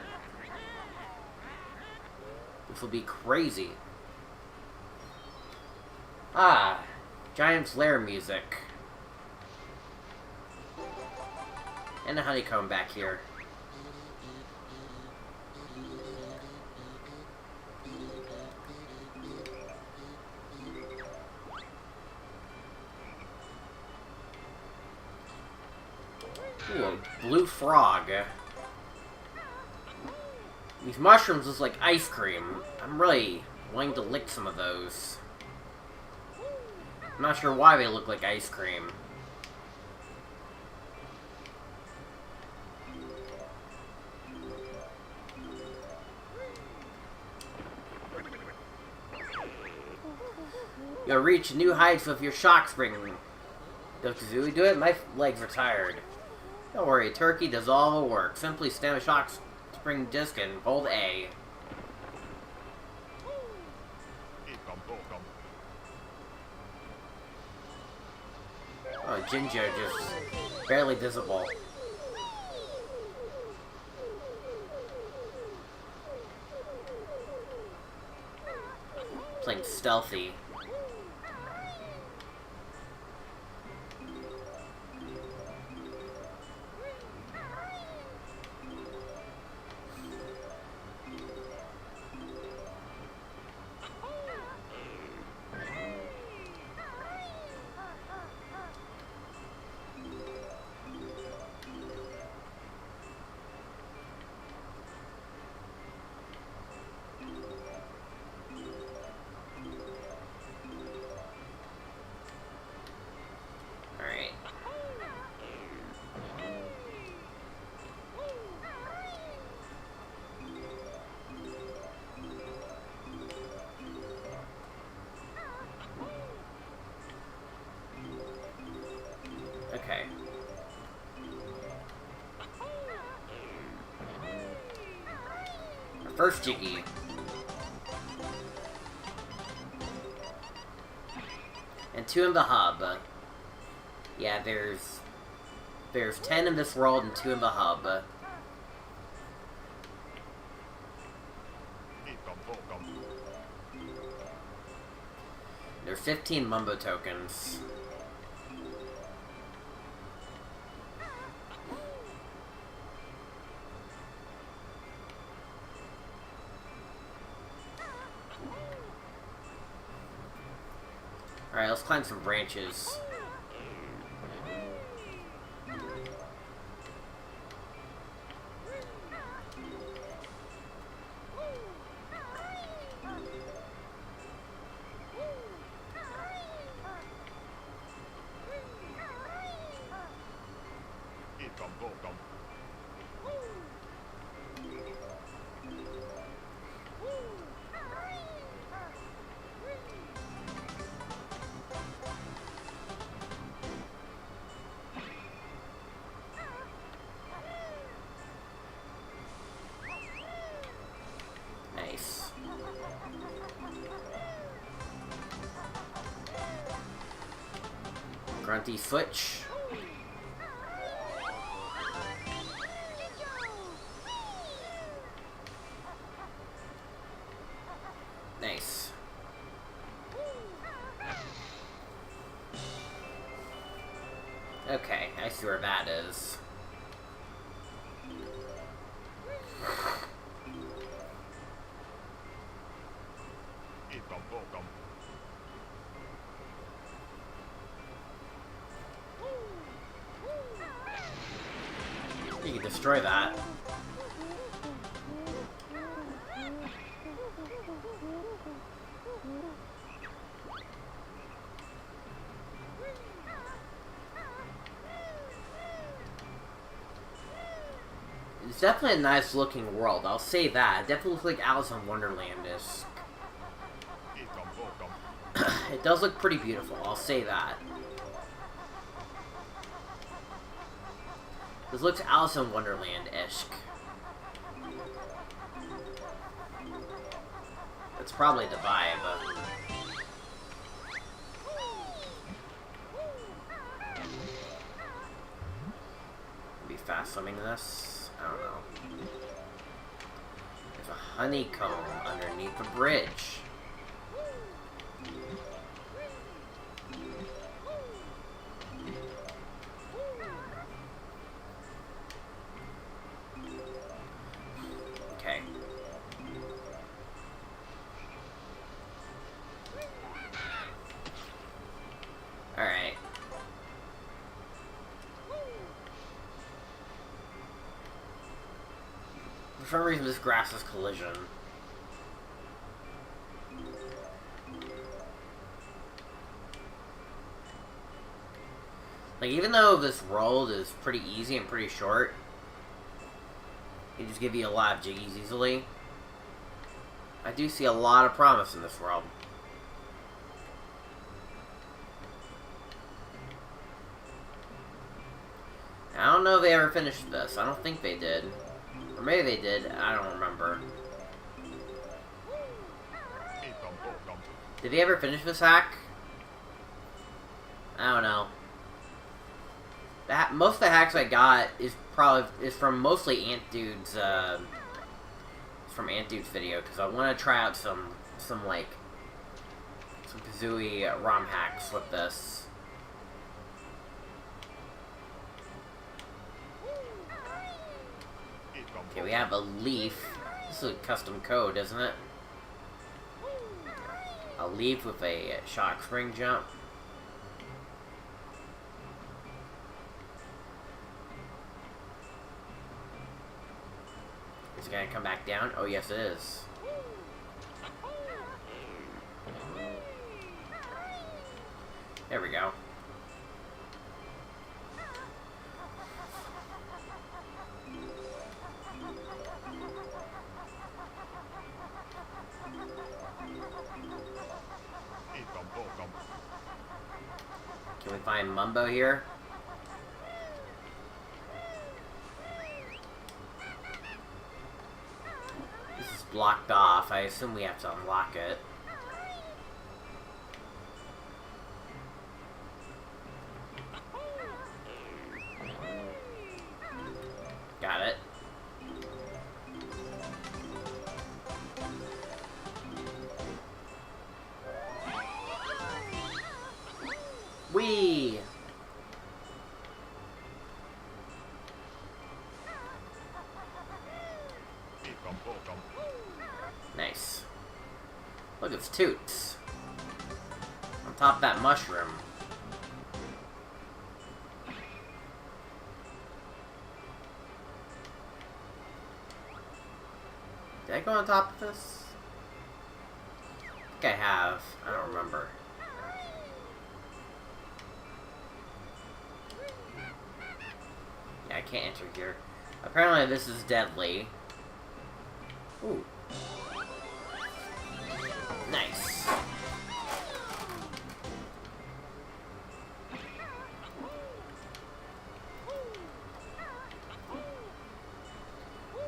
This will be crazy. Ah, Giant's Lair music. And a honeycomb back here. Ooh, a blue frog. These mushrooms look like ice cream. I'm really wanting to lick some of those. I'm not sure why they look like ice cream. You'll reach new heights with your shock spring. Does Kazooie do it? My legs are tired. Don't worry, Turkey does all the work. Simply stand a shock spring disc and hold A. Oh, Jinjo just barely visible. Playing stealthy. Okay. Our first Jiggy. And 2 in the hub. Yeah, there's 10 in this world and 2 in the hub. There are 15 Mumbo tokens. Alright, let's climb some branches. Nice. Grunty Switch. Nice. Okay, I see where that is. You can destroy that. It's definitely a nice looking world, I'll say that. It definitely looks like Alice in Wonderland-esque. It does look pretty beautiful, I'll say that. This looks Alice in Wonderland-esque. That's probably the vibe. Be fast swimming this? I don't know. There's a honeycomb underneath the bridge. Okay. Alright. For some reason, this grass is collision. Like, even though this world is pretty easy and pretty short, it just give you a lot of jiggies easily. I do see a lot of promise in this world. I don't know if they ever finished this. I don't think they did. Or maybe they did. I don't remember. Did he ever finish this hack? I don't know. Most of the hacks I got is from mostly Ant Dude's video, because I want to try out some Kazooie ROM hacks with this. Okay, we have a leaf. This is a custom code, isn't it? A leaf with a shock spring jump. Is it gonna come back down? Oh, yes, it is. There we go. Can we find Mumbo here? This is blocked off. I assume we have to unlock it. Got it. Whee! Nice. Look, it's Toots. On top of that mushroom. Did I go on top of this? I think I have. I don't remember. Yeah, I can't enter here. Apparently this is deadly. Ooh. Nice.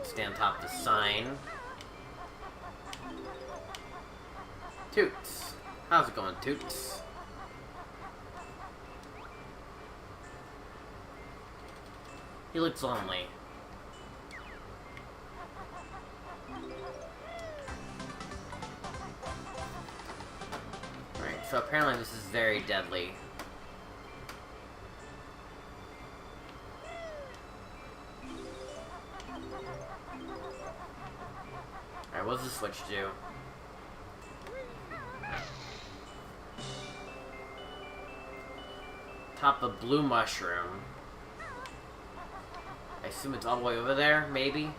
Stay on top of the sign. Toots. How's it going, Toots? He looks lonely. Alright, so apparently this is very deadly. Alright, what does the switch do? Top of blue mushroom. I assume it's all the way over there, maybe?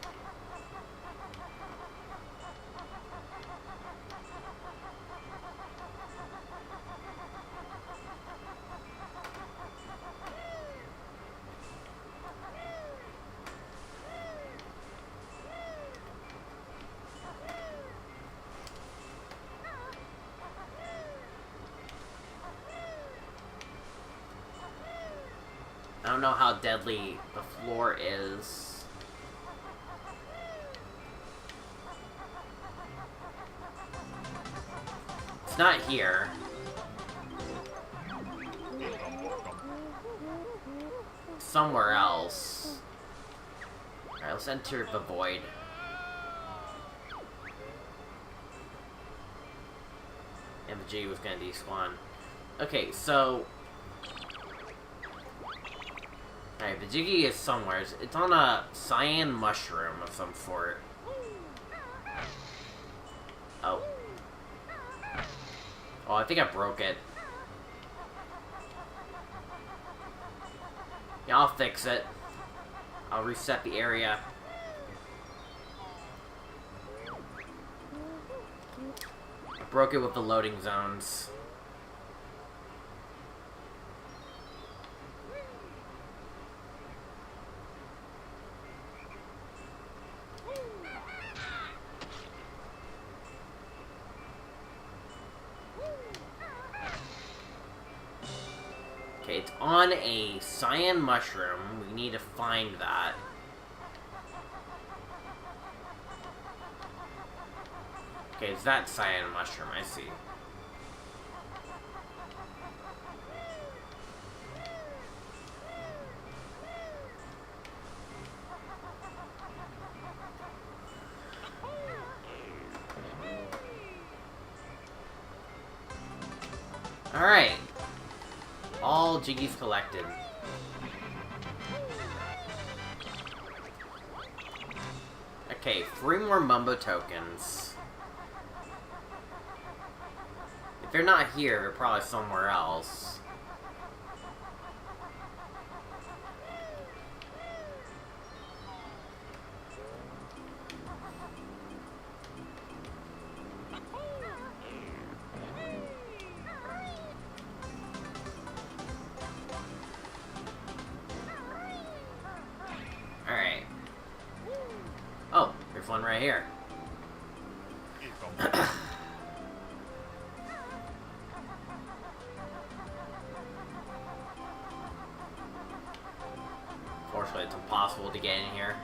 I don't know how deadly the floor is. It's not here. Somewhere else. Alright, let's enter the void. And the G was gonna despawn. Okay, so... Alright, the Jiggy is somewhere. It's on a cyan mushroom of some sort. Oh. Oh, I think I broke it. Yeah, I'll fix it. I'll reset the area. broke it with the loading zones. Okay, it's on a cyan mushroom. We need to find that. Okay, it's that cyan mushroom, I see. Alright. All Jiggies collected. Okay, 3 more Mumbo tokens. If they're not here, they're probably somewhere else. Alright. Oh, there's one right here. Fortunately, it's impossible to get in here.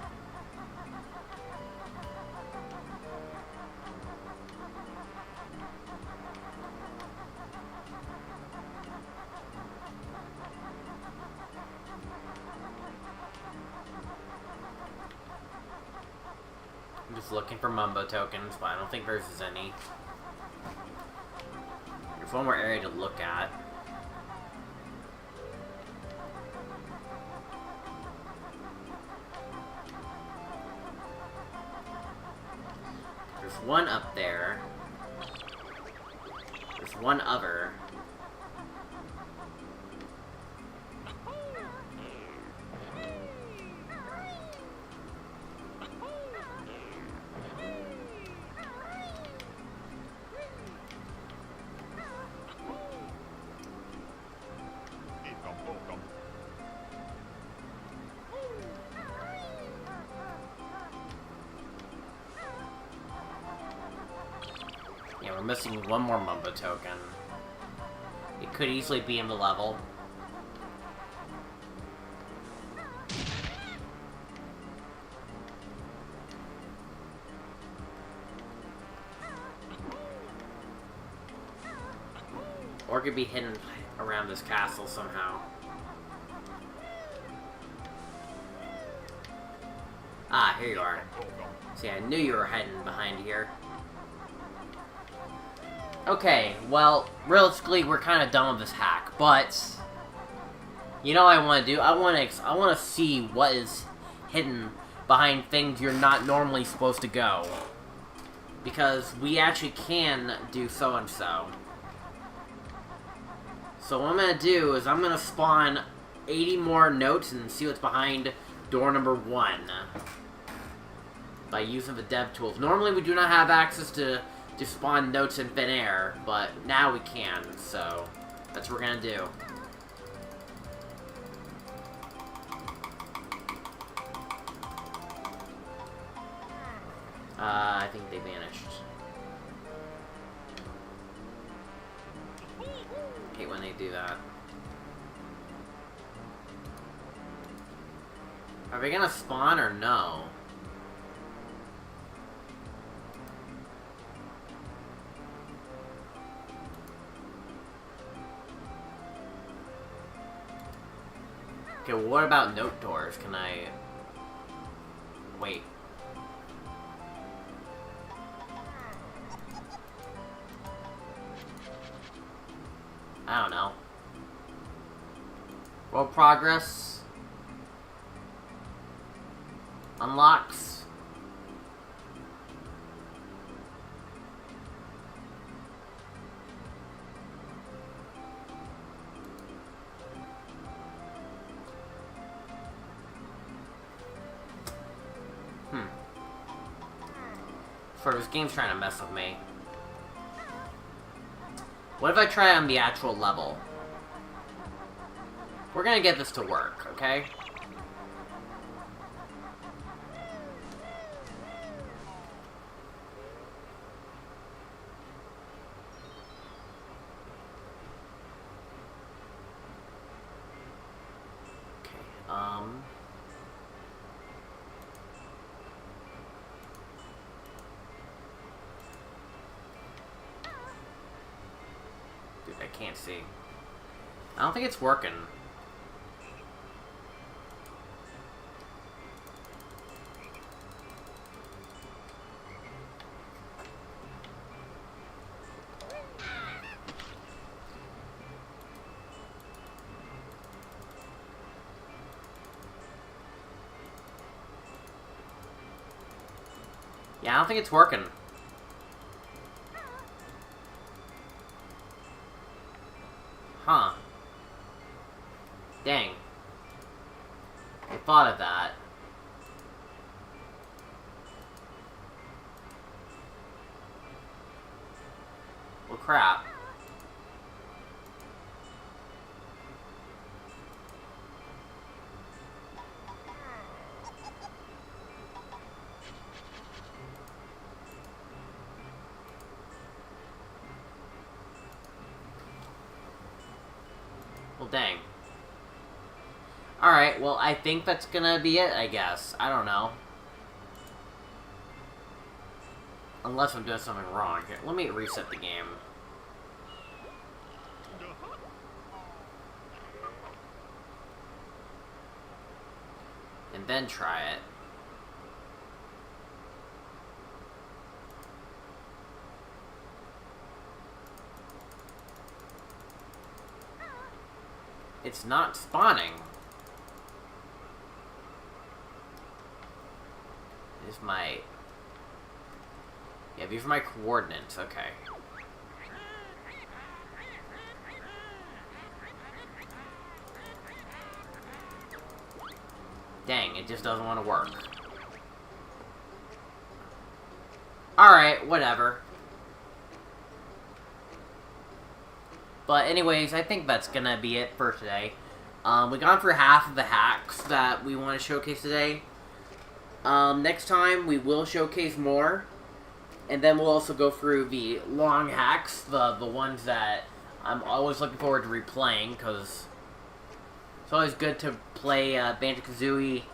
I'm just looking for Mumbo tokens, but I don't think there's any. There's one more area to look at. There's one up there. There's one other. Yeah, we're missing one more Mumbo token. It could easily be in the level. Or it could be hidden around this castle somehow. Ah, here you are. See, I knew you were hiding behind here. Okay, well, realistically, we're kind of done with this hack, but you know what I want to do? I want to see what is hidden behind things you're not normally supposed to go, because we actually can do so and so. So what I'm gonna do is I'm gonna spawn 80 more notes and see what's behind door number 1 by using the dev tools. Normally, we do not have access to spawn notes in thin air, but now we can, so that's what we're gonna do. I think they vanished. Hate when they do that. Are they gonna spawn or no? Okay, well, what about note doors? Can I... Wait. I don't know. World progress. Unlocks. For this game's trying to mess with me. What if I try on the actual level? We're gonna get this to work, okay? Dude, I can't see. I don't think it's working. Yeah, I don't think it's working. Huh. Dang. I thought of that. Well, crap. Well, dang. Alright, well, I think that's gonna be it, I guess. I don't know. Unless I'm doing something wrong. Here, let me reset the game. And then try it. It's not spawning. This is my... Yeah, these are my coordinates, okay. Dang, it just doesn't want to work. Alright, whatever. But anyways, I think that's gonna be it for today. We gone through half of the hacks that we want to showcase today. Next time, we will showcase more. And then we'll also go through the long hacks, the ones that I'm always looking forward to replaying, because it's always good to play Banjo Kazooie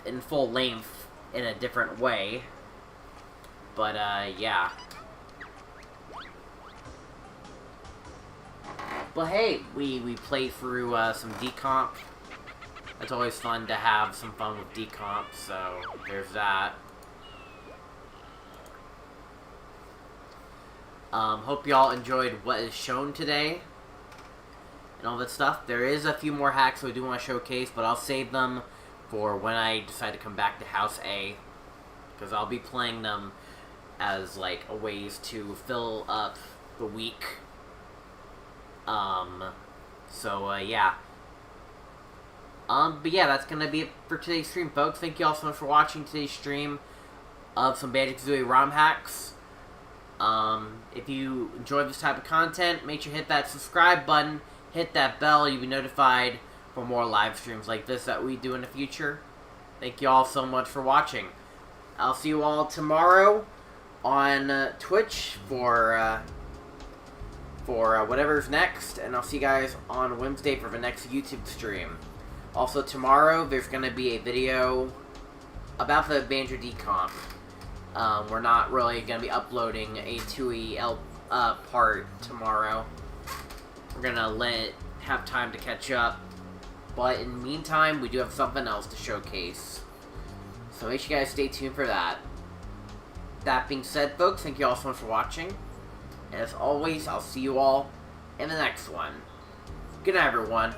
in full length in a different way. But, yeah. But hey, we played through some Decomp. It's always fun to have some fun with Decomp, so there's that. Hope y'all enjoyed what is shown today. And all that stuff. There is a few more hacks we do want to showcase, but I'll save them for when I decide to come back to House A. Because I'll be playing them as, like, a ways to fill up the week. Yeah. But yeah, that's gonna be it for today's stream, folks. Thank you all so much for watching today's stream of some Banjo Kazooie ROM hacks. If you enjoy this type of content, make sure to hit that subscribe button, hit that bell, you'll be notified for more live streams like this that we do in the future. Thank you all so much for watching. I'll see you all tomorrow on Twitch for whatever's next, and I'll see you guys on Wednesday for the next YouTube stream. Also, tomorrow, there's going to be a video about the Banjo Decomp. We're not really going to be uploading a 2EL part tomorrow. We're going to let it have time to catch up. But in the meantime, we do have something else to showcase. So make sure you guys stay tuned for that. That being said, folks, thank you all so much for watching. And as always, I'll see you all in the next one. Good night, everyone.